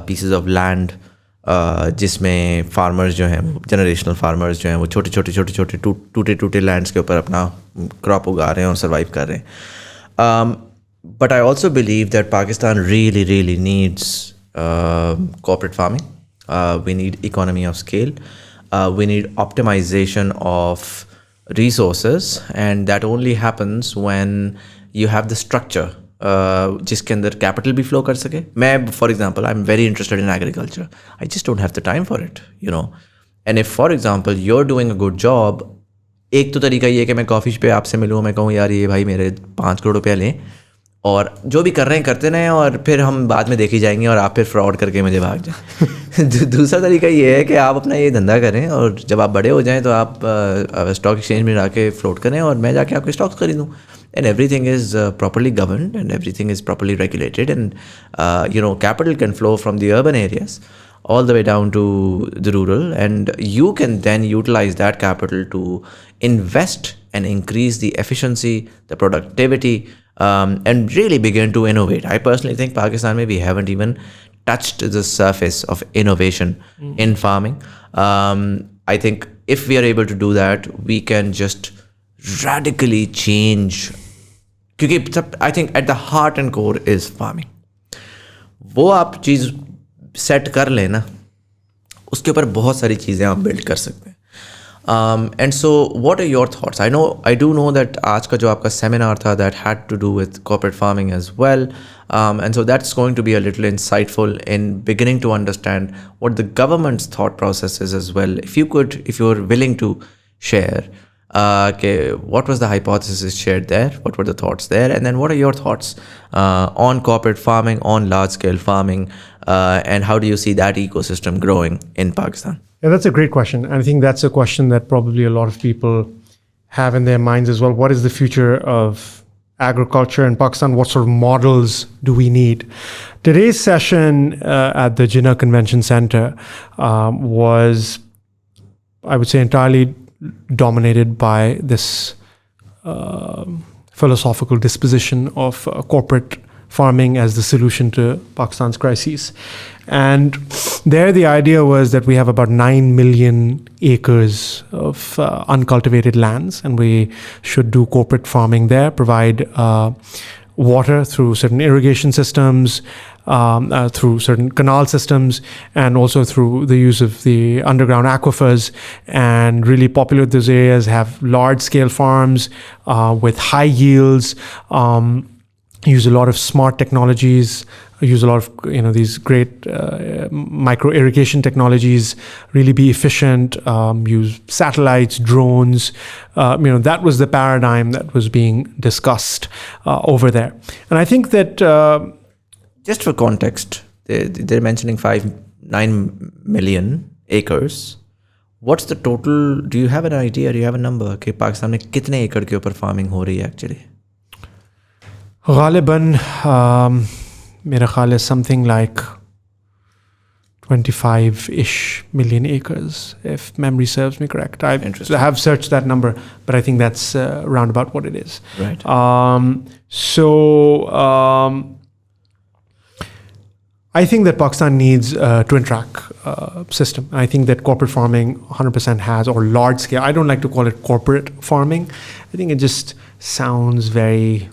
pieces of land जिसमें फार्मर्स जो हैं, जनरेशनल फार्मर्स जो हैं, वो छोटे टूटे लैंड्स के ऊपर अपना क्रॉप उगा रहे हैं और सर्वाइव कर रहे हैं. But I also believe that Pakistan really needs corporate farming. We need economy of scale. We need optimisation of resources, and that only happens when you have the structure जिसके अंदर कैपिटल भी फ्लो कर सके. मैं for example I am very interested in agriculture. I just don't have the time for it, and if for example you are doing a good job, एक तो तरीका ये है कि मैं कॉफ़ी पे आपसे मिलूँ, मैं कहूँ यार ये भाई मेरे 5 करोड़ रुपया लें और जो भी कर रहे हैं करते रहें, और फिर हम बाद में देखी जाएंगे और आप फिर फ्रॉड करके मुझे भाग जाएं. दूसरा तरीका ये है कि आप अपना ये धंधा करें और जब आप बड़े हो जाएं तो आप स्टॉक एक्सचेंज में जाके फ्लोट करें और मैं जाके आपके स्टॉक्स खरीदूँ. And everything is properly governed, and everything is properly regulated, and capital can flow from the urban areas all the way down to the rural, and you can then utilize that capital to invest and increase the efficiency, the productivity, and really begin to innovate. I personally think Pakistan, we haven't even touched the surface of innovation in farming. I think if we are able to do that, we can just radically change, क्योंकि I think at the heart and core is farming. वो आप चीज़ set कर लें ना, उसके ऊपर बहुत सारी चीज़ें आप बिल्ड कर सकते हैं. And so what are your thoughts? I do know that आज का जो आपका सेमिनार था that had to do with corporate farming as well, and so that's going to be a little insightful in beginning to understand what the government's thought process is as well. If you are willing to share what was the hypothesis shared there, what were the thoughts there, and then what are your thoughts on corporate farming, on large scale farming, and how do you see that ecosystem growing in Pakistan? Yeah, that's a great question. And I think that's a question that probably a lot of people have in their minds as well. What is the future of agriculture in Pakistan? What sort of models do we need? Today's session at the Jinnah Convention Center was, I would say, entirely dominated by this philosophical disposition of corporate farming as the solution to Pakistan's crises. And there the idea was that we have about 9 million acres of uncultivated lands, and we should do corporate farming there, provide water through certain irrigation systems, through certain canal systems, and also through the use of the underground aquifers, and really populate those areas, have large-scale farms with high yields, use a lot of smart technologies, use a lot of these great micro irrigation technologies, really be efficient, use satellites, drones. That was the paradigm that was being discussed over there. And I think that just for context, they're mentioning 9 million acres. What's the total? Do you have an idea? Do you have a number कि पाकिस्तान में कितने एकड़ के ऊपर farming हो रही है actually? गालिबन mera khayal is something like 25-ish million acres, if memory serves me correct. I have searched that number, but I think that's round about what it is. Right. I think that Pakistan needs a twin track system. I think that corporate farming 100% has, or large scale. I don't like to call it corporate farming. I think it just sounds very,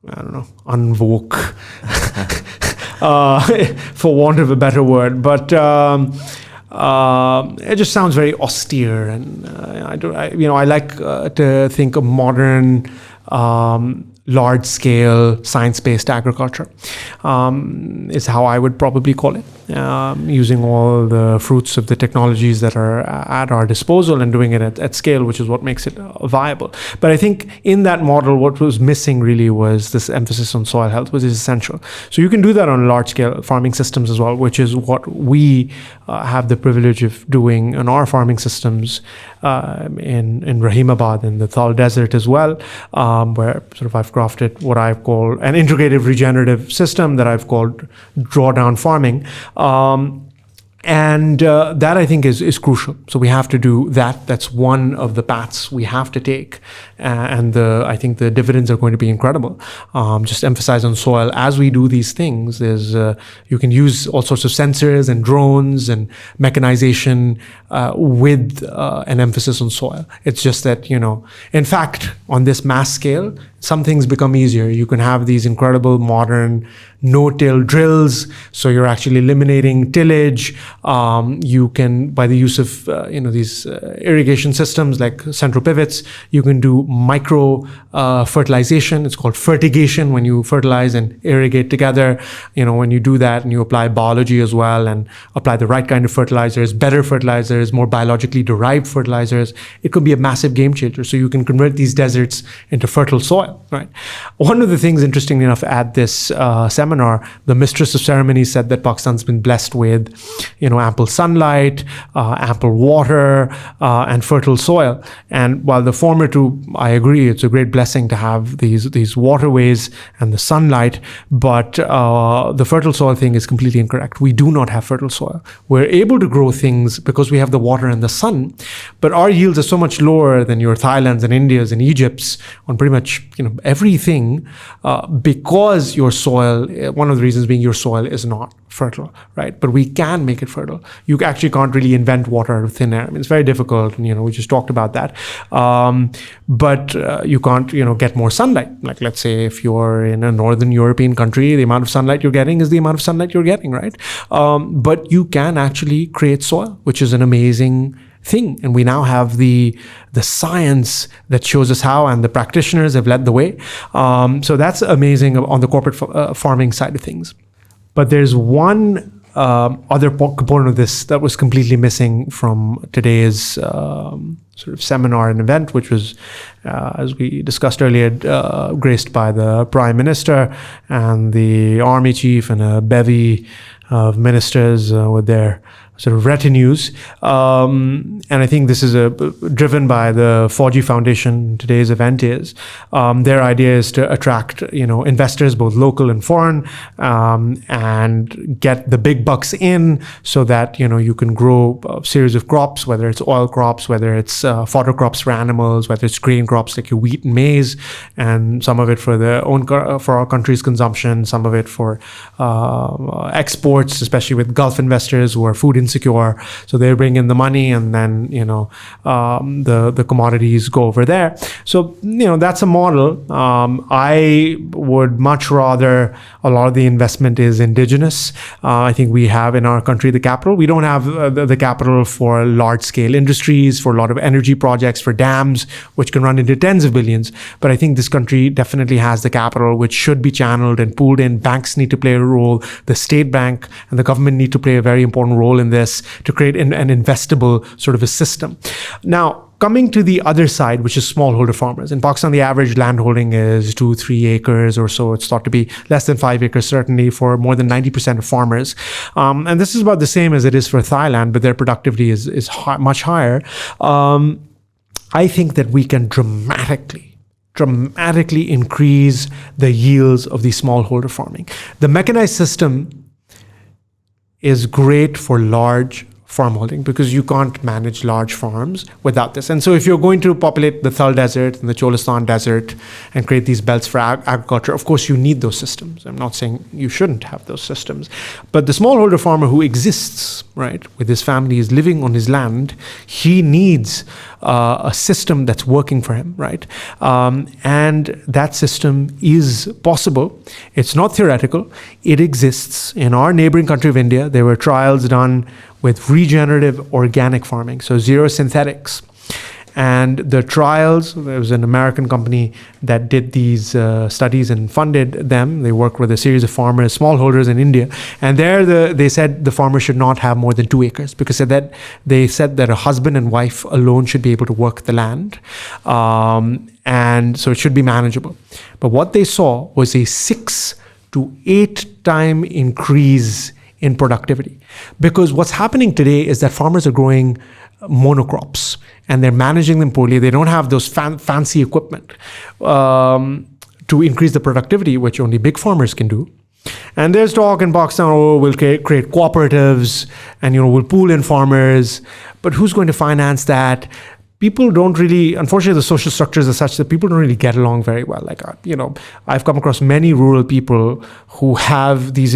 I don't know, unwoke, for want of a better word. But it just sounds very austere, and I like to think of modern, large-scale, science-based agriculture is how I would probably call it, using all the fruits of the technologies that are at our disposal and doing it at scale, which is what makes it viable. But I think in that model, what was missing really was this emphasis on soil health, which is essential. So you can do that on large-scale farming systems as well, which is what we have the privilege of doing in our farming systems in Rahimabad, in the Thal Desert as well, where sort of I've crafted what I've called an integrative regenerative system that I've called drawdown farming. And that I think is crucial. So we have to do that. That's one of the paths we have to take. And I think the dividends are going to be incredible. Just emphasize on soil. As we do these things, you can use all sorts of sensors and drones and mechanization with an emphasis on soil. It's just that, in fact, on this mass scale, some things become easier. You can have these incredible modern no-till drills, so you're actually eliminating tillage. You can, by the use of these irrigation systems like central pivots, you can do micro fertilization. It's called fertigation, when you fertilize and irrigate together. When you do that and you apply biology as well and apply the right kind of fertilizers, better fertilizers, more biologically derived fertilizers, it could be a massive game changer. So you can convert these deserts into fertile soil, right? One of the things, interestingly enough, at this seminar, the mistress of ceremony said that Pakistan's been blessed with, ample sunlight, ample water, and fertile soil. And while the former two, I agree, it's a great blessing to have these waterways and the sunlight, but the fertile soil thing is completely incorrect. We do not have fertile soil. We're able to grow things because we have the water and the sun, but our yields are so much lower than your Thailands and Indias and Egypts on pretty much everything, because your soil, one of the reasons being your soil is not fertile, right? But we can make it fertile. You actually can't really invent water out of thin air. I mean, it's very difficult, and we just talked about that. But you can't, get more sunlight. Like, let's say if you're in a northern European country, the amount of sunlight you're getting is the amount of sunlight you're getting, right? But you can actually create soil, which is an amazing thing, and we now have the science that shows us how, and the practitioners have led the way. So that's amazing on the corporate farming side of things. But there's one other component of this that was completely missing from today's sort of seminar and event, which was, as we discussed earlier, graced by the Prime Minister and the Army Chief and a bevy of ministers with their sort of retinues. And I think this is driven by the Fauji Foundation. Today's event is their idea is to attract investors, both local and foreign, and get the big bucks in, so that you can grow a series of crops, whether it's oil crops, whether it's fodder crops for animals, whether it's grain crops like your wheat and maize, and some of it for our country's consumption, some of it for exports, especially with Gulf investors who are food insecure. So they bring in the money, and then the commodities go over there. So that's a model. I would much rather a lot of the investment is indigenous. I think we have in our country the capital. We don't have the capital for large scale industries, for a lot of energy projects, for dams, which can run into tens of billions. But I think this country definitely has the capital, which should be channeled and pooled in. Banks need to play a role. The state bank and the government need to play a very important role in this to create an investable sort of a system. Now, coming to the other side, which is smallholder farmers. In Pakistan, the average landholding is 2-3 acres or so. It's thought to be less than 5 acres, certainly, for more than 90% of farmers. And this is about the same as it is for Thailand, but their productivity is much higher. I think that we can dramatically dramatically increase the yields of the smallholder farming. The mechanized system is great for large farm holding because you can't manage large farms without this. And so if you're going to populate the Thal Desert and the Cholistan Desert and create these belts for agriculture, of course you need those systems. I'm not saying you shouldn't have those systems. But the smallholder farmer who exists, right, with his family, is living on his land, he needs a system that's working for him, right? And that system is possible. It's not theoretical. It exists. In our neighboring country of India, there were trials done with regenerative organic farming, so zero synthetics. And the trials, there was an American company that did these studies and funded them. They worked with a series of farmers, smallholders in India. And there they said the farmer should not have more than 2 acres because they said that a husband and wife alone should be able to work the land. And so it should be manageable. But what they saw was a 6 to 8 time increase in productivity. Because what's happening today is that farmers are growing monocrops and they're managing them poorly. They don't have those fancy equipment to increase the productivity, which only big farmers can do. And there's talk in Pakistan, we'll create cooperatives and we'll pool in farmers, but who's going to finance that? People don't really, unfortunately, the social structures are such that people don't really get along very well. Like, I've come across many rural people who have these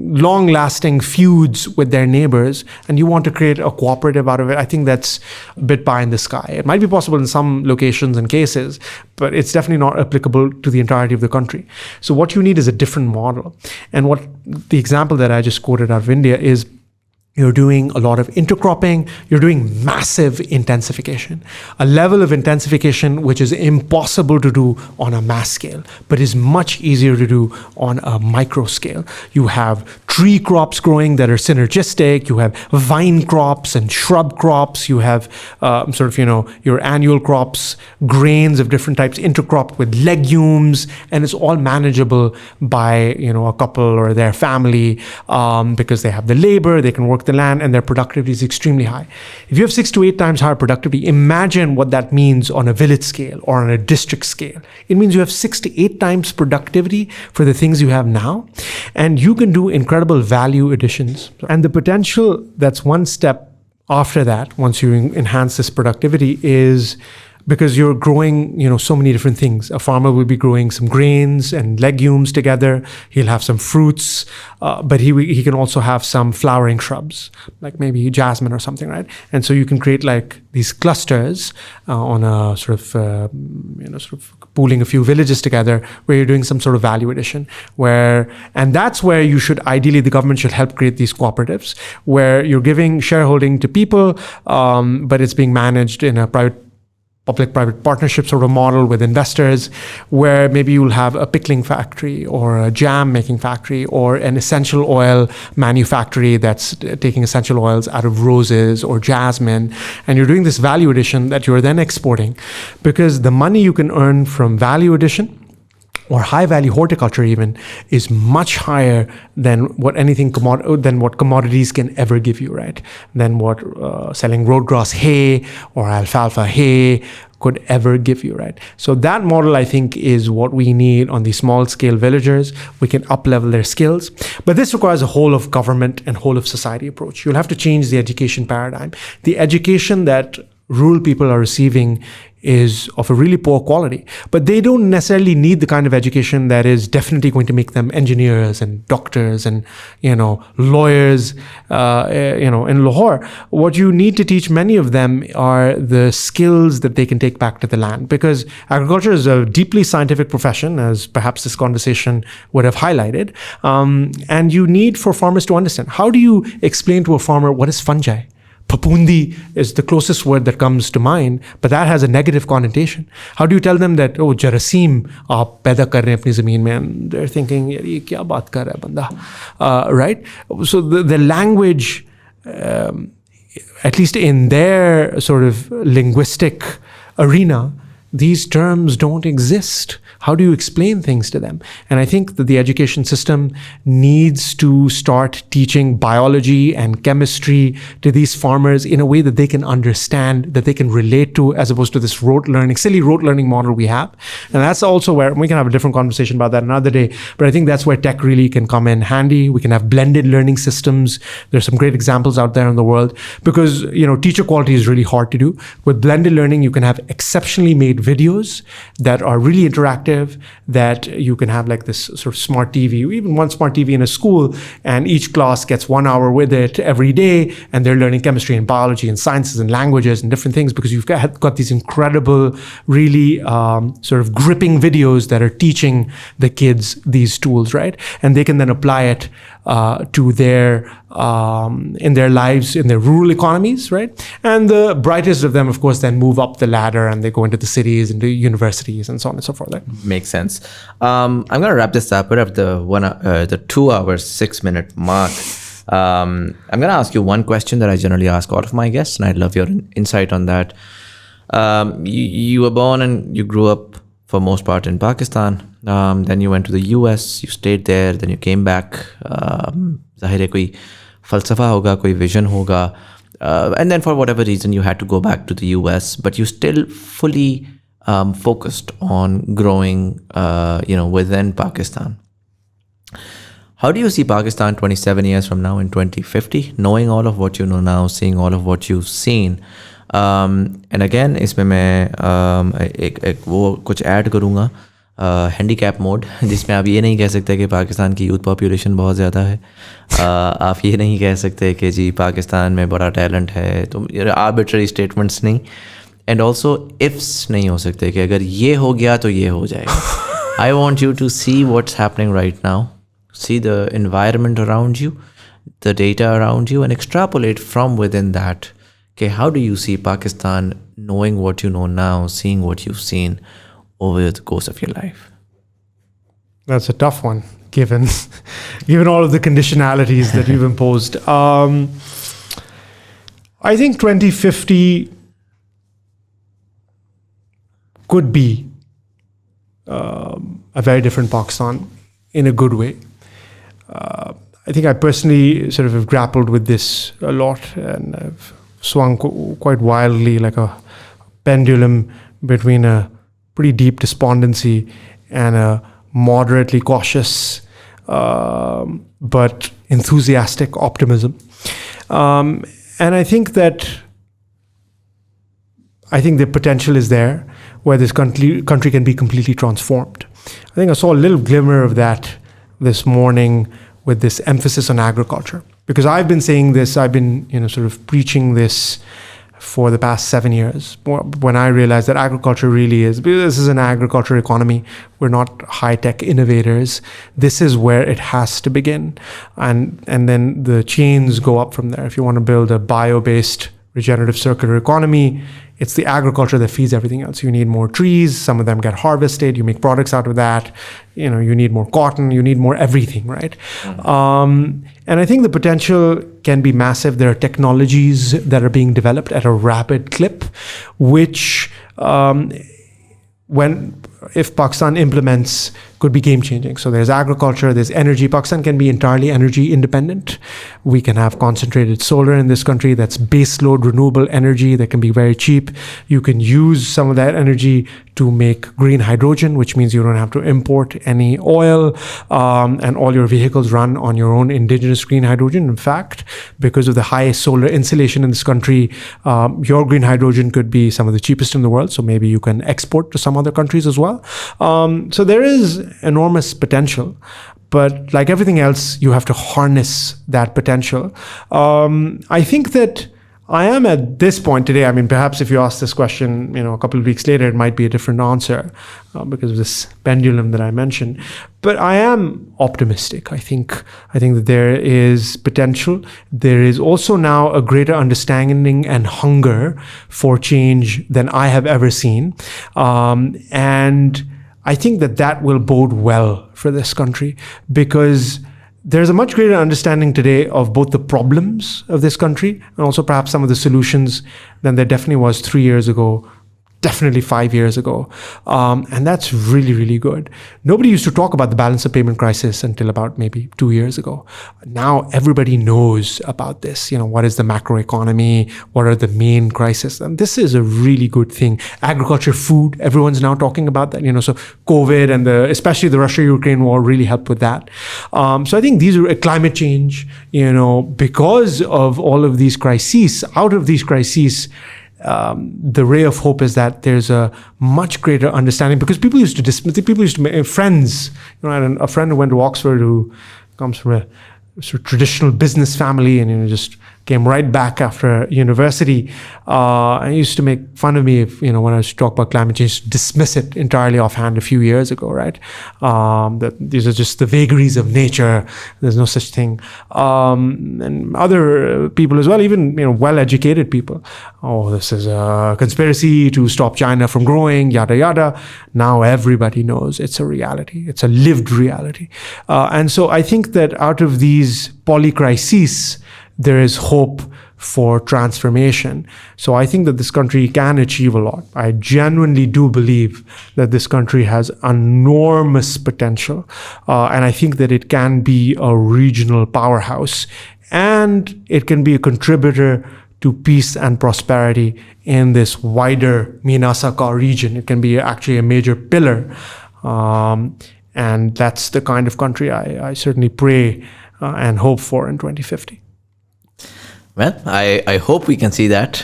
long-lasting feuds with their neighbors, and you want to create a cooperative out of it. I think that's a bit pie in the sky. It might be possible in some locations and cases, but it's definitely not applicable to the entirety of the country. So what you need is a different model. And what the example that I just quoted out of India is, you're doing a lot of intercropping, you're doing massive intensification, a level of intensification which is impossible to do on a mass scale, but is much easier to do on a micro scale. You have tree crops growing that are synergistic, you have vine crops and shrub crops, you have your annual crops, grains of different types intercropped with legumes, and it's all manageable by a couple or their family because they have the labor, they can work the land, and their productivity is extremely high. If you have 6 to 8 times higher productivity, imagine what that means on a village scale or on a district scale. It means you have 6 to 8 times productivity for the things you have now, and you can do incredible value additions. And the potential that's one step after that, once you enhance this productivity, is because you're growing, so many different things. A farmer will be growing some grains and legumes together. He'll have some fruits, but he can also have some flowering shrubs, like maybe jasmine or something, right? And so you can create like these clusters on a sort of pooling a few villages together, where you're doing some sort of value addition. And that's where you should, ideally, the government should help create these cooperatives, where you're giving shareholding to people, but it's being managed in a public-private partnership sort of model with investors, where maybe you'll have a pickling factory or a jam making factory or an essential oil manufactory that's taking essential oils out of roses or jasmine. And you're doing this value addition that you're then exporting, because the money you can earn from value addition or high value horticulture even is much higher than what commodities can ever give you, right? Than what selling roadgrass hay or alfalfa hay could ever give you, right? So that model, I think, is what we need on the small scale villagers. We can up level their skills, but this requires a whole of government and whole of society approach. You'll have to change the education paradigm. The education that rural people are receiving is of a really poor quality, but they don't necessarily need the kind of education that is definitely going to make them engineers and doctors and lawyers in Lahore. What you need to teach many of them are the skills that they can take back to the land, because agriculture is a deeply scientific profession, as perhaps this conversation would have highlighted, and you need for farmers to understand. How do you explain to a farmer what is fungi? Papundi is the closest word that comes to mind, but that has a negative connotation. How do you tell them that, jarasim aap paida kar rahe hain apni zameen mein? And they're thinking, ye kya baat kar raha hai banda? Right? So the language, at least in their sort of linguistic arena, these terms don't exist. How do you explain things to them? And I think that the education system needs to start teaching biology and chemistry to these farmers in a way that they can understand, that they can relate to, as opposed to this silly rote learning model we have. And that's also where we can have a different conversation about that another day. But I think that's where tech really can come in handy. We can have blended learning systems. There's some great examples out there in the world, because teacher quality is really hard to do. With blended learning, you can have exceptionally made videos that are really interactive, that you can have like this sort of smart TV, or even one smart TV in a school, and each class gets 1 hour with it every day, and they're learning chemistry and biology and sciences and languages and different things, because you've got these incredible, really sort of gripping videos that are teaching the kids these tools, right? And they can then apply it to their in their lives, in their rural economies, right? And the brightest of them, of course, then move up the ladder and they go into the cities, into universities, and so on and so forth. Right? Makes sense. I'm going to wrap this up. We're at the 2 hours, 6 minute mark. I'm going to ask you one question that I generally ask all of my guests, and I'd love your insight on that. You were born and you grew up for most part in Pakistan. Then you went to the US, you stayed there, then you came back. Zahir hai koi falsafa hoga, koi vision hoga. And then for whatever reason, you had to go back to the US, but you still fully focused on growing, within Pakistan. How do you see Pakistan 27 years from now in 2050, knowing all of what you know now, seeing all of what you've seen? And again, इसमें मैं एक वो कुछ add करूँगा, handicap mode, जिसमें आप ये नहीं कह सकते कि पाकिस्तान की यूथ पॉपुलेशन बहुत ज़्यादा है, आप ये नहीं कह सकते कि जी पाकिस्तान में बड़ा टैलेंट है, तो आर्बिट्ररी स्टेटमेंट्स नहीं, एंड ऑल्सो इफ्स नहीं हो सकते कि अगर ये हो गया तो ये हो जाएगा. I want you to see what's happening right now, see the environment around you, the data around you, and extrapolate from within that. Okay, how do you see Pakistan, knowing what you know now, seeing what you've seen over the course of your life? That's a tough one, given all of the conditionalities that you've imposed. I think 2050 could be a very different Pakistan in a good way. I think I personally sort of have grappled with this a lot, and I've swung quite wildly like a pendulum between a pretty deep despondency and a moderately cautious but enthusiastic optimism. And I think the potential is there where this country can be completely transformed. I think I saw a little glimmer of that this morning with this emphasis on agriculture, because I've been saying this, I've been sort of preaching this for the past 7 years, when I realized that agriculture really is, this is an agriculture economy, we're not high-tech innovators, this is where it has to begin, and then the chains go up from there. If you want to build a bio-based regenerative circular economy, it's the agriculture that feeds everything else. You need more trees, some of them get harvested, you make products out of that, you need more cotton, you need more everything, right? And I think the potential can be massive. There are technologies that are being developed at a rapid clip, which if Pakistan implements, could be game-changing. So there's agriculture, there's energy. Pakistan can be entirely energy independent. We can have concentrated solar in this country that's baseload renewable energy that can be very cheap. You can use some of that energy to make green hydrogen, which means you don't have to import any oil, and all your vehicles run on your own indigenous green hydrogen. In fact, because of the high solar insulation in this country, your green hydrogen could be some of the cheapest in the world. So maybe you can export to some other countries as well. So there is enormous potential, but like everything else, you have to harness that potential. I think that I am at this point today, I mean, perhaps if you ask this question, a couple of weeks later, it might be a different answer because of this pendulum that I mentioned. But I am optimistic. I think that there is potential. There is also now a greater understanding and hunger for change than I have ever seen. And I think that will bode well for this country, because there's a much greater understanding today of both the problems of this country and also perhaps some of the solutions than there definitely was 3 years ago, definitely 5 years ago. And that's really, really good. Nobody used to talk about the balance of payment crisis until about maybe 2 years ago. Now everybody knows about this. What is the macroeconomy? What are the main crises? And this is a really good thing. Agriculture, food, everyone's now talking about that. So COVID and especially the Russia-Ukraine war really helped with that. So I think these are climate change, because of all of these crises, out of these crises, the ray of hope is that there's a much greater understanding, because people used to make friends. I had a friend who went to Oxford who comes from a sort of traditional business family, and just came right back after university. And he used to make fun of me if, when I was to talk about climate change, dismiss it entirely offhand a few years ago, right? That these are just the vagaries of nature. There's no such thing. And other people as well, even, well-educated people. Oh, this is a conspiracy to stop China from growing, yada, yada. Now everybody knows it's a reality. It's a lived reality. And so I think that out of these polycrises, there is hope for transformation. So I think that this country can achieve a lot. I genuinely do believe that this country has enormous potential. And I think that it can be a regional powerhouse, and it can be a contributor to peace and prosperity in this wider Minasaka region. It can be actually a major pillar. And that's the kind of country I certainly pray and hope for in 2050. Well, I hope we can see that.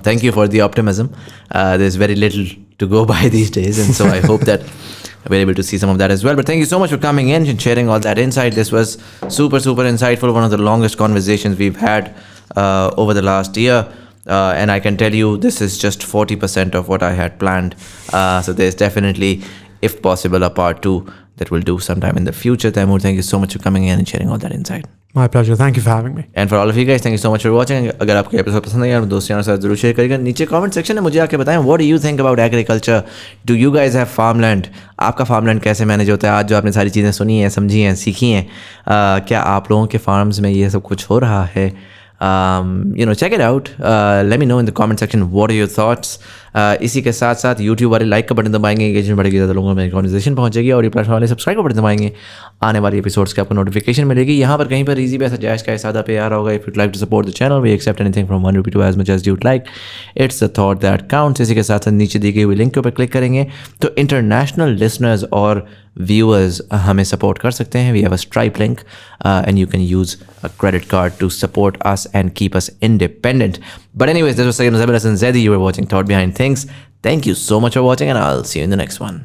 Thank you for the optimism. There's very little to go by these days, and so I hope that we're able to see some of that as well. But thank you so much for coming in and sharing all that insight. This was super, super insightful. One of the longest conversations we've had over the last year. And I can tell you, this is just 40% of what I had planned. So there's definitely, if possible, a part 2 that we'll do sometime in the future. Taimur, thank you so much for coming in and sharing all that insight. My pleasure. Thank you for having me. And for all of you guys, thank you so much for watching. अगर आपको episode पसंद आया तो दोस्तों के साथ जरूर share करिएगा. नीचे कमेंट सेक्शन में मुझे आके बताएं, what do you think about agriculture? Do you guys have farmland? आपका farmland कैसे मैनेज होता है? आज जो आपने सारी चीज़ें सुनी हैं, समझी हैं, सीखी हैं, क्या आप लोगों के फार्म्स में ये सब कुछ हो रहा है? Check it out. Let me know in the comment section what are your thoughts. इसी के साथ साथ YouTube वाले लाइक का बटन दबाएंगे, एंगेजमेंट बढ़ेगी, ज़्यादा लोगों में कॉन्वर्सेशन पहुंचेगी, और ये प्लेटफॉर्म वाले सब्सक्राइब का बटन दबाएंगे, आने वाली एपिसोड्स की आपको नोटिफिकेशन मिलेगी. यहाँ पर कहीं पर इजी पैसा जायज़ का सादा पे आ रहा होगा. If you'd like to support the channel, we accept anything from ₹1 to as much as you'd like. It's the thought that counts. इसी के साथ साथ नीचे दी गई हुई लिंक के ऊपर क्लिक करेंगे तो इंटरनेशनल लिसनर्स और viewers हमें सपोर्ट कर सकते हैं. We have a Stripe link and you can use a credit card to support us and keep us independent. But anyways, this was Muzamil and Zedi. You were watching Thought Behind Things. Thank you so much for watching, and I'll see you in the next one.